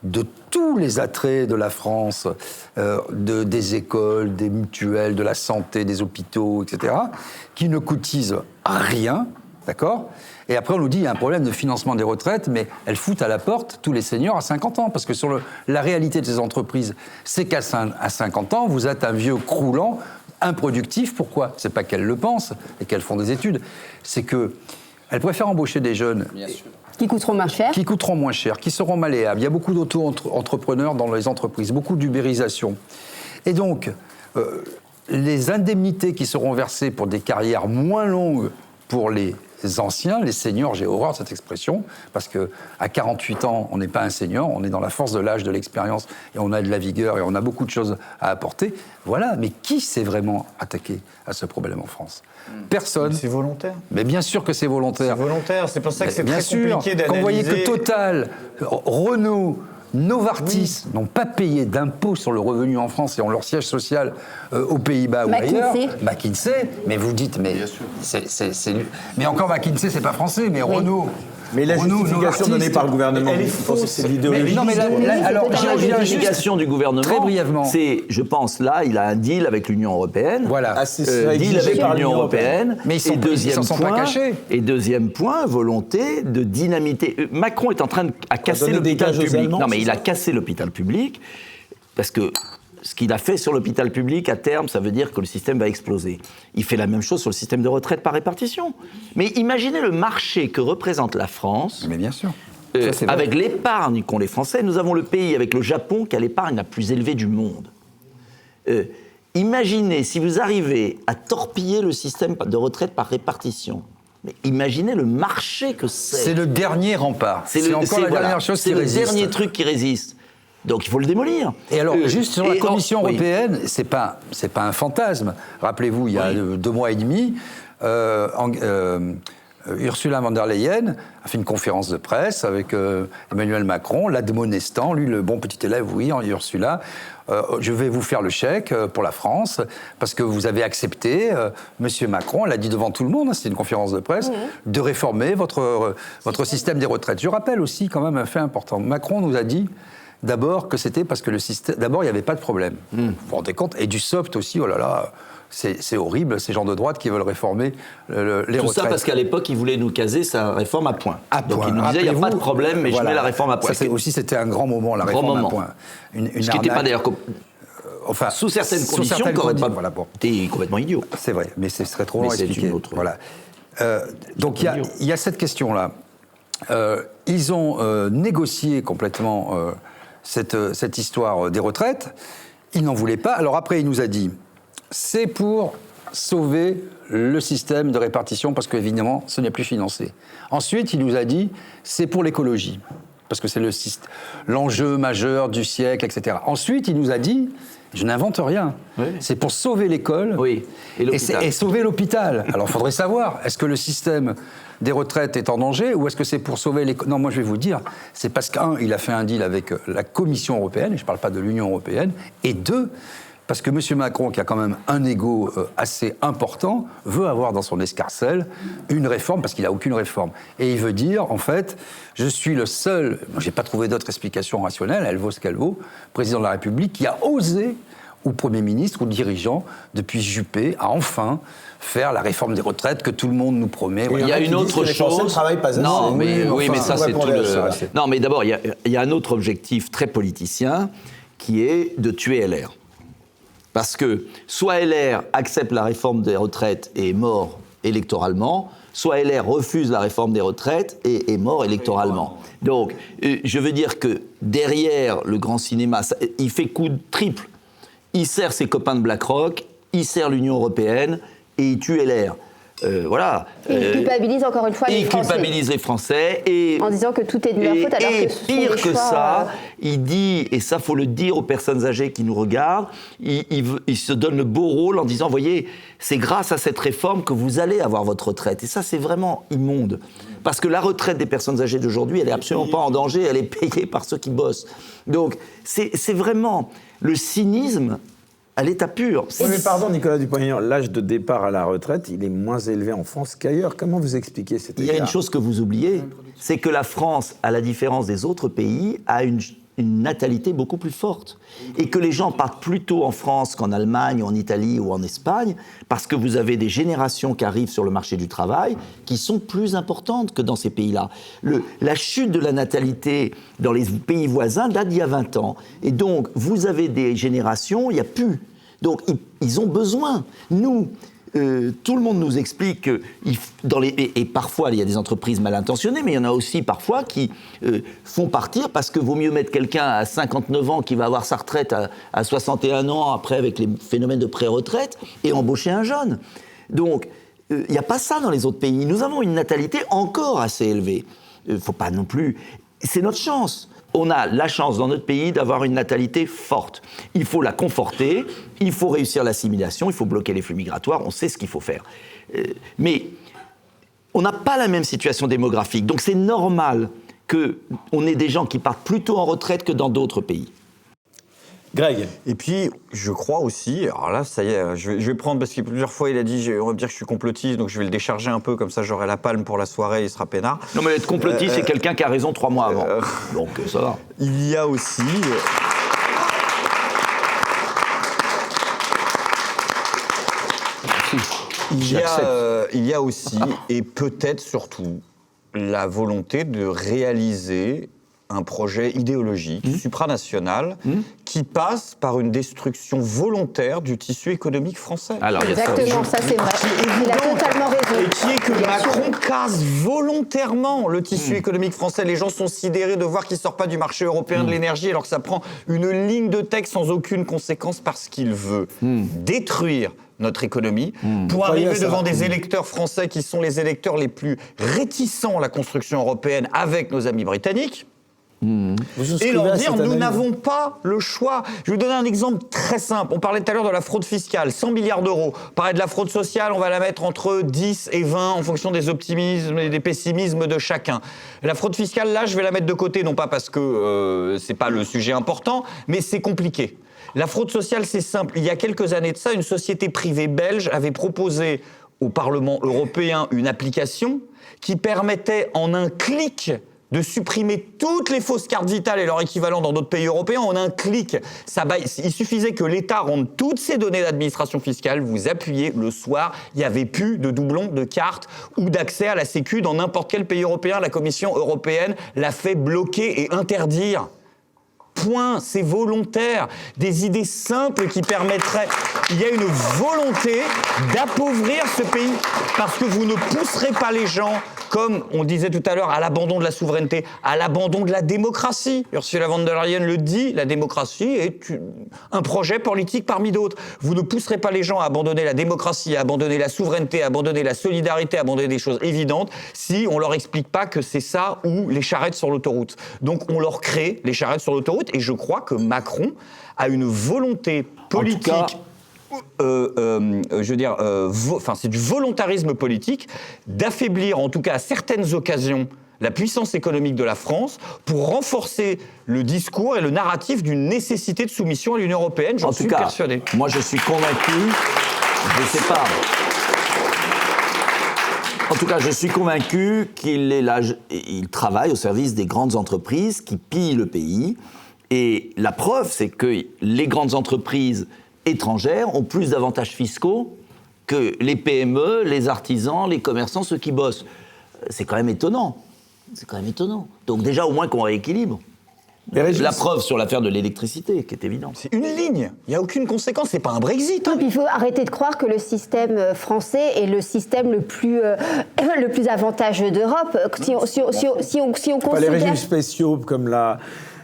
de tous les attraits de la France, des écoles, des mutuelles, de la santé, des hôpitaux, etc., qui ne cotisent rien, d'accord ? Et après, on nous dit qu'il y a un problème de financement des retraites, mais elles foutent à la porte tous les seniors à 50 ans. Parce que la réalité de ces entreprises, c'est qu'à 50 ans, vous êtes un vieux croulant, improductif. Pourquoi ? C'est pas qu'elles le pensent et qu'elles font des études. C'est qu'elles préfèrent embaucher des jeunes... Bien sûr. Qui coûteront moins cher. Qui coûteront moins cher, qui seront malléables. Il y a beaucoup d'auto-entrepreneurs dans les entreprises, beaucoup d'ubérisation. Et donc, les indemnités qui seront versées pour des carrières moins longues pour les anciens, les seniors, j'ai horreur de cette expression, parce qu'à 48 ans, on n'est pas un senior, on est dans la force de l'âge, de l'expérience, et on a de la vigueur, et on a beaucoup de choses à apporter. Voilà, mais qui s'est vraiment attaqué à ce problème en France ? Personne. C'est volontaire. Mais bien sûr que c'est volontaire. C'est volontaire, c'est pour ça que c'est bien très sûr, compliqué d'analyser. quand vous voyez que Total, Renault, Novartis n'ont pas payé d'impôts sur le revenu en France et ont leur siège social aux Pays-Bas ou ailleurs. McKinsey, mais vous dites, mais mais encore McKinsey, c'est pas français, mais Renault. Mais la justification donnée par le gouvernement, elle est fausse. C'est l'idéologie. Non, mais alors, La justification du gouvernement, très brièvement. c'est, je pense, là, il a un deal avec l'Union européenne. Voilà. Deal avec l'Union européenne. Mais ils s'en sont pas cachés. Et deuxième point, volonté de dynamiter. Macron est en train de casser l'hôpital public. Non, mais il a cassé l'hôpital public parce que ce qu'il a fait sur l'hôpital public, à terme, ça veut dire que le système va exploser. Il fait la même chose sur le système de retraite par répartition. Mais imaginez le marché que représente la France. Mais bien sûr. Avec l'épargne qu'ont les Français. Nous avons le pays avec le Japon qui a l'épargne la plus élevée du monde. Imaginez si vous arrivez à torpiller le système de retraite par répartition. Mais imaginez le marché que c'est. C'est le dernier rempart. C'est encore la dernière chose qui résiste. C'est le dernier truc qui résiste. Donc il faut le démolir. Et alors, juste sur la Commission européenne, c'est pas un fantasme. Rappelez-vous, il y a 2 mois et demi, Ursula von der Leyen a fait une conférence de presse avec Emmanuel Macron, l'admonestant, lui le bon petit élève, oui, Ursula, je vais vous faire le chèque pour la France, parce que vous avez accepté, Monsieur Macron, l'a dit devant tout le monde, hein, c'était une conférence de presse, de réformer votre système des retraites. Je rappelle aussi quand même un fait important. Macron nous a dit d'abord que c'était parce que le système... D'abord, il n'y avait pas de problème. Vous vous rendez compte? Et du soft aussi, oh là là... C'est horrible, ces gens de droite qui veulent réformer les retraites. Tout ça parce qu'à l'époque, il voulait nous caser sa réforme à point. Donc il nous disait, il n'y a pas de problème, mais voilà, je mets la réforme à point. Ça, c'était un grand moment, la réforme à point. Ce qui n'était pas d'ailleurs... Enfin, sous certaines conditions, c'était complètement idiot. C'est vrai, mais ce serait trop long à expliquer. Voilà. Donc il y a cette question-là. Ils ont négocié complètement cette histoire des retraites. Ils n'en voulaient pas. Alors après, il nous a dit... C'est pour sauver le système de répartition parce qu'évidemment, ce n'est plus financé. Ensuite, il nous a dit, c'est pour l'écologie, parce que c'est l'enjeu majeur du siècle, etc. Ensuite, il nous a dit, je n'invente rien, c'est pour sauver l'école et sauver l'hôpital. Alors, il faudrait savoir, est-ce que le système des retraites est en danger ou est-ce que c'est pour sauver l'école? Non, moi je vais vous dire, c'est parce qu'un, il a fait un deal avec la Commission européenne, et je ne parle pas de l'Union européenne, et deux, parce que M. Macron, qui a quand même un ego assez important, veut avoir dans son escarcelle une réforme, parce qu'il n'a aucune réforme. Et il veut dire, en fait, je suis le seul, je n'ai pas trouvé d'autre explication rationnelle, elle vaut ce qu'elle vaut, président de la République, qui a osé, ou Premier ministre, ou dirigeant, depuis Juppé, à enfin faire la réforme des retraites que tout le monde nous promet. Il y a une autre chose. Non, mais mais ça c'est tout le. Non, mais d'abord, il y a un autre objectif très politicien, qui est de tuer LR. Parce que soit LR accepte la réforme des retraites et est mort électoralement, soit LR refuse la réforme des retraites et est mort électoralement. Donc, je veux dire que derrière le grand cinéma, il fait coup de triple. Il sert ses copains de BlackRock, il sert l'Union européenne et il tue LR. Voilà. Il culpabilise encore une fois les Français. Il culpabilise les Français. En disant que tout est de leur faute, alors que ce sont pire des que choix, ça, il dit, et ça faut le dire aux personnes âgées qui nous regardent, il se donne le beau rôle en disant, voyez, c'est grâce à cette réforme que vous allez avoir votre retraite. Et ça, c'est vraiment immonde. Parce que la retraite des personnes âgées d'aujourd'hui, elle n'est absolument pas en danger, elle est payée par ceux qui bossent. Donc, c'est vraiment le cynisme à l'état pur. Oui, mais pardon, Nicolas Dupont-Aignan, l'âge de départ à la retraite, il est moins élevé en France qu'ailleurs. Comment vous expliquez cet écart? Il y a une chose que vous oubliez, c'est que la France, à la différence des autres pays, a une natalité beaucoup plus forte. Et que les gens partent plus tôt en France qu'en Allemagne, en Italie ou en Espagne, parce que vous avez des générations qui arrivent sur le marché du travail qui sont plus importantes que dans ces pays-là. La chute de la natalité dans les pays voisins date d'il y a 20 ans. Et donc, vous avez des générations, il n'y a plus. Donc, ils ont besoin. Nous, tout le monde nous explique que et parfois il y a des entreprises mal intentionnées, mais il y en a aussi parfois qui font partir parce que vaut mieux mettre quelqu'un à 59 ans qui va avoir sa retraite à 61 ans après avec les phénomènes de pré-retraite et embaucher un jeune. Donc il n'y a pas ça dans les autres pays. Nous avons une natalité encore assez élevée. Faut pas non plus. C'est notre chance. On a la chance dans notre pays d'avoir une natalité forte. Il faut la conforter, il faut réussir l'assimilation, il faut bloquer les flux migratoires, on sait ce qu'il faut faire. Mais on n'a pas la même situation démographique, donc c'est normal qu'on ait des gens qui partent plus tôt en retraite que dans d'autres pays. Greg. Et puis, je crois aussi, alors là, ça y est, je vais prendre, parce que plusieurs fois, il a dit, on va dire que je suis complotiste, donc je vais le décharger un peu, comme ça j'aurai la palme pour la soirée, il sera peinard. Non, mais être complotiste, c'est quelqu'un qui a raison 3 mois avant. Donc, ça va. Il y a aussi... Il y a aussi, et peut-être surtout, la volonté de réaliser un projet idéologique, supranational, qui passe par une destruction volontaire du tissu économique français. Alors, exactement, ça c'est vrai. Il a totalement raison. Et qui est que Macron casse volontairement le tissu économique français. Les gens sont sidérés de voir qu'il ne sort pas du marché européen de l'énergie alors que ça prend une ligne de texte sans aucune conséquence parce qu'il veut détruire notre économie, pour arriver devant des électeurs français qui sont les électeurs les plus réticents à la construction européenne avec nos amis britanniques. Et leur dire, nous n'avons pas le choix. Je vais vous donner un exemple très simple. On parlait tout à l'heure de la fraude fiscale, 100 milliards d'euros. Pareil de la fraude sociale, on va la mettre entre 10 et 20 en fonction des optimismes et des pessimismes de chacun. La fraude fiscale, là, je vais la mettre de côté, non pas parce que c'est pas le sujet important, mais c'est compliqué. La fraude sociale, c'est simple. Il y a quelques années de ça, une société privée belge avait proposé au Parlement européen une application qui permettait en un clic de supprimer toutes les fausses cartes vitales et leur équivalent dans d'autres pays européens en un clic. Il suffisait que l'État rende toutes ces données d'administration fiscale, vous appuyez le soir, il n'y avait plus de doublons de cartes ou d'accès à la Sécu dans n'importe quel pays européen. La Commission européenne l'a fait bloquer et interdire. Point, c'est volontaire. Des idées simples qui permettraient... Il y a une volonté d'appauvrir ce pays parce que vous ne pousserez pas les gens, comme on disait tout à l'heure, à l'abandon de la souveraineté, à l'abandon de la démocratie. Ursula von der Leyen le dit, la démocratie est un projet politique parmi d'autres. Vous ne pousserez pas les gens à abandonner la démocratie, à abandonner la souveraineté, à abandonner la solidarité, à abandonner des choses évidentes si on leur explique pas que c'est ça ou les charrettes sur l'autoroute. Donc on leur crée les charrettes sur l'autoroute et je crois que Macron a une volonté politique... c'est du volontarisme politique d'affaiblir, en tout cas à certaines occasions, la puissance économique de la France pour renforcer le discours et le narratif d'une nécessité de soumission à l'Union européenne. J'en suis persuadé. Moi, je suis convaincu. Je sais pas. En tout cas, je suis convaincu qu'il est là. Il travaille au service des grandes entreprises qui pillent le pays. Et la preuve, c'est que les grandes entreprises étrangères ont plus d'avantages fiscaux que les PME, les artisans, les commerçants, ceux qui bossent. C'est quand même étonnant. C'est quand même étonnant. Donc déjà, au moins qu'on rééquilibre. La preuve sur l'affaire de l'électricité, qui est évidente. C'est une ligne. Il n'y a aucune conséquence. C'est pas un Brexit. Hein. Il faut arrêter de croire que le système français est le système le plus avantageux d'Europe. Si on considère... Pas les régimes spéciaux comme la...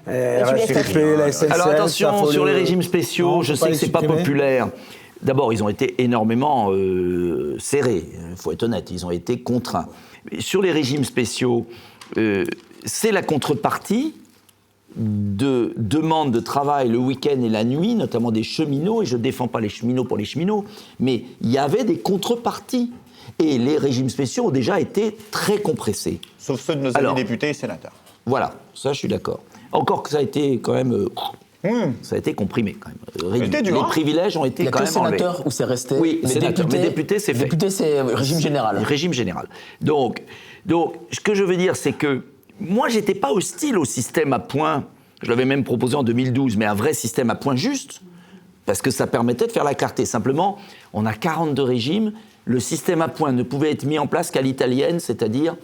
RATP, la SNCF, alors attention, sur les régimes spéciaux, non, je sais que c'est pas populaire. D'abord, ils ont été énormément serrés, il faut être honnête, ils ont été contraints. Sur les régimes spéciaux, c'est la contrepartie de demandes de travail le week-end et la nuit, notamment des cheminots, et je ne défends pas les cheminots pour les cheminots, mais il y avait des contreparties. Et les régimes spéciaux ont déjà été très compressés. Sauf ceux de nos amis députés et sénateurs. Voilà, ça je suis d'accord. Encore que ça a été quand même... Ça a été comprimé quand même. Les privilèges ont été quand même enlevés. Il y a que sénateurs où c'est resté. Oui, mais députés, c'est fait. Députés, c'est régime général. Régime général. Donc, ce que je veux dire, c'est que moi, j'étais pas hostile au système à points. Je l'avais même proposé en 2012, mais un vrai système à points juste, parce que ça permettait de faire la clarté. Simplement, on a 42 régimes. Le système à points ne pouvait être mis en place qu'à l'italienne, c'est-à-dire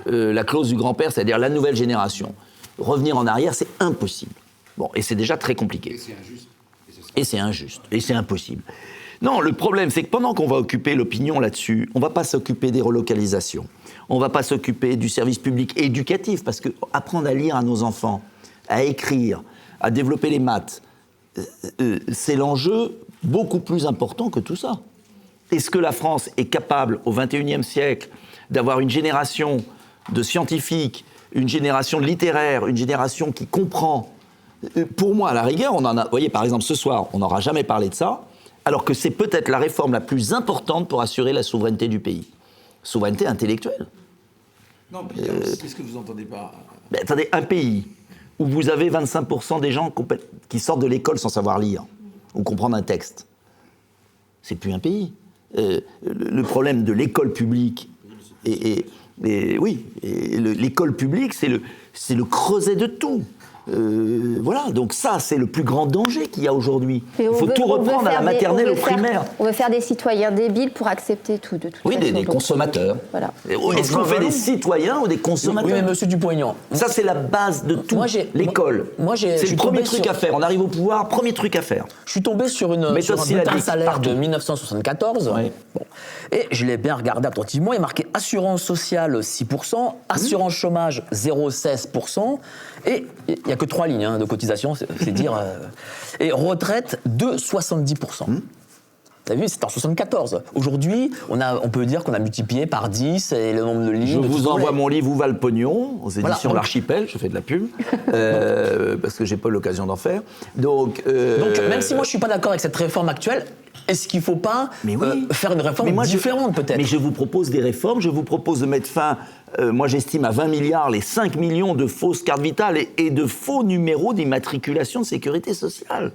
la clause du grand-père, c'est-à-dire la nouvelle génération. Revenir en arrière, c'est impossible. Bon, et c'est déjà très compliqué. Et c'est injuste. Et c'est injuste. Et c'est impossible. Non, le problème, c'est que pendant qu'on va occuper l'opinion là-dessus, on ne va pas s'occuper des relocalisations. On ne va pas s'occuper du service public éducatif, parce que apprendre à lire à nos enfants, à écrire, à développer les maths, c'est l'enjeu beaucoup plus important que tout ça. Est-ce que la France est capable, au XXIe siècle, d'avoir une génération de scientifiques, une génération de littéraires, une génération qui comprend? Pour moi, à la rigueur, on en a... Vous voyez, par exemple, ce soir, on n'aura jamais parlé de ça, alors que c'est peut-être la réforme la plus importante pour assurer la souveraineté du pays. Souveraineté intellectuelle. Non, puis qu'est-ce que vous entendez par... Attendez, un pays où vous avez 25% des gens qui sortent de l'école sans savoir lire ou comprendre un texte, c'est plus un pays. Le problème de l'école publique, l'école publique, c'est le creuset de tout. Voilà, donc ça, c'est le plus grand danger qu'il y a aujourd'hui. Il faut tout reprendre à la maternelle, au primaire. On veut faire des citoyens débiles pour accepter tout, de toute façon. Oui, des consommateurs. Voilà. Est-ce qu'on fait des citoyens ou des consommateurs? Oui, mais monsieur Dupont-Aignan. Ça, c'est la base de tout. L'école. C'est le premier truc à faire. On arrive au pouvoir, premier truc à faire. Je suis tombé sur un bulletin salaire de 1974. Ouais. Bon. Et je l'ai bien regardé attentivement. Il est marqué assurance sociale 6%, assurance chômage 0,16%. Et il n'y a que 3 lignes de cotisation, c'est dire. Et retraite de 70%. Vous avez vu, c'était en 74. Aujourd'hui, on peut dire qu'on a multiplié par 10 et le nombre de livres. Je vous envoie mon livre Où va le pognon aux éditions L'Archipel, je fais de la pub, parce que j'ai pas eu l'occasion d'en faire. Donc, même si moi je suis pas d'accord avec cette réforme actuelle, est-ce qu'il ne faut pas faire une réforme différente peut-être? Mais je vous propose des réformes, je vous propose de mettre fin, moi j'estime à 20 milliards les 5 millions de fausses cartes vitales et de faux numéros d'immatriculation de sécurité sociale.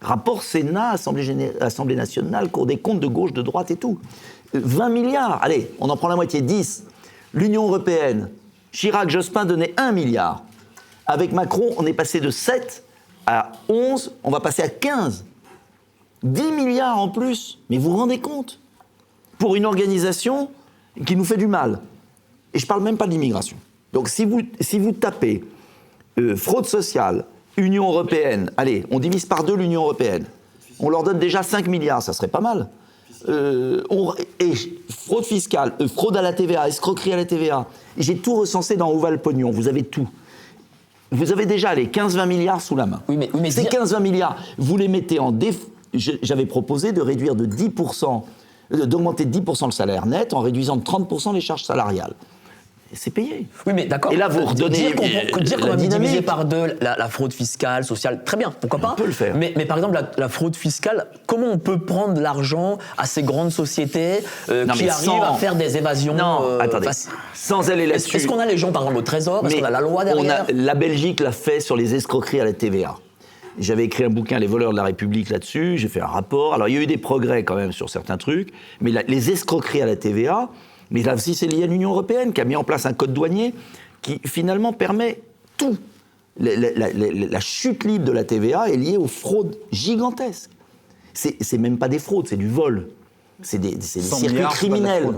Rapport Sénat, Assemblée nationale, Cour des comptes de gauche, de droite et tout. 20 milliards, allez, on en prend la moitié, 10. L'Union européenne, Chirac, Jospin donnaient 1 milliard. Avec Macron, on est passé de 7 à 11, on va passer à 15. 10 milliards en plus, mais vous vous rendez compte? Pour une organisation qui nous fait du mal. Et je ne parle même pas de l'immigration. Donc si vous tapez fraude sociale, Union européenne, allez, on divise par 2 l'Union européenne, on leur donne déjà 5 milliards, ça serait pas mal. Et fraude fiscale, fraude à la TVA, escroquerie à la TVA, j'ai tout recensé dans Où va le pognon, vous avez tout. Vous avez déjà les 15-20 milliards sous la main. Oui, mais ces 15-20 milliards, vous les mettez en J'avais proposé de réduire de 10%, d'augmenter de 10% le salaire net en réduisant de 30% les charges salariales. Et c'est payé. Oui, mais d'accord. Et là, vous redonnez dire qu'on va diviser par 2 la fraude fiscale, sociale, très bien, pourquoi pas? On peut le faire. Mais par exemple, la fraude fiscale, comment on peut prendre de l'argent à ces grandes sociétés qui arrivent à faire des évasions? Non, attendez, sans aller là-dessus. Est-ce qu'on a les gens, par exemple, au Trésor? Est-ce qu'on a la loi derrière? La Belgique l'a fait sur les escroqueries à la TVA. J'avais écrit un bouquin, Les voleurs de la République, là-dessus. J'ai fait un rapport. Alors, il y a eu des progrès quand même sur certains trucs. Mais les escroqueries à la TVA, mais là aussi, c'est lié à l'Union européenne qui a mis en place un code douanier qui, finalement, permet tout. La chute libre de la TVA est liée aux fraudes gigantesques. C'est même pas des fraudes, c'est du vol. C'est des circuits criminels.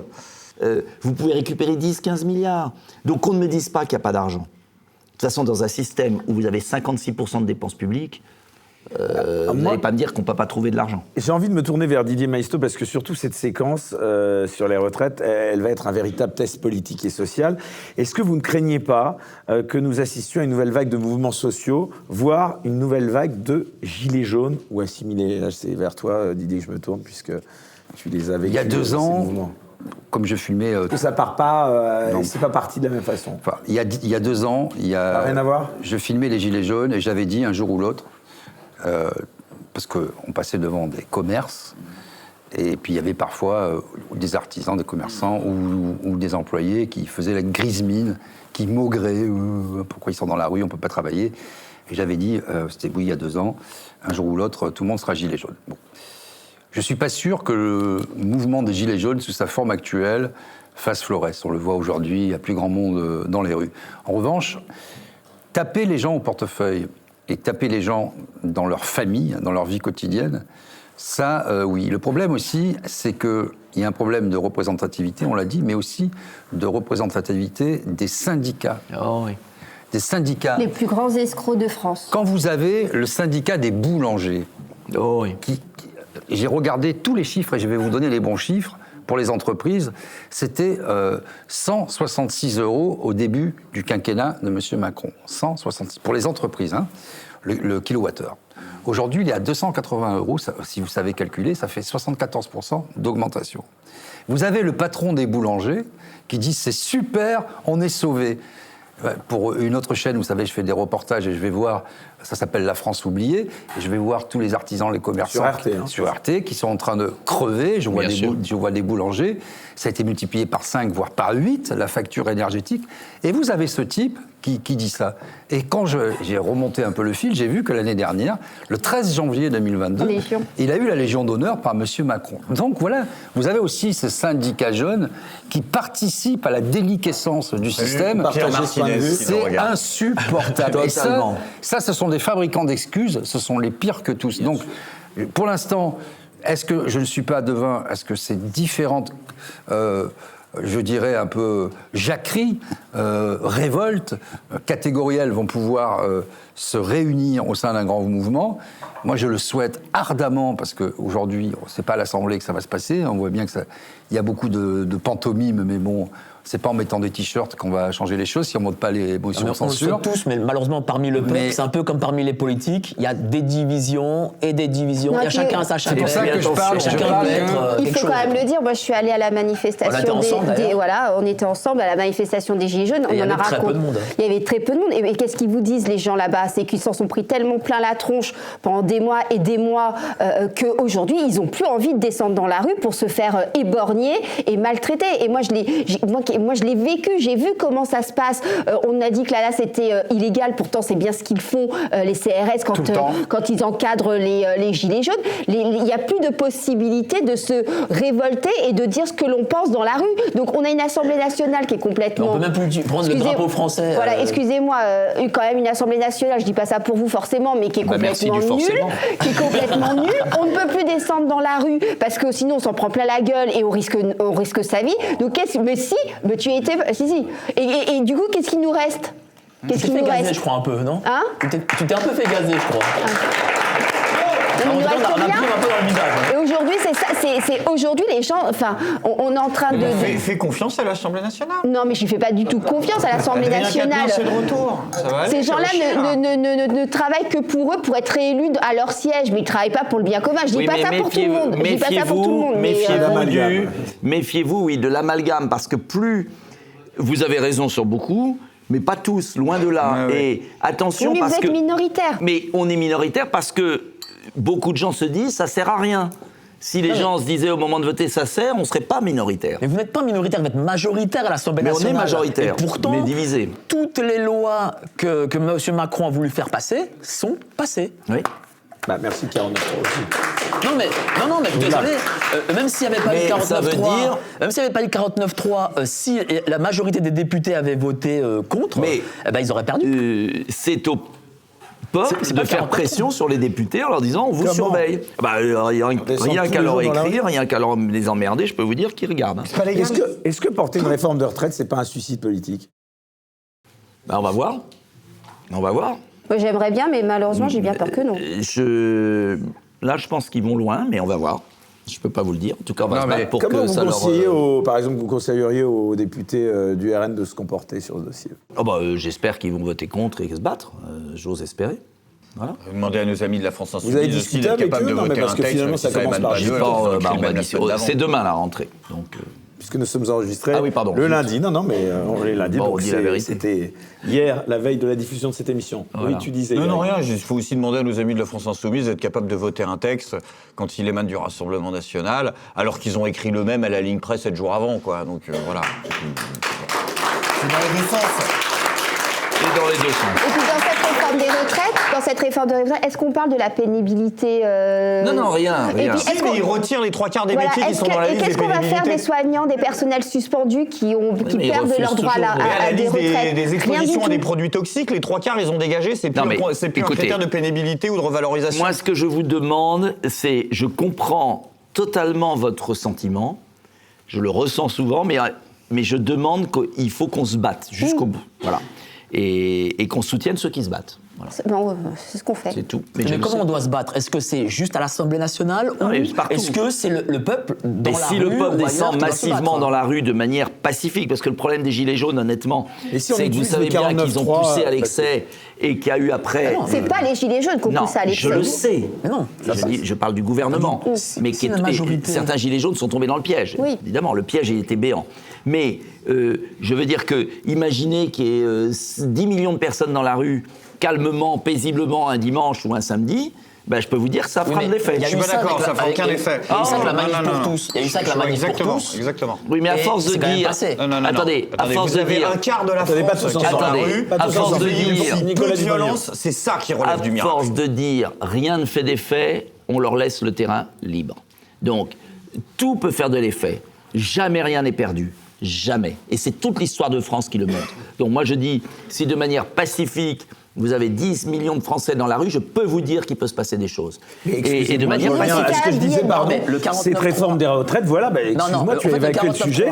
Vous pouvez récupérer 10-15 milliards. Donc, qu'on ne me dise pas qu'il n'y a pas d'argent. De toute façon, dans un système où vous avez 56% de dépenses publiques, vous n'allez pas me dire qu'on ne peut pas trouver de l'argent. J'ai envie de me tourner vers Didier Maistre parce que surtout cette séquence sur les retraites, elle va être un véritable test politique et social. Est-ce que vous ne craignez pas que nous assistions à une nouvelle vague de mouvements sociaux, voire une nouvelle vague de gilets jaunes ou assimilés? Là, c'est vers toi, Didier, que je me tourne puisque tu les as vécus. Il y a 2 ans... Comme je filmais... que ça part pas, c'est pas parti de la même façon. Enfin, il y a 2 ans, rien à voir. Je filmais les Gilets jaunes et j'avais dit un jour ou l'autre, parce qu'on passait devant des commerces, et puis il y avait parfois des artisans, des commerçants ou des employés qui faisaient la grise mine, qui maugraient, pourquoi ils sont dans la rue, on ne peut pas travailler. Et j'avais dit, c'était il y a 2 ans, un jour ou l'autre, tout le monde sera Gilets jaunes. Bon. Je ne suis pas sûr que le mouvement des Gilets jaunes, sous sa forme actuelle, fasse florès. On le voit aujourd'hui, il y a plus grand monde dans les rues. En revanche, taper les gens au portefeuille et taper les gens dans leur famille, dans leur vie quotidienne, ça, oui. Le problème aussi, c'est qu'il y a un problème de représentativité, on l'a dit, mais aussi de représentativité des syndicats. Oh oui. Des syndicats. Les plus grands escrocs de France. Quand vous avez le syndicat des boulangers, oh oui. J'ai regardé tous les chiffres et je vais vous donner les bons chiffres pour les entreprises. C'était 166 € au début du quinquennat de M. Macron. 166 pour les entreprises, hein, le kilowattheure. Aujourd'hui, il est à 280 €. Ça, si vous savez calculer, ça fait 74% d'augmentation. Vous avez le patron des boulangers qui dit « c'est super, on est sauvés ». Pour une autre chaîne, vous savez, je fais des reportages et je vais voir, ça s'appelle La France oubliée, et je vais voir tous les artisans, les commerçants sur RT qui sont en train de crever. Je vois des boulangers. Ça a été multiplié par 5, voire par 8, la facture énergétique. Et vous avez ce type qui dit ça. Et quand j'ai remonté un peu le fil, j'ai vu que l'année dernière, le 13 janvier 2022, il a eu la Légion d'honneur par M. Macron. Donc voilà, vous avez aussi ce syndicat jeune qui participe à la déliquescence du système. C'est insupportable. Et ça, ce sont des fabricants d'excuses, ce sont les pires que tous. Donc, pour l'instant, est-ce que je ne suis pas devin? Est-ce que ces différentes, je dirais un peu jacqueries, révoltes catégorielles vont pouvoir se réunir au sein d'un grand mouvement? Moi, je le souhaite ardemment parce qu'aujourd'hui, c'est pas à l'Assemblée que ça va se passer. On voit bien que il y a beaucoup de pantomime, mais bon, c'est pas en mettant des t-shirts qu'on va changer les choses si on ne monte pas les motions de censure. On le sait tous, mais malheureusement, parmi le peuple, c'est un peu comme parmi les politiques, il y a des divisions et des divisions. Non, et chacun a sa chapelle. C'est pour ça que je parle. Il faut quand même le dire, moi je suis allée à la manifestation on était ensemble à la manifestation des Gilets jaunes. Il y avait très peu de monde. Il y avait très peu de monde. Et qu'est-ce qu'ils vous disent les gens là-bas? C'est qu'ils s'en sont pris tellement plein la tronche pendant des mois et des mois qu'aujourd'hui, ils n'ont plus envie de descendre dans la rue pour se faire éborgner et maltraiter. Et moi je l'ai vécu, j'ai vu comment ça se passe. On a dit que là c'était illégal, pourtant c'est bien ce qu'ils font, les CRS, quand ils encadrent les Gilets jaunes. Il n'y a plus de possibilité de se révolter et de dire ce que l'on pense dans la rue. Donc on a une Assemblée nationale qui est complètement... On peut même plus prendre le drapeau français. Voilà, excusez-moi, quand même une Assemblée nationale, je dis pas ça pour vous forcément, mais qui est complètement nulle. Qui est complètement nulle. On ne peut plus descendre dans la rue parce que sinon on s'en prend plein la gueule et on risque sa vie. Donc mais tu étais... Si. Et du coup, qu'est-ce qu'il nous reste? Qu'est-ce qu'il nous reste? Gazé, je crois, un peu, non? Hein? Tu t'es un peu fait gazer, je crois. On a pris un peu dans le visage. Et aujourd'hui, c'est ça. C'est aujourd'hui les gens. Enfin, on est en train de. Fais confiance à l'Assemblée nationale. Non, mais je ne fais pas du tout confiance à l'Assemblée nationale. C'est de retour. Ça va aller, ces gens-là ne travaillent que pour eux, pour être réélus à leur siège, mais ils ne travaillent pas pour le bien commun. Je ne dis pas ça pour tout le monde. Je dis pas ça pour tout le monde. Méfiez-vous, oui, de l'amalgame, parce que plus vous avez raison sur beaucoup. Mais pas tous, loin de là. Et attention, mais parce vous êtes que minoritaire. Mais on est minoritaire parce que beaucoup de gens se disent ça sert à rien. Si les gens se disaient au moment de voter ça sert, on ne serait pas minoritaire. Mais vous n'êtes pas minoritaire, vous êtes majoritaire à l'Assemblée nationale. Mais on est majoritaire. Et pourtant, mais divisé. Toutes les lois que M. Macron a voulu faire passer sont passées. Oui. Merci 49.3 aussi. Non mais je suis désolé. Même s'il n'y avait pas eu 49.3, même s'il n'y avait pas eu 49.3, si la majorité des députés avaient voté contre, ils auraient perdu. C'est au peuple de faire pression sur les députés en leur disant on vous surveille. Rien qu'à leur écrire, rien qu'à leur les emmerder, je peux vous dire qu'ils regardent. Est-ce que porter une réforme de retraite, c'est pas un suicide politique? On va voir. J'aimerais bien, mais malheureusement, j'ai bien peur que non. Là, je pense qu'ils vont loin, mais on va voir. Je ne peux pas vous le dire. En tout cas, on va se battre pour que ça leur... Par exemple, vous conseilleriez aux députés du RN de se comporter sur ce dossier? J'espère qu'ils vont voter contre et se battre. J'ose espérer. Voilà. Demandez à nos amis de la France Insoumise. Vous avez discuté avec eux? Non, mais parce que finalement, ça commence par... C'est demain, la rentrée. Donc... Puisque nous sommes enregistrés le lundi. Non, mais on est lundi, donc c'était hier, la veille de la diffusion de cette émission. Voilà. Oui, tu disais... Non, rien. Il faut aussi demander à nos amis de la France Insoumise d'être capables de voter un texte quand il émane du Rassemblement National, alors qu'ils ont écrit le même à la ligne presse 7 jours avant, quoi. Donc, voilà. C'est dans les deux sens. Et dans les deux sens. Et puis dans cette réforme des retraites, est-ce qu'on parle de la pénibilité Non, rien. Mais ils retirent les 3/4 des métiers qui sont dans la liste des pénibilités. Qu'est-ce qu'on va faire des soignants, des personnels suspendus qui perdent leur droit à des retraites? Des expositions à des produits toxiques, les 3/4, ils ont dégagé, c'est plus un critère de pénibilité ou de revalorisation. Moi, ce que je vous demande, c'est, je comprends totalement votre sentiment, je le ressens souvent, mais je demande qu'il faut qu'on se batte jusqu'au bout. Voilà. Et qu'on soutienne ceux qui se battent. Voilà. C'est ce qu'on fait. C'est tout. Mais comment on doit se battre? Est-ce que c'est juste à l'Assemblée nationale ou est-ce que c'est le peuple dans la rue? Et si le peuple descend massivement dans la rue de manière pacifique, parce que le problème des Gilets jaunes, honnêtement, c'est que vous savez bien qu'ils ont poussé à l'excès et qu'il y a eu après... C'est pas les Gilets jaunes qui ont poussé à l'excès. Je le sais. Je parle du gouvernement. Mais certains Gilets jaunes sont tombés dans le piège. Oui. Évidemment, le piège était béant. Mais je veux dire que, imaginez qu'il y ait 10 millions de personnes dans la rue, calmement, paisiblement, un dimanche ou un samedi, je peux vous dire que ça fera de l'effet. Je suis pas d'accord, ça fera aucun effet. Il y a eu ça avec la manif pour tous. Il y a eu ça avec la manif pour tous. Exactement. Oui, mais à force de dire... Attendez, à force de dire... un quart de la France qui est dans la rue. À force de dire... Peu de violence, c'est ça qui relève du miracle. À force de dire rien ne fait d'effet, on leur laisse le terrain libre. Donc, tout peut faire de l'effet. Jamais rien n'est perdu. Jamais. Et c'est toute l'histoire de France qui le montre. Donc moi je dis, si de manière pacifique, vous avez 10 millions de Français dans la rue, je peux vous dire qu'il peut se passer des choses. Et de manière pacifique. Ce que je disais, cette réforme des retraites, voilà, excuse-moi, tu as évacué le sujet.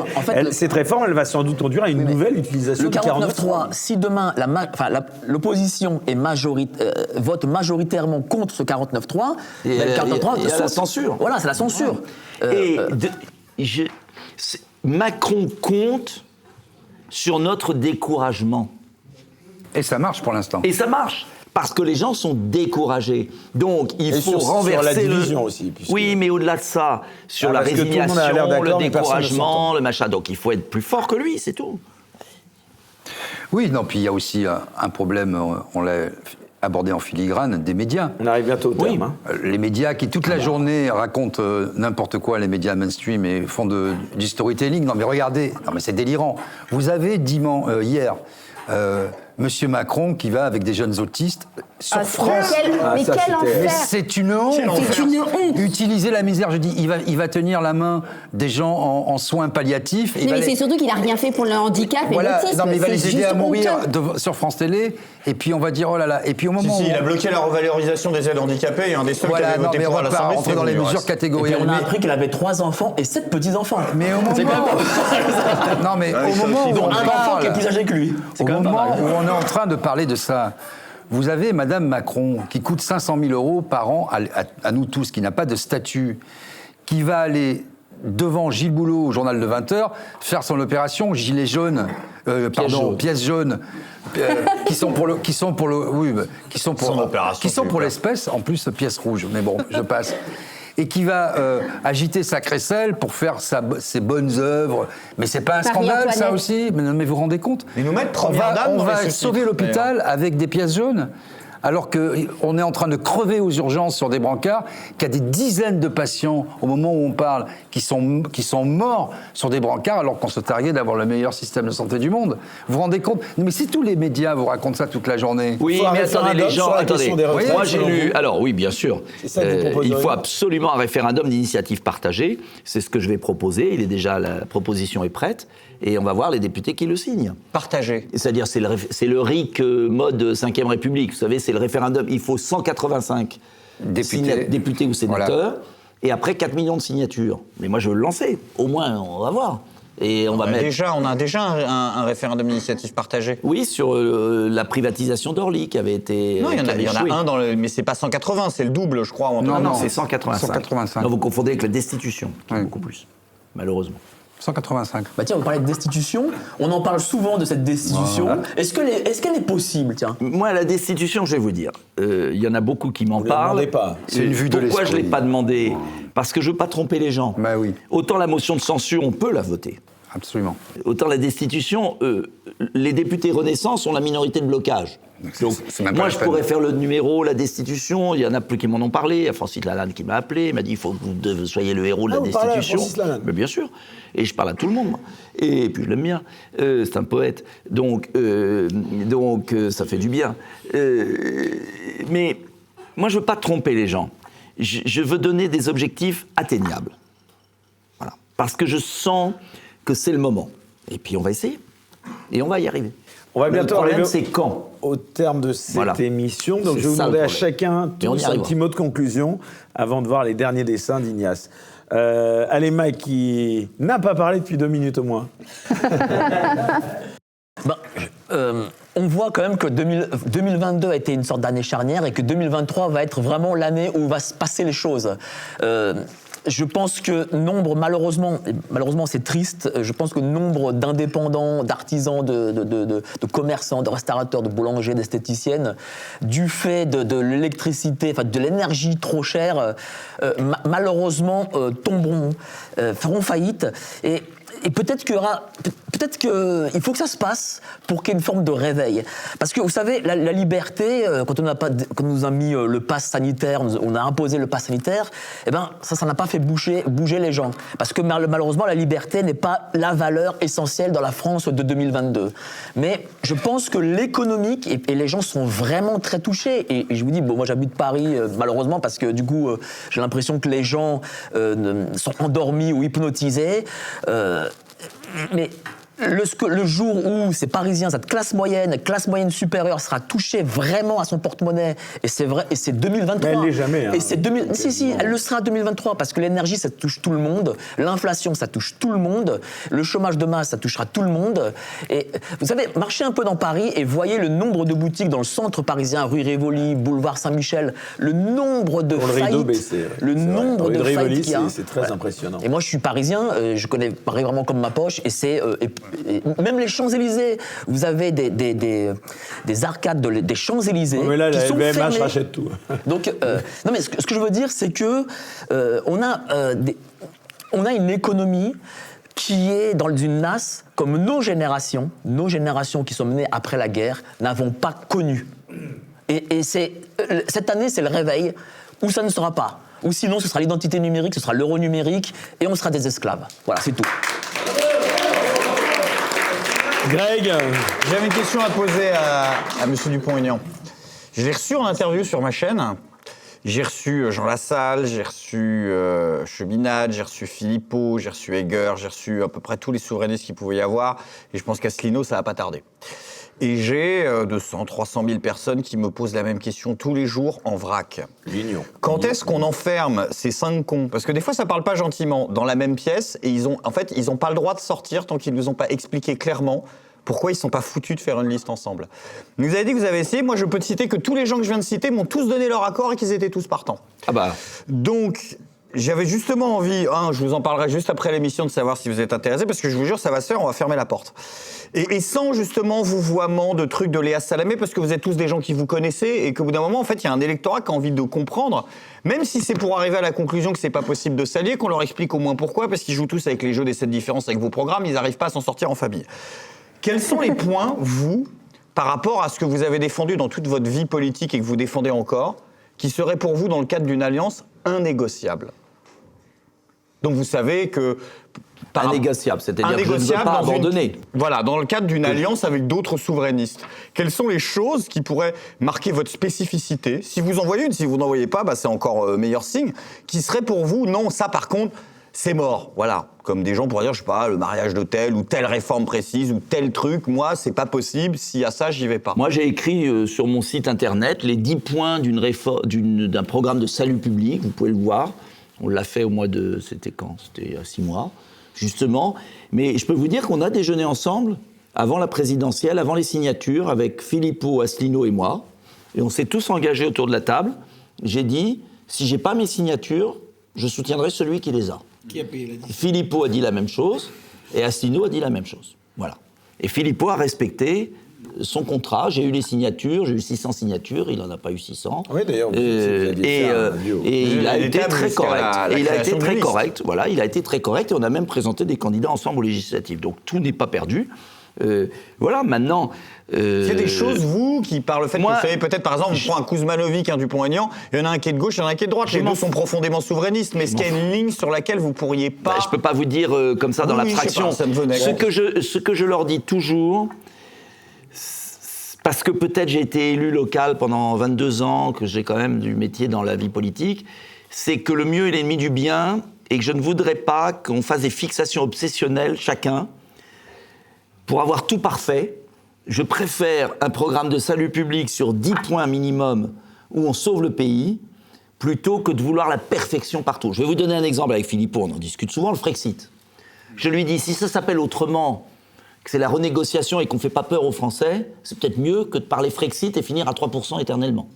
Cette réforme, elle va sans doute conduire à une nouvelle utilisation du 49.3. Si demain, l'opposition vote majoritairement contre ce 49.3, c'est la censure. Voilà, c'est la censure. Macron compte sur notre découragement. Et ça marche pour l'instant. Et ça marche. Parce que les gens sont découragés. Donc, il faut renverser sur la division aussi. Oui, mais au-delà de ça, sur la résignation, le découragement, le machin. Donc, il faut être plus fort que lui, c'est tout. Oui, non, puis il y a aussi un problème, on l'a abordé en filigrane, des médias. On arrive bientôt au terme. Hein. Les médias qui, toute la journée, racontent n'importe quoi, les médias mainstream, et font du storytelling. Non, mais regardez, non, mais c'est délirant. Vous avez hier... Monsieur Macron qui va avec des jeunes autistes sur France. Mais quel enfer! Mais c'est une honte! C'est une honte! Utiliser la misère, je dis, il va tenir la main des gens en soins palliatifs. Mais c'est surtout qu'il n'a rien fait pour le handicap et l'autisme. Non, mais il va les aider à mourir sur France Télé, et puis on va dire, oh là là, et puis au moment où... il a bloqué la revalorisation des aides handicapées, un des seuls qui avait voté pour à l'Assemblée. On va rentrer dans les mesures catégorielles. On a appris qu'il avait 3 enfants et 7 petits-enfants. Mais au moment... Non, mais au moment où on un enfant qui est plus âgé que lui. Au moment où on est en train de parler de ça, vous avez Madame Macron qui coûte 500 000 euros par an à nous tous, qui n'a pas de statut, qui va aller devant Gilles Boulot au journal de 20h faire son opération gilet jaune, pièce jaune, qui sont pour l'espèce, en plus pièce rouge. Mais bon, je passe. Et qui va agiter sa crécelle pour faire ses bonnes œuvres. Mais c'est pas un scandale, ça aussi? Mais vous vous rendez compte? Et nous mettre première dame on dans va les sauver l'hôpital avec des pièces jaunes, alors qu'on est en train de crever aux urgences sur des brancards, qu'il y a des dizaines de patients, au moment où on parle, qui sont morts sur des brancards, alors qu'on se targuait d'avoir le meilleur système de santé du monde. Vous vous rendez compte? Mais si tous les médias vous racontent ça toute la journée... Oui, mais attendez, les gens... Moi, j'ai lu... Alors, oui, bien sûr. Il faut absolument un référendum d'initiative partagée. C'est ce que je vais proposer. La proposition est prête. Et on va voir les députés qui le signent. Partagé. C'est-à-dire, c'est le RIC mode 5e République. Vous savez, c'est le référendum. Il faut 185 députés ou sénateurs. Voilà. Et après, 4 millions de signatures. Mais moi, je veux le lancer. Au moins, on va voir. Et on a déjà un référendum d'initiative partagée. Oui, sur la privatisation d'Orly qui avait été. Non, il y en a un mais c'est pas 180, c'est le double, je crois. Non, c'est 185. Non, vous confondez avec la destitution, qui est beaucoup plus, malheureusement. 185. Bah tiens, on parlait de destitution. On en parle souvent de cette destitution. Voilà. Est-ce qu'elle est possible, tiens? Moi, la destitution, je vais vous dire. Il y en a beaucoup qui m'en parlent. Pas. C'est une vue de l'esprit. Pourquoi je ne l'ai pas demandé? Parce que je ne veux pas tromper les gens. Bah oui. Autant la motion de censure, on peut la voter. Absolument. Autant la destitution, les députés Renaissance ont la minorité de blocage. Donc, moi, je pourrais faire le numéro, la destitution. Il y en a plus qui m'en ont parlé. Il y a Francis Lalanne qui m'a appelé. Il m'a dit il faut que vous soyez le héros de la destitution. Mais bien sûr. Et je parle à tout le monde. Moi. Et puis je l'aime bien. C'est un poète. Donc, ça fait du bien. Mais moi, je ne veux pas tromper les gens. Je veux donner des objectifs atteignables. Voilà. Parce que je sens que c'est le moment. Et puis on va essayer. Et on va y arriver. On va bientôt arriver c'est quand au terme de cette émission. Donc je vais vous demander à chacun tous un petit mot de conclusion avant de voir les derniers dessins d'Ignace. Allez, Mike, qui n'a pas parlé depuis 2 minutes au moins. On voit quand même que 2022 a été une sorte d'année charnière et que 2023 va être vraiment l'année où va se passer les choses. Je pense que malheureusement c'est triste, je pense que nombre d'indépendants, d'artisans, de commerçants, de restaurateurs, de boulangers, d'esthéticiennes, du fait de l'électricité, enfin de l'énergie trop chère, malheureusement tomberont, feront faillite. Et peut-être qu'il faut que ça se passe pour qu'il y ait une forme de réveil. Parce que vous savez, la liberté, quand on nous a mis le pass sanitaire, on a imposé le pass sanitaire, eh ben ça n'a pas fait bouger les gens. Parce que malheureusement, la liberté n'est pas la valeur essentielle dans la France de 2022. Mais je pense que l'économique, et les gens sont vraiment très touchés. Et je vous dis, moi j'habite Paris, malheureusement, parce que du coup, j'ai l'impression que les gens sont endormis ou hypnotisés. Mais le jour où ces Parisiens, cette classe moyenne supérieure sera touchée vraiment à son porte-monnaie, et c'est vrai, et c'est 2023. Mais elle l'est jamais. Hein. Et c'est si, elle le sera en 2023, parce que l'énergie, ça touche tout le monde, l'inflation, ça touche tout le monde, le chômage de masse, ça touchera tout le monde. Et vous savez, marchez un peu dans Paris et voyez le nombre de boutiques dans le centre parisien, rue Rivoli, boulevard Saint-Michel, le nombre de faillites, nombre de faillites qu'il y a. C'est très impressionnant. Et moi, je suis parisien, je connais Paris vraiment comme ma poche, et c'est et même les Champs-Élysées, vous avez des arcades des Champs-Élysées mais là, qui sont LVMH fermées. rachète tout. Donc, non mais ce que je veux dire, c'est que on a une économie qui est dans une nasse comme nos générations qui sont menées après la guerre, n'avons pas connu. Et cette année, c'est le réveil, où ça ne sera pas. Ou sinon, ce sera l'identité numérique, ce sera l'euro numérique, et on sera des esclaves. Voilà, c'est tout. Greg, j'avais une question à poser à M. Dupont-Aignan. Je l'ai reçu en interview sur ma chaîne. J'ai reçu Jean Lassalle, j'ai reçu Cheminade, j'ai reçu Philippot, j'ai reçu Egger, j'ai reçu à peu près tous les souverainistes qu'il pouvait y avoir. Et je pense qu'Asselineau, ça va pas tarder. Et j'ai 200, 300 000 personnes qui me posent la même question tous les jours en vrac. L'union. Quand est-ce qu'on enferme ces 5 cons? Parce que des fois, ça parle pas gentiment dans la même pièce et ils ont pas le droit de sortir tant qu'ils nous ont pas expliqué clairement pourquoi ils sont pas foutus de faire une liste ensemble. Vous avez dit que vous avez essayé. Moi, je peux te citer que tous les gens que je viens de citer m'ont tous donné leur accord et qu'ils étaient tous partants. Ah bah. Donc, j'avais justement envie, je vous en parlerai juste après l'émission, de savoir si vous êtes intéressés, parce que je vous jure, ça va se faire, on va fermer la porte. Et sans justement vouvoiement de trucs de Léa Salamé, parce que vous êtes tous des gens qui vous connaissez, et qu'au bout d'un moment, en fait, il y a un électorat qui a envie de comprendre, même si c'est pour arriver à la conclusion que c'est pas possible de s'allier, qu'on leur explique au moins pourquoi, parce qu'ils jouent tous avec les jeux des 7 différences avec vos programmes, ils n'arrivent pas à s'en sortir en famille. Quels sont les points, vous, par rapport à ce que vous avez défendu dans toute votre vie politique et que vous défendez encore, qui seraient pour vous, dans le cadre d'une alliance, innégociables? Donc vous savez que... Innégociable, c'est-à-dire que je ne veux pas abandonner. Voilà, dans le cadre d'une alliance avec d'autres souverainistes. Quelles sont les choses qui pourraient marquer votre spécificité? Si vous en voyez une, si vous n'en voyez pas, c'est encore meilleur signe. Qui serait pour vous, non, ça par contre, c'est mort. Voilà, comme des gens pourraient dire, je sais pas, le mariage de telle ou telle réforme précise ou tel truc, moi, c'est pas possible, s'il y a ça, j'y vais pas. Moi, j'ai écrit sur mon site internet les 10 points d'un programme de salut public, vous pouvez le voir. On l'a fait au mois de... C'était quand? C'était il y a 6 mois, justement. Mais je peux vous dire qu'on a déjeuné ensemble, avant la présidentielle, avant les signatures, avec Philippot, Asselineau et moi. Et on s'est tous engagés autour de la table. J'ai dit, si j'ai pas mes signatures, je soutiendrai celui qui les a. Qui a payé la différence? Philippot a dit la même chose, et Asselineau a dit la même chose. Voilà. Et Philippot a respecté son contrat, j'ai eu les signatures, j'ai eu 600 signatures, il n'en a pas eu 600. Oui, d'ailleurs, et il a été très correct. Et il a été très correct, voilà, il a été très correct, et on a même présenté des candidats ensemble aux législatives. Donc tout n'est pas perdu. Voilà, maintenant... Il y a des choses, vous, qui par le fait que vous savez, peut-être par exemple, on prend un Kuzmanovic, un Dupont-Aignan, il y en a un qui est de gauche, il y en a un qui est de droite, les deux sont profondément souverainistes, mais est-ce qu'il y a une ligne sur laquelle vous pourriez pas... Je peux pas vous dire comme ça dans l'abstraction. Ça me venait. Ce que je leur dis toujours... Parce que peut-être j'ai été élu local pendant 22 ans, que j'ai quand même du métier dans la vie politique, c'est que le mieux est l'ennemi du bien et que je ne voudrais pas qu'on fasse des fixations obsessionnelles chacun pour avoir tout parfait. Je préfère un programme de salut public sur 10 points minimum où on sauve le pays plutôt que de vouloir la perfection partout. Je vais vous donner un exemple avec Philippot, on en discute souvent, le Frexit. Je lui dis, si ça s'appelle autrement, que c'est la renégociation et qu'on ne fait pas peur aux Français, c'est peut-être mieux que de parler Frexit et finir à 3% éternellement.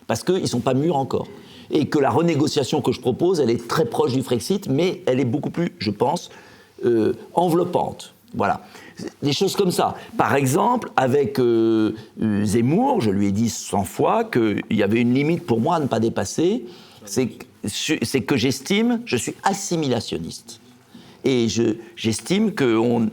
Parce qu'ils ne sont pas mûrs encore. Et que la renégociation que je propose, elle est très proche du Frexit, mais elle est beaucoup plus, je pense, enveloppante. Voilà. Des choses comme ça. Par exemple, avec Zemmour, je lui ai dit 100 fois qu'il y avait une limite pour moi à ne pas dépasser, c'est que j'estime, je suis assimilationniste. Et j'estime qu'on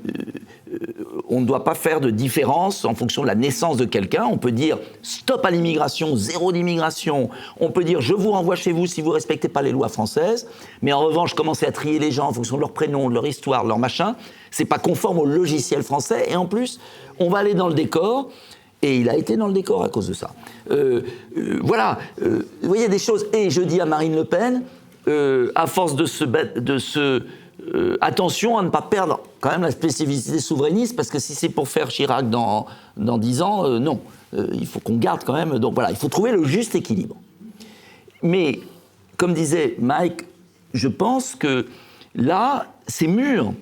ne doit pas faire de différence en fonction de la naissance de quelqu'un. On peut dire stop à l'immigration, zéro d'immigration. On peut dire je vous renvoie chez vous si vous ne respectez pas les lois françaises. Mais en revanche, commencer à trier les gens en fonction de leur prénom, de leur histoire, de leur machin, c'est pas conforme au logiciel français. Et en plus, on va aller dans le décor. Et il a été dans le décor à cause de ça. Voilà. Vous voyez des choses. Et je dis à Marine Le Pen, à force de se attention à ne pas perdre quand même la spécificité souverainiste, parce que si c'est pour faire Chirac dans 10 ans, non. Il faut qu'on garde quand même... Donc voilà, il faut trouver le juste équilibre. Mais, comme disait Mike, je pense que là, c'est mûr.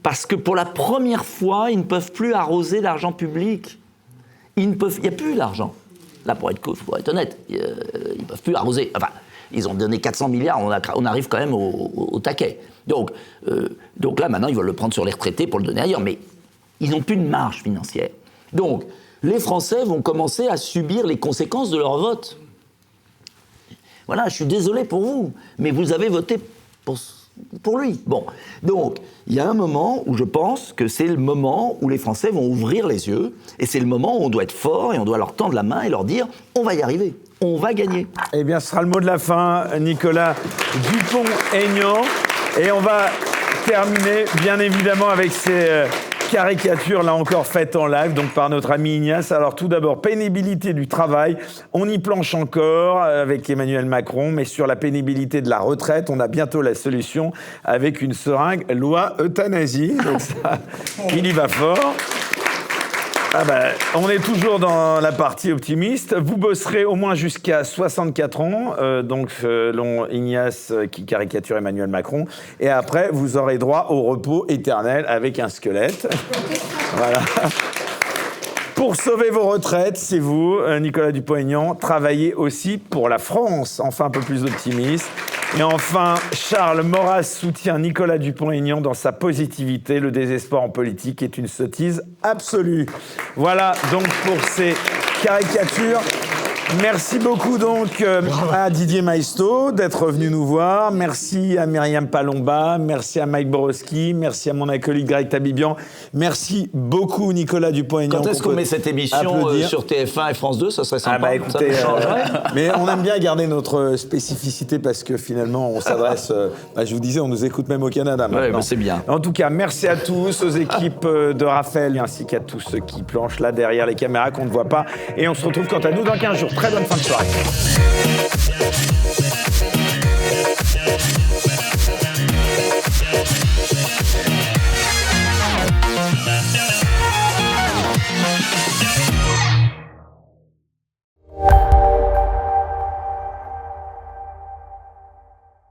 Parce que pour la première fois, ils ne peuvent plus arroser l'argent public. Il n'y a plus d'argent. Là, pour être honnête, ils ne peuvent plus arroser. Enfin, ils ont donné 400 milliards, on arrive quand même au taquet. Donc là, maintenant, ils veulent le prendre sur les retraités pour le donner ailleurs. Mais ils n'ont plus de marge financière. Donc, les Français vont commencer à subir les conséquences de leur vote. Voilà, je suis désolé pour vous, mais vous avez voté pour lui. Bon, donc, il y a un moment où je pense que c'est le moment où les Français vont ouvrir les yeux, et c'est le moment où on doit être fort, et on doit leur tendre la main et leur dire « on va y arriver, on va gagner ». Eh bien, ce sera le mot de la fin, Nicolas Dupont-Aignan. Et on va terminer, bien évidemment, avec ces caricatures, là encore, faites en live, donc par notre ami Ignace. Alors, tout d'abord, pénibilité du travail. On y planche encore avec Emmanuel Macron, mais sur la pénibilité de la retraite, on a bientôt la solution avec une seringue loi euthanasie. Donc ça, il y va fort. Ah ben, on est toujours dans la partie optimiste. Vous bosserez au moins jusqu'à 64 ans, donc selon Ignace qui caricature Emmanuel Macron. Et après, vous aurez droit au repos éternel avec un squelette. Voilà. Pour sauver vos retraites, c'est vous, Nicolas Dupont-Aignan, travaillez aussi pour la France. Enfin, un peu plus optimiste. Et enfin, Charles Maurras soutient Nicolas Dupont-Aignan dans sa positivité. Le désespoir en politique est une sottise absolue. Voilà donc pour ces caricatures. Merci beaucoup donc à Didier Maisto d'être venu nous voir. Merci à Myriam Palomba. Merci à Mike Borowski. Merci à mon acolyte Greg Tabibian. Merci beaucoup Nicolas Dupont-Aignan. Quand est-ce qu'on met cette émission sur TF1 et France 2 ? Ça serait sympa. Ah bah écoutez, ça changerait. Mais on aime bien garder notre spécificité parce que finalement on s'adresse, je vous disais, on nous écoute même au Canada maintenant. Ouais, bah c'est bien. En tout cas, merci à tous, aux équipes de Raphaël ainsi qu'à tous ceux qui planchent là derrière les caméras qu'on ne voit pas. Et on se retrouve quant à nous dans 15 jours. Très bonne fin de soirée.